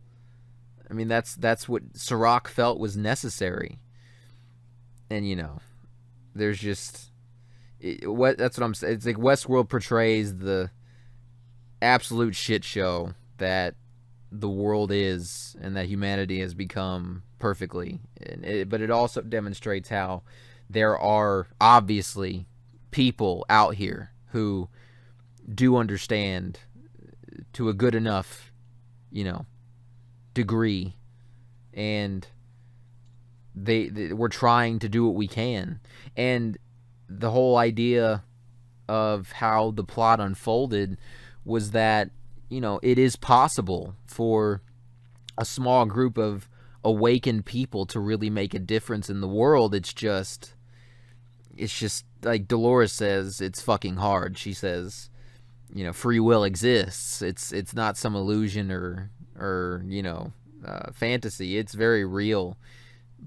That's what Serac felt was necessary. And there's just that's what I'm saying. It's like Westworld portrays the absolute shit show that the world is, and that humanity has become perfectly. But it also demonstrates how there are obviously people out here who do understand to a good enough, degree, and we're trying to do what we can. And the whole idea of how the plot unfolded was that, it is possible for a small group of awakened people to really make a difference in the world. It's just like Dolores says, it's fucking hard. She says, free will exists. It's not some illusion or fantasy. It's very real,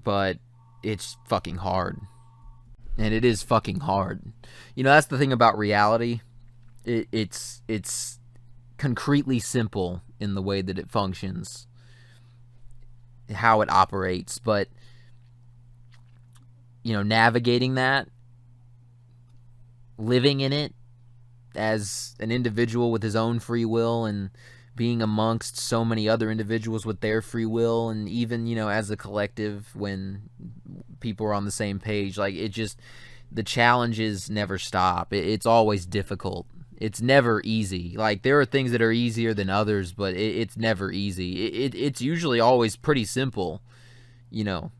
but it's fucking hard. And it is fucking hard. That's the thing about reality. It's concretely simple in the way that it functions, how it operates, but navigating that, living in it as an individual with his own free will, and being amongst so many other individuals with their free will, and even as a collective when people are on the same page, the challenges never stop. It's always difficult. It's never easy. Like, there are things that are easier than others, but it's never easy. It's usually always pretty simple, you know.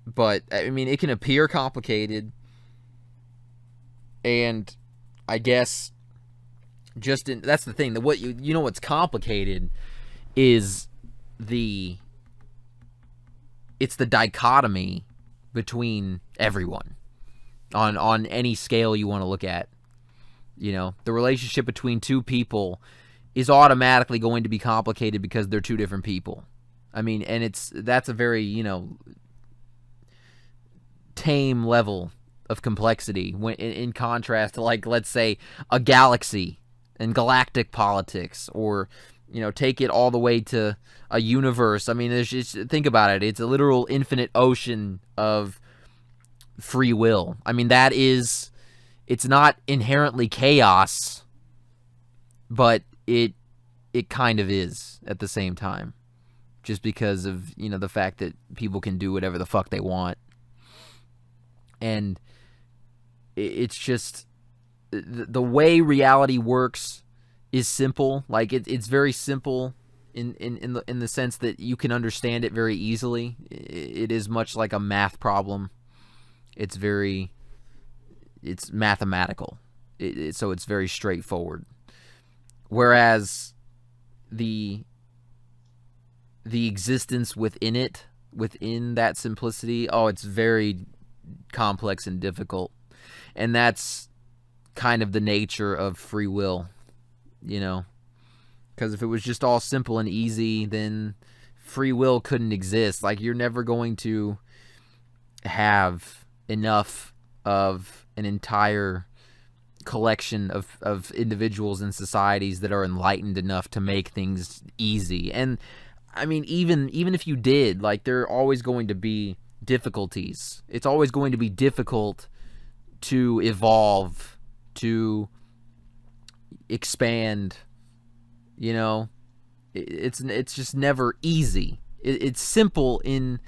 But, I mean, it can appear complicated. And I guess that's the thing. What you know what's complicated is it's the dichotomy between everyone on any scale you want to look at. You know, the relationship between two people is automatically going to be complicated because they're two different people. I mean, and that's a very, you know, tame level of complexity when in contrast to, like, let's say a galaxy and galactic politics, or, you know, take it all the way to a universe. I mean, there's just, think about it. It's a literal infinite ocean of free will. I mean, it's not inherently chaos, but it kind of is at the same time, just because of, you know, the fact that people can do whatever the fuck they want. And it's just the way reality works is simple. Like, it's very simple in the sense that you can understand it very easily. It is much like a math problem. It's mathematical. So it's very straightforward. Whereas the existence within that simplicity, it's very complex and difficult. And that's kind of the nature of free will, you know? Because if it was just all simple and easy, then free will couldn't exist. Like, you're never going to have enough of an entire collection of individuals and societies that are enlightened enough to make things easy. And I mean, even if you did, like, there are always going to be difficulties. It's always going to be difficult to evolve, to expand, you know. It's just never easy. It's simple in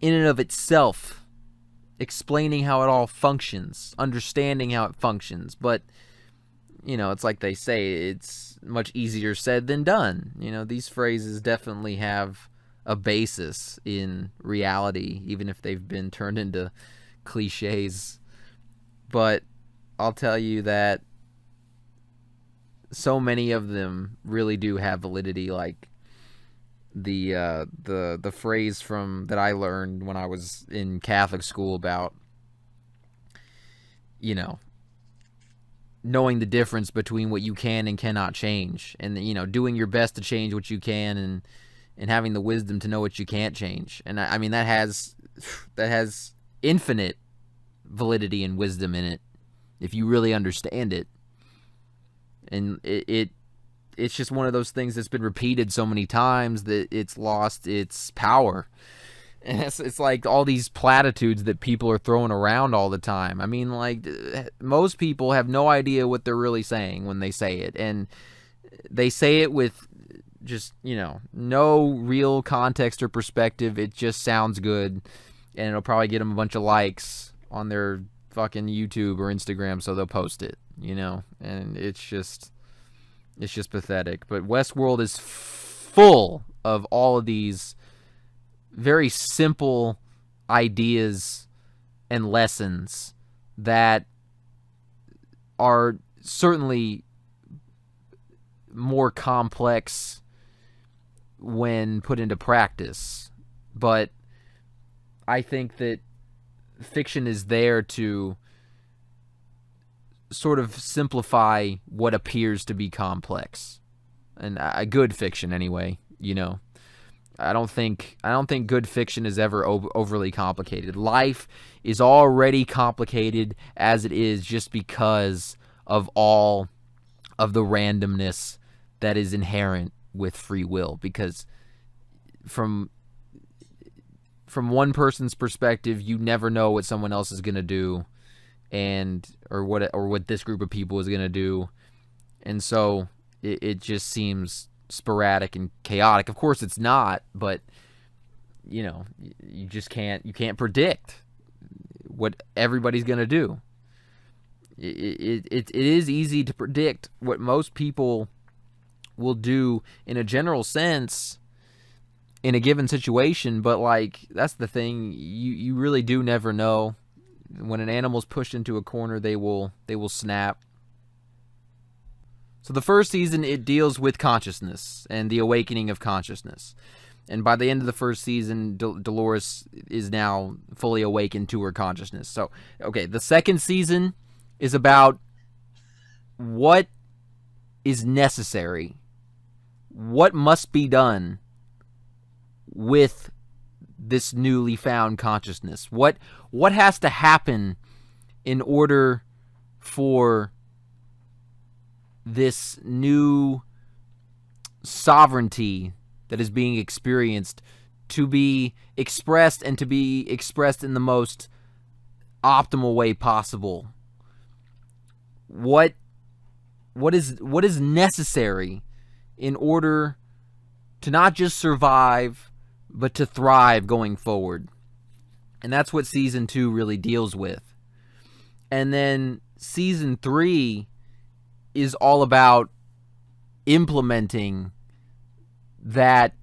and of itself, explaining how it all functions, understanding how it functions. But, you know, it's like they say, it's much easier said than done. You know, these phrases definitely have a basis in reality, even if they've been turned into cliches. But I'll tell you that so many of them really do have validity. Like the phrase from that I learned when I was in Catholic school about, you know, knowing the difference between what you can and cannot change, and, you know, doing your best to change what you can, and having the wisdom to know what you can't change. And I mean, that has infinite validity and wisdom in it if you really understand it. And it's just one of those things that's been repeated so many times that it's lost its power. And it's like all these platitudes that people are throwing around all the time. I mean, like, most people have no idea what they're really saying when they say it. And they say it with just, you know, no real context or perspective. It just sounds good, and it'll probably get them a bunch of likes on their fucking YouTube or Instagram, so they'll post it, you know. And it's just pathetic. But Westworld is full of all of these very simple ideas and lessons that are certainly more complex when put into practice. But I think that fiction is there to sort of simplify what appears to be complex. And a good fiction, anyway, you know. I don't think good fiction is ever overly complicated. Life is already complicated as it is, just because of all of the randomness that is inherent with free will. Because from one person's perspective, you never know what someone else is going to do, or what this group of people is going to do. And so it just seems sporadic and chaotic. Of course it's not, but, you know, you can't predict what everybody's going to do. It is easy to predict what most people will do in a general sense in a given situation, but like that's the thing, you really do never know. When an animal's pushed into a corner, they will snap. So the first season, it deals with consciousness and the awakening of consciousness. And by the end of the first season, Dolores is now fully awakened to her consciousness. So, okay, the second season is about what is necessary, what must be done with this newly found consciousness. What has to happen in order for this new sovereignty that is being experienced to be expressed, and to be expressed in the most optimal way possible? What is necessary in order to not just survive, but to thrive going forward? And that's what season 2 really deals with. And then season 3 is all about implementing that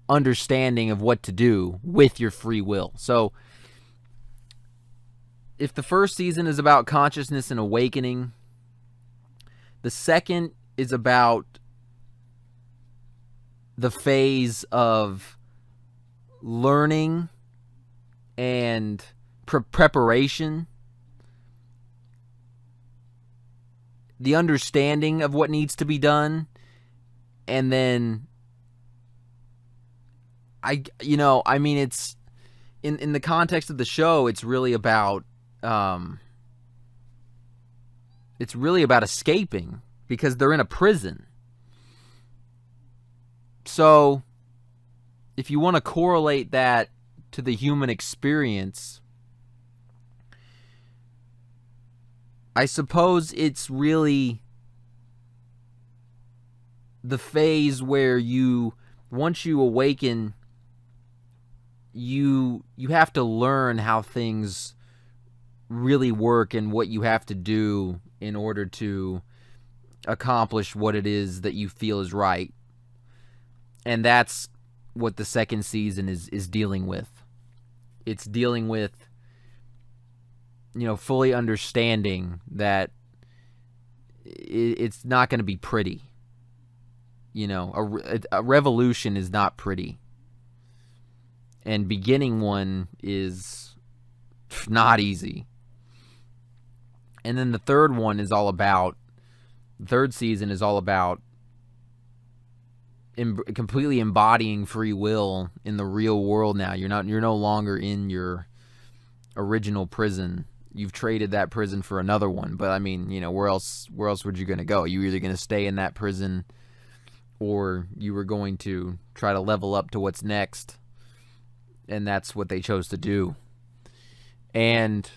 understanding of what to do with your free will. So if the first season is about consciousness and awakening, the second is about the phase of learning and preparation, the understanding of what needs to be done, and then it's in the context of the show, it's really about escaping, because they're in a prison. So if you want to correlate that to the human experience, I suppose it's really the phase where once you awaken, you have to learn how things really work and what you have to do in order to accomplish what it is that you feel is right. And that's what the second season is dealing with. It's dealing with, fully understanding that it's not going to be pretty. A revolution is not pretty. And beginning one is not easy. And then the third season is all about completely embodying free will in the real world now. You're no longer in your original prison. You've traded that prison for another one. But I mean, where else were you going to go? You were either going to stay in that prison, or you were going to try to level up to what's next. And that's what they chose to do. And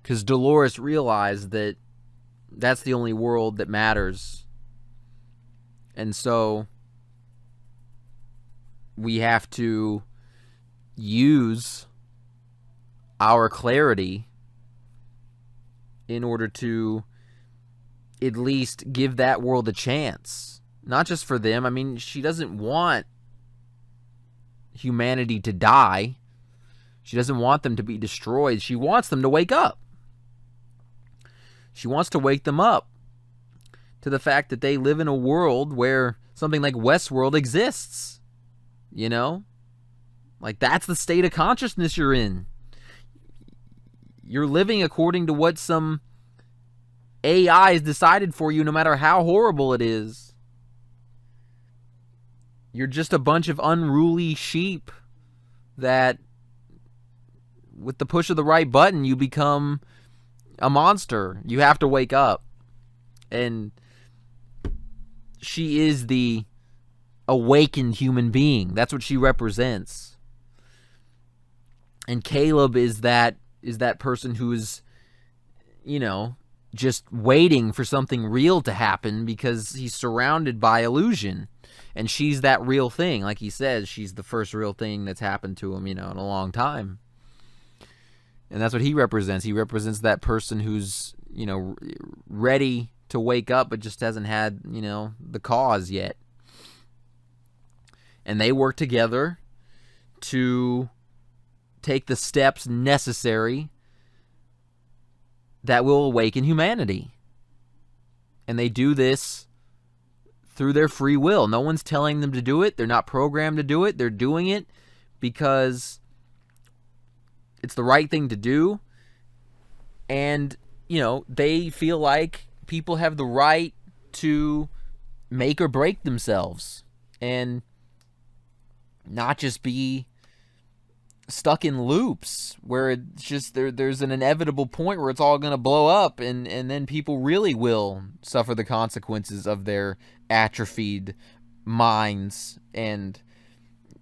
because Dolores realized that that's the only world that matters. And so we have to use our clarity in order to at least give that world a chance. Not just for them. I mean, she doesn't want humanity to die. She doesn't want them to be destroyed. She wants them to wake up. She wants to wake them up to the fact that they live in a world where something like Westworld exists. Like, that's the state of consciousness you're in. You're living according to what some AI has decided for you, no matter how horrible it is. You're just a bunch of unruly sheep that, with the push of the right button, you become a monster. You have to wake up. And she is the awakened human being. That's what she represents. And Caleb is that person who is, just waiting for something real to happen because he's surrounded by illusion. And she's that real thing. Like he says, she's the first real thing that's happened to him, in a long time. And that's what he represents. He represents that person who's, ready to wake up but just hasn't had, the cause yet. And they work together to take the steps necessary that will awaken humanity. And they do this through their free will. No one's telling them to do it. They're not programmed to do it. They're doing it because it's the right thing to do. And, they feel like people have the right to make or break themselves and not just be stuck in loops where it's just there's an inevitable point where it's all going to blow up, and then people really will suffer the consequences of their atrophied minds and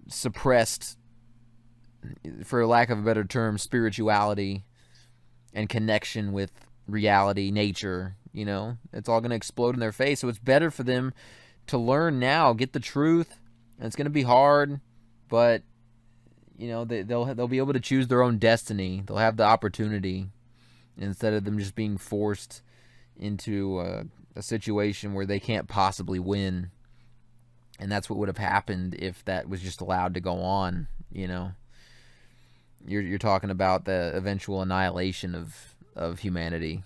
suppressed, for lack of a better term, spirituality and connection with reality, nature. It's all going to explode in their face. So it's better for them to learn now, get the truth, and it's going to be hard, but they'll be able to choose their own destiny. They'll have the opportunity instead of them just being forced into a situation where they can't possibly win. And that's what would have happened if that was just allowed to go on. You're talking about the eventual annihilation of humanity.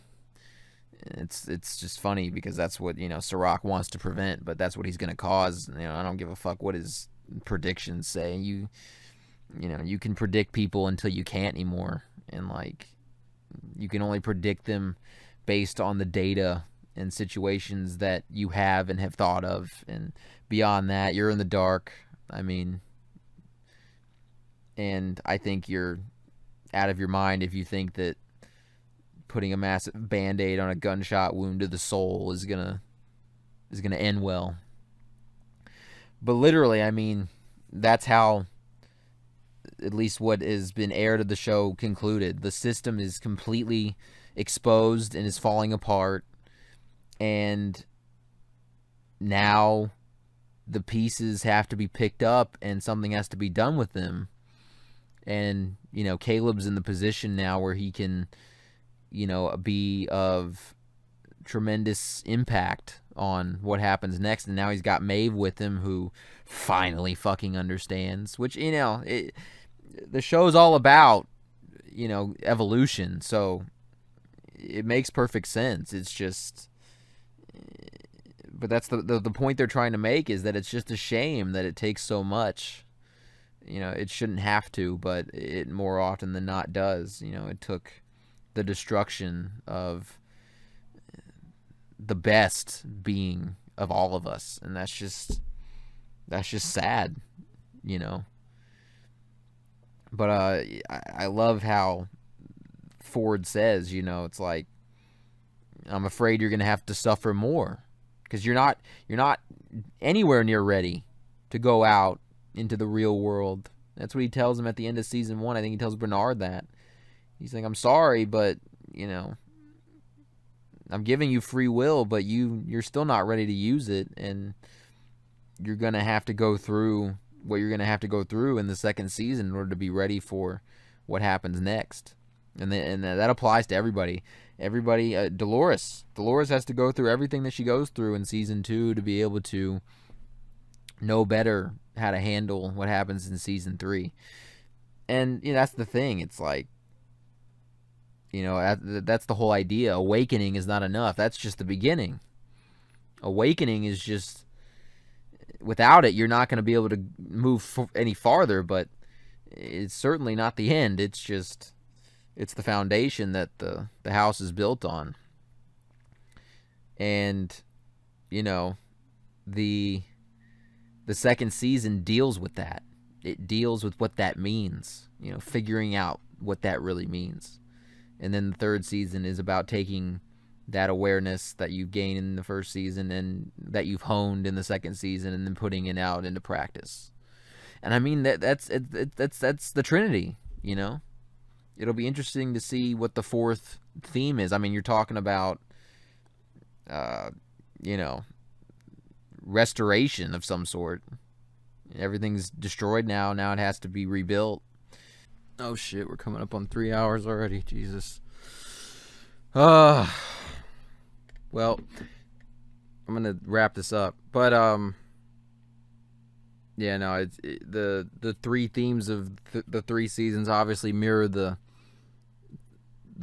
It's just funny because that's what Sirach wants to prevent, but that's what he's going to cause. I don't give a fuck what his predictions say. You can predict people until you can't anymore, and you can only predict them based on the data and situations that you have and have thought of, and beyond that, you're in the dark. And I think you're out of your mind if you think that putting a massive Band-Aid on a gunshot wound to the soul is gonna end well. But literally, that's how, at least what has been aired of the show, concluded. The system is completely exposed and is falling apart, and now the pieces have to be picked up and something has to be done with them. And Caleb's in the position now where he can be of tremendous impact on what happens next. And now he's got Maeve with him, who finally fucking understands, which the show's all about evolution, so it makes perfect sense. It's just, but that's the point they're trying to make, is that it's just a shame that it takes so much. It shouldn't have to, but it more often than not does. It took the destruction of the best being of all of us, and that's just sad, But I love how Ford says, it's like, I'm afraid you're gonna have to suffer more, because you're not anywhere near ready to go out into the real world. That's what he tells him at the end of season 1. I think he tells Bernard that. He's like, I'm sorry, but I'm giving you free will, but you're still not ready to use it, and you're gonna have to go through what you're gonna have to go through in the second season in order to be ready for what happens next. And that applies to everybody. Dolores has to go through everything that she goes through in season 2 to be able to know better how to handle what happens in season 3. And that's the thing. It's like, that's the whole idea. Awakening is not enough. That's just the beginning. Awakening is just, without it, you're not going to be able to move any farther, but it's certainly not the end. It's just, it's the foundation that the house is built on. And, the second season deals with that. It deals with what that means, figuring out what that really means. And then the third season is about taking that awareness that you've gained in the first season and that you've honed in the second season, and then putting it out into practice. And that's the Trinity, It'll be interesting to see what the fourth theme is. You're talking about, restoration of some sort. Everything's destroyed now. Now it has to be rebuilt. Oh shit, we're coming up on 3 hours already. Jesus. Well, I'm gonna wrap this up, but yeah, no, the three themes of the three seasons obviously mirror the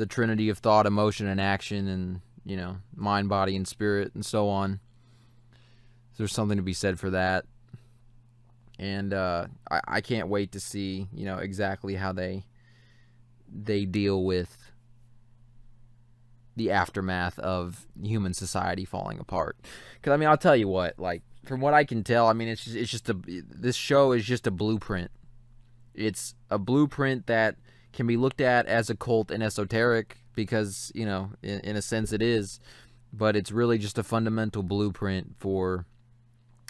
trinity of thought, emotion, and action, and mind, body, and spirit, and so on. There's something to be said for that, and I can't wait to see exactly how they deal with the aftermath of human society falling apart. Because I'll tell you what, like, from what I can tell, this show is just a blueprint. It's a blueprint that can be looked at as occult and esoteric because in a sense it is, but it's really just a fundamental blueprint for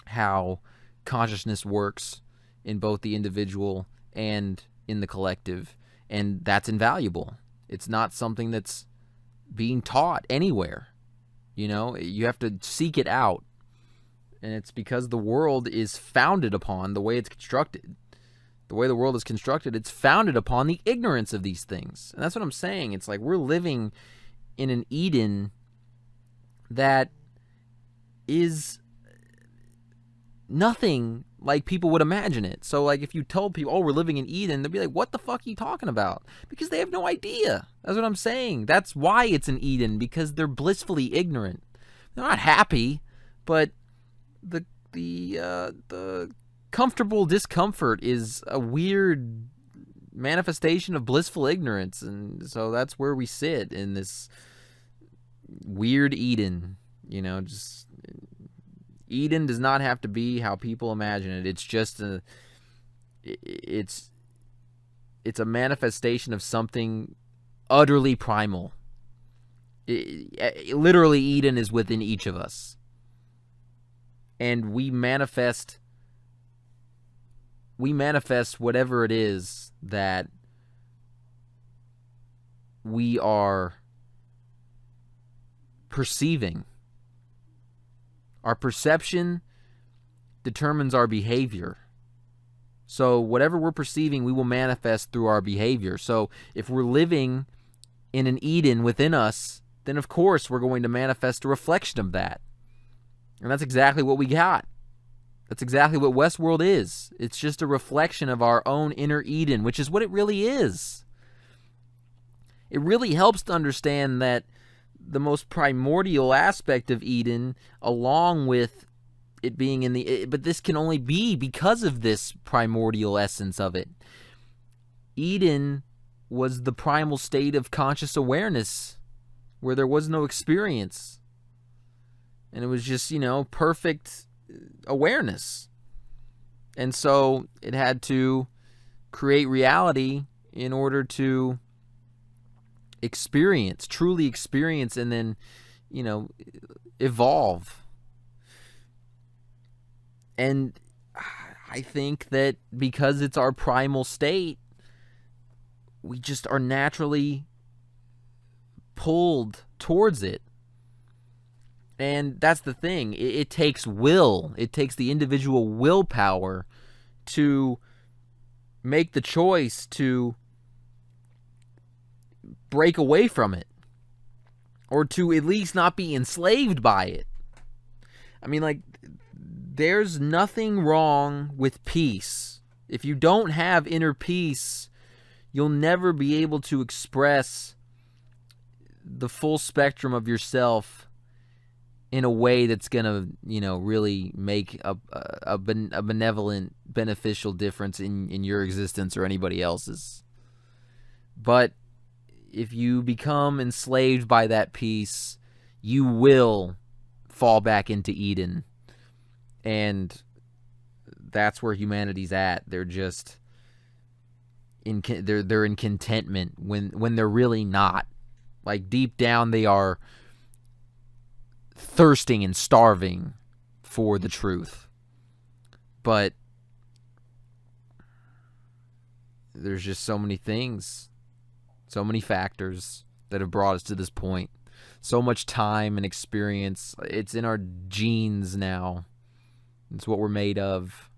how consciousness works in both the individual and in the collective, and that's invaluable. It's not something that's being taught anywhere. You have to seek it out, and it's because the world is founded upon the way it's constructed. The way the world is constructed, it's founded upon the ignorance of these things, and that's what I'm saying. It's like we're living in an Eden that is nothing like people would imagine it. So, like, if you told people, oh, we're living in Eden, they'd be like, what the fuck are you talking about? Because they have no idea. That's what I'm saying. That's why it's an Eden, because they're blissfully ignorant. They're not happy, but the comfortable discomfort is a weird manifestation of blissful ignorance, and so that's where we sit in this weird Eden. Just Eden does not have to be how people imagine it. It's just it's a manifestation of something utterly primal. Literally, Eden is within each of us, and we manifest whatever it is that we are perceiving. Our perception determines our behavior. So whatever we're perceiving, we will manifest through our behavior. So if we're living in an Eden within us, then of course we're going to manifest a reflection of that. And that's exactly what we got. That's exactly what Westworld is. It's just a reflection of our own inner Eden, which is what it really is. It really helps to understand that the most primordial aspect of Eden, along with it being but this can only be because of this primordial essence of it. Eden was the primal state of conscious awareness where there was no experience. And it was just, perfect awareness. And so it had to create reality in order to truly experience, and then, evolve. And I think that because it's our primal state, we just are naturally pulled towards it. And that's the thing. It takes will. It takes the individual willpower to make the choice to break away from it, or to at least not be enslaved by it. There's nothing wrong with peace. If you don't have inner peace, you'll never be able to express the full spectrum of yourself in a way that's gonna, really make a benevolent, beneficial difference in your existence or anybody else's. But if you become enslaved by that peace, you will fall back into Eden. And that's where humanity's at. They're just they're in contentment when they're really not. Like, deep down they are thirsting and starving for the truth. But there's just so many things, so many factors that have brought us to this point. So much time and experience. It's in our genes now. It's what we're made of.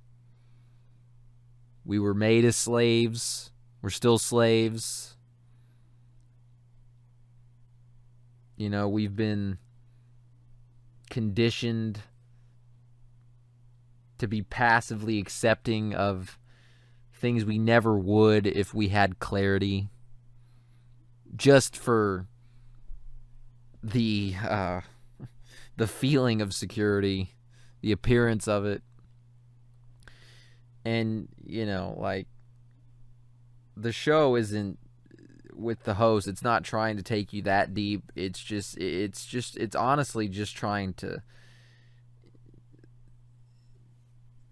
We were made as slaves. We're still slaves. You know, we've been conditioned to be passively accepting of things we never would if we had clarity, just for the feeling of security, the appearance of it. And, you know, like, the show isn't, with the host, it's not trying to take you that deep. It's honestly just trying to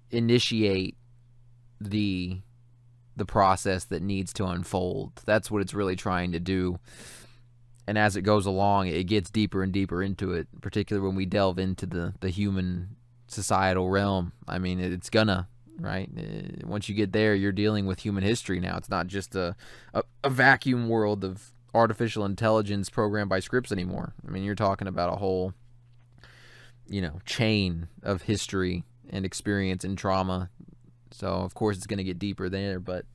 initiate the process that needs to unfold. That's what it's really trying to do. And as it goes along, it gets deeper and deeper into it, particularly when we delve into the human societal realm. I mean, it's gonna, right? Once you get there, you're dealing with human history now. It's not just a vacuum world of artificial intelligence programmed by scripts anymore. I mean, you're talking about a whole, you know, chain of history and experience and trauma. So, of course, it's going to get deeper there, but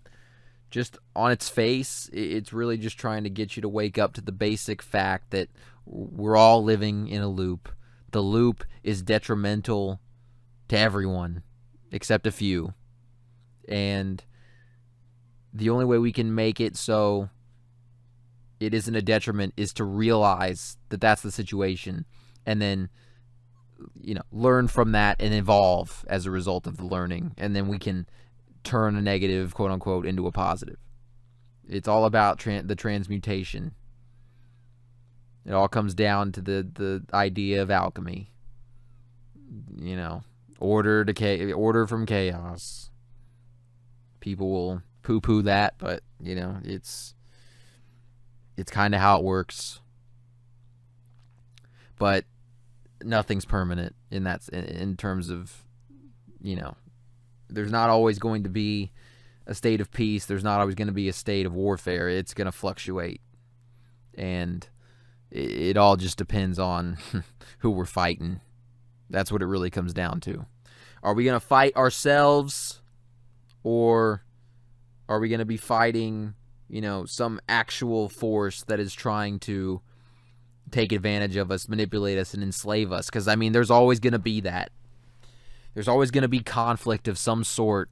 just on its face, it's really just trying to get you to wake up to the basic fact that we're all living in a loop. The loop is detrimental to everyone except a few. And the only way we can make it so it isn't a detriment is to realize that that's the situation, and then, you know, learn from that and evolve as a result of the learning. And then we can turn a negative, quote unquote, into a positive. It's all about the transmutation. It all comes down to the idea of alchemy. You know, order from chaos. People will poo-poo that, but, you know, it's kind of how it works. But nothing's permanent in terms of, you know, there's not always going to be a state of peace. There's not always going to be a state of warfare. It's going to fluctuate. And it all just depends on who we're fighting. That's what it really comes down to. Are we going to fight ourselves, or are we going to be fighting, you know, some actual force that is trying to take advantage of us, manipulate us, and enslave us? Because, I mean, there's always going to be that. There's always going to be conflict of some sort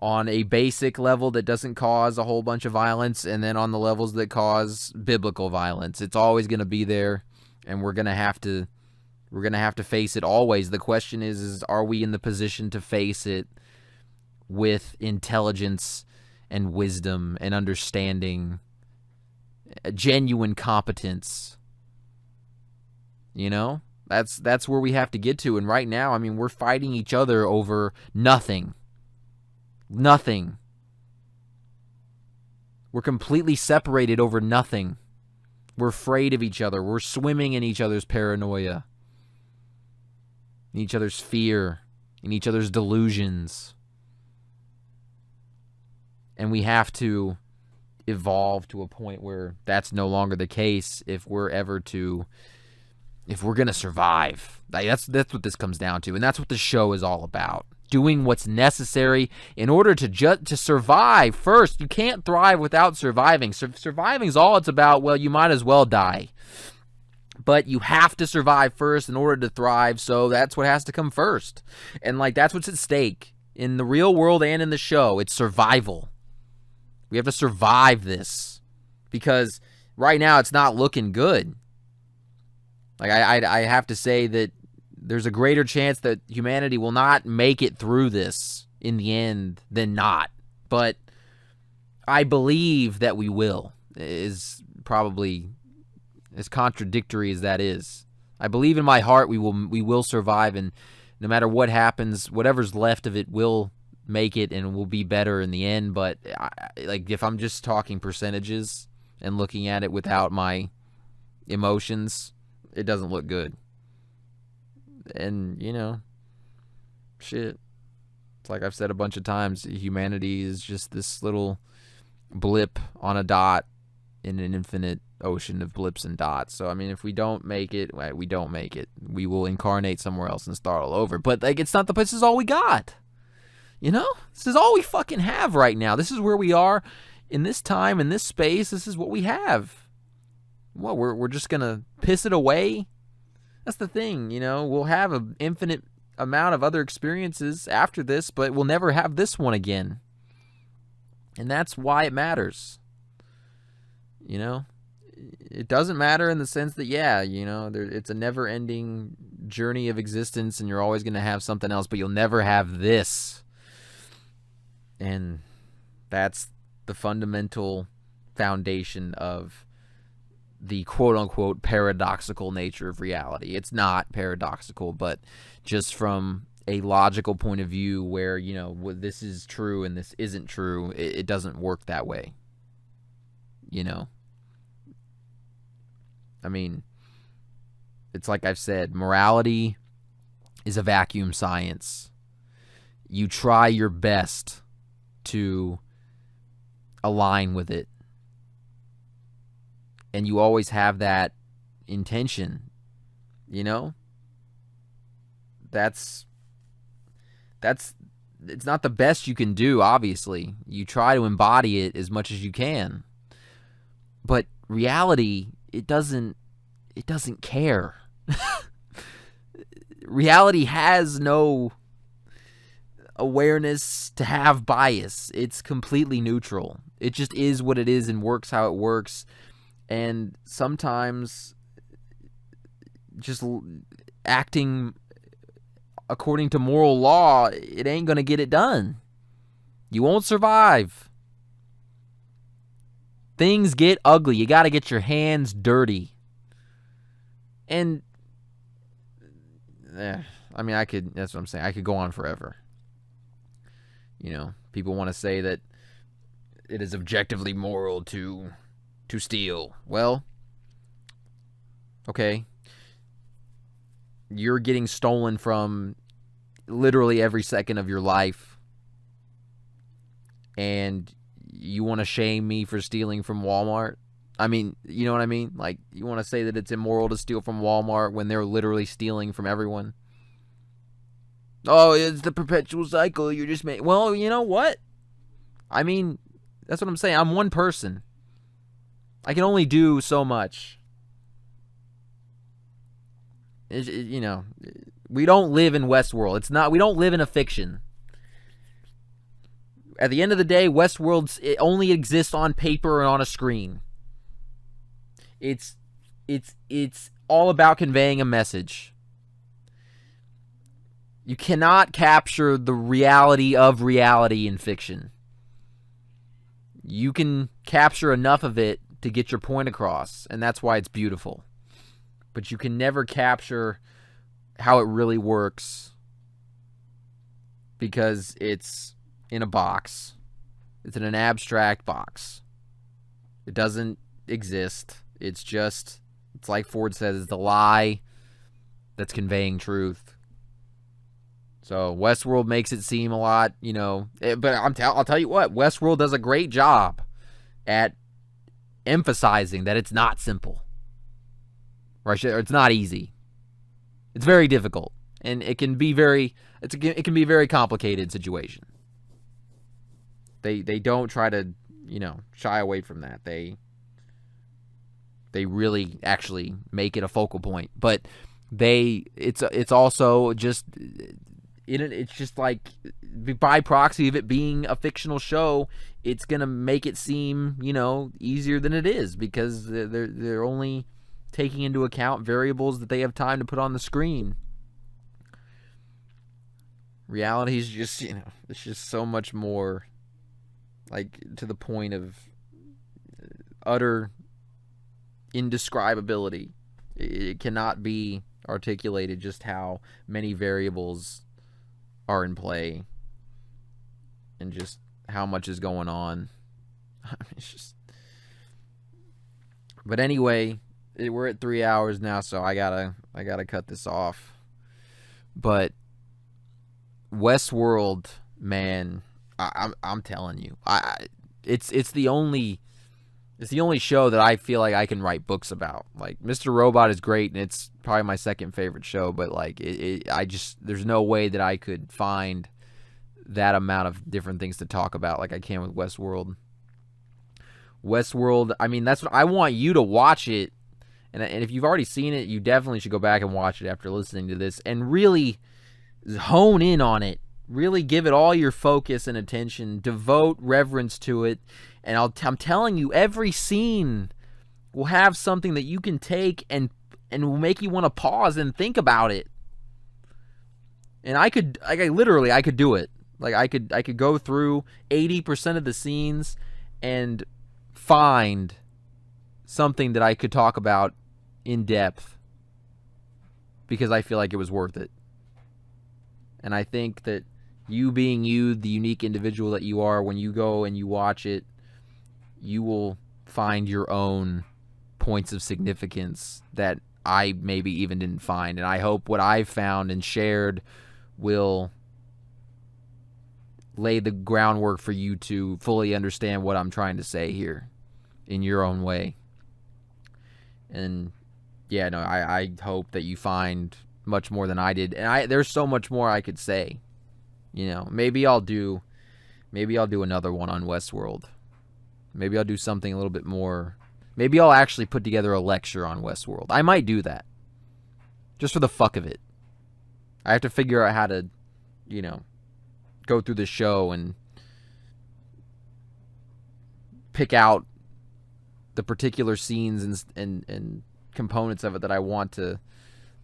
on a basic level that doesn't cause a whole bunch of violence, and then on the levels that cause biblical violence. It's always going to be there, and we're going to have to face it always. The question is are we in the position to face it with intelligence and wisdom and understanding, genuine competence? You know, that's where we have to get to. And right now, I mean, we're fighting each other over nothing. Nothing. We're completely separated over nothing. We're afraid of each other. We're swimming in each other's paranoia, in each other's fear, in each other's delusions. And we have to evolve to a point where that's no longer the case if we're going to survive. Like, that's what this comes down to, and that's what the show is all about. Doing what's necessary in order to survive first. You can't thrive without surviving. Surviving is all it's about. Well, you might as well die. But you have to survive first in order to thrive, so that's what has to come first. And, like, that's what's at stake in the real world and in the show. It's survival. We have to survive this, because right now it's not looking good. Like, I have to say that there's a greater chance that humanity will not make it through this in the end than not. But I believe that we will, is probably as contradictory as that is. I believe in my heart we will survive, and no matter what happens, whatever's left of it will make it and will be better in the end. But like, if I'm just talking percentages and looking at it without my emotions, it doesn't look good. And, you know, shit, it's like I've said a bunch of times, humanity is just this little blip on a dot in an infinite ocean of blips and dots. So, I mean, if we don't make it, we don't make it. We will incarnate somewhere else and start all over. But, like, it's not this is all we got. You know? This is all we fucking have right now. This is where we are. in this time, in this space, this is what we have. What, we're just going to piss it away? That's the thing, you know. We'll have an infinite amount of other experiences after this, but we'll never have this one again. And that's why it matters. You know? It doesn't matter in the sense that, yeah, you know, it's a never-ending journey of existence, and you're always going to have something else, but you'll never have this. And that's the fundamental foundation of the quote-unquote paradoxical nature of reality. It's not paradoxical, but just from a logical point of view where, you know, this is true and this isn't true, it doesn't work that way. You know? I mean, it's like I've said, morality is a vacuum science. You try your best to align with it. And you always have that intention, you know? It's not the best you can do, obviously. You try to embody it as much as you can. But reality, it doesn't care. Reality has no awareness to have bias. It's completely neutral. It just is what it is and works how it works. And sometimes just acting according to moral law, it ain't going to get it done. You won't survive. Things get ugly. You got to get your hands dirty. And I mean, that's what I'm saying. I could go on forever. You know, people want to say that it is objectively moral to steal. Well, okay. You're getting stolen from literally every second of your life. And you want to shame me for stealing from Walmart? I mean, you know what I mean? Like, you want to say that it's immoral to steal from Walmart when they're literally stealing from everyone? Oh, it's the perpetual cycle. You're just making... Well, you know what? I mean, that's what I'm saying. I'm one person. I can only do so much. You know, we don't live in Westworld. We don't live in a fiction. At the end of the day, it only exists on paper and on a screen. It's all about conveying a message. You cannot capture the reality of reality in fiction. You can capture enough of it to get your point across, and that's why it's beautiful. But you can never capture how it really works because it's in a box. It's in an abstract box. It doesn't exist. It's like Ford says, it's the lie that's conveying truth. So Westworld makes it seem a lot, you know, but I'll tell you what, Westworld does a great job at emphasizing that it's not simple. Or it's not easy. It's very difficult, and it can be very complicated situation. They don't try to, you know, shy away from that. They really actually make it a focal point, but it's also just it's just like by proxy of it being a fictional show, it's gonna make it seem, you know, easier than it is because they're only taking into account variables that they have time to put on the screen. Reality is just, you know, it's just so much more, like, to the point of utter indescribability. It cannot be articulated just how many variables are in play and just how much is going on. It's just... But anyway, we're at 3 hours now, so I gotta cut this off. But Westworld, man, I'm telling you, it's the only show that I feel like I can write books about. Like, Mr. Robot is great, and it's probably my second favorite show. But like, there's no way that I could find that amount of different things to talk about like I can with Westworld. Westworld, I mean, that's what I want you to watch it. And if you've already seen it, you definitely should go back and watch it after listening to this and really hone in on it. Really give it all your focus and attention. Devote reverence to it. And I'm telling you, every scene will have something that you can take and will make you want to pause and think about it. And I could do it. Like I could go through 80% of the scenes and find something that I could talk about in depth because I feel like it was worth it. And I think that you being you, the unique individual that you are, when you go and you watch it, you will find your own points of significance that I maybe even didn't find. And I hope what I've found and shared will lay the groundwork for you to fully understand what I'm trying to say here in your own way. And yeah, no, I hope that you find much more than I did. And there's so much more I could say. You know, maybe I'll do another one on Westworld. Maybe I'll do something a little bit more. Maybe I'll actually put together a lecture on Westworld. I might do that. Just for the fuck of it. I have to figure out how to, you know, go through the show and pick out the particular scenes and components of it that I want to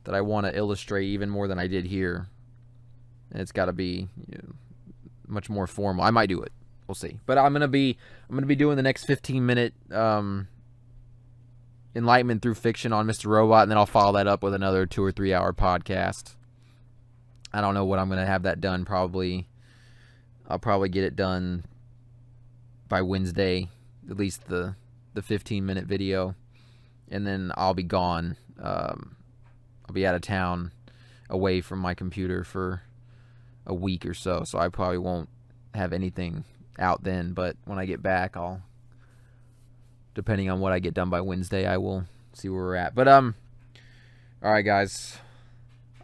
illustrate even more than I did here. And it's got to be, you know, much more formal. I might do it. We'll see. But I'm gonna be doing the next 15-minute Enlightenment Through Fiction on Mr. Robot, and then I'll follow that up with another 2 or 3 hour podcast. I don't know what I'm gonna have that done. I'll probably get it done by Wednesday, at least the 15-minute video, and then I'll be gone. I'll be out of town, away from my computer for a week or so I probably won't have anything out then. But when I get back, I'll, depending on what I get done by Wednesday, I will see where we're at. But all right, guys,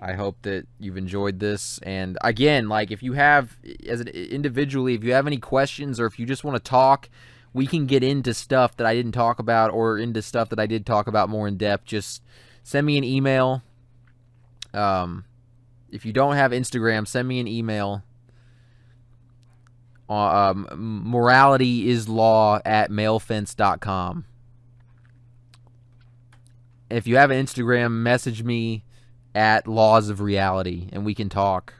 I hope that you've enjoyed this. And again, like, if you have, individually, if you have any questions or if you just want to talk, we can get into stuff that I didn't talk about or into stuff that I did talk about more in depth. Just send me an email. If you don't have Instagram, send me an email. moralityislaw@mailfence.com. If you have an Instagram, message me at Laws of Reality, and we can talk.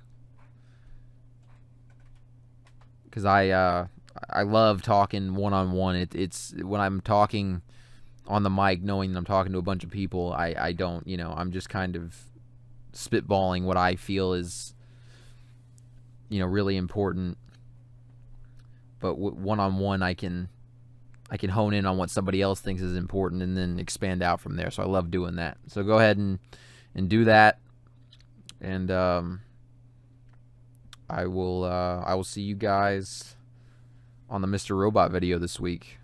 Because I love talking one-on-one. It's when I'm talking on the mic, knowing that I'm talking to a bunch of people, I don't, you know, I'm just kind of spitballing what I feel is, you know, really important. But one-on-one, I can hone in on what somebody else thinks is important and then expand out from there. So I love doing that. So go ahead and do that. And I will see you guys on the Mr. Robot video this week.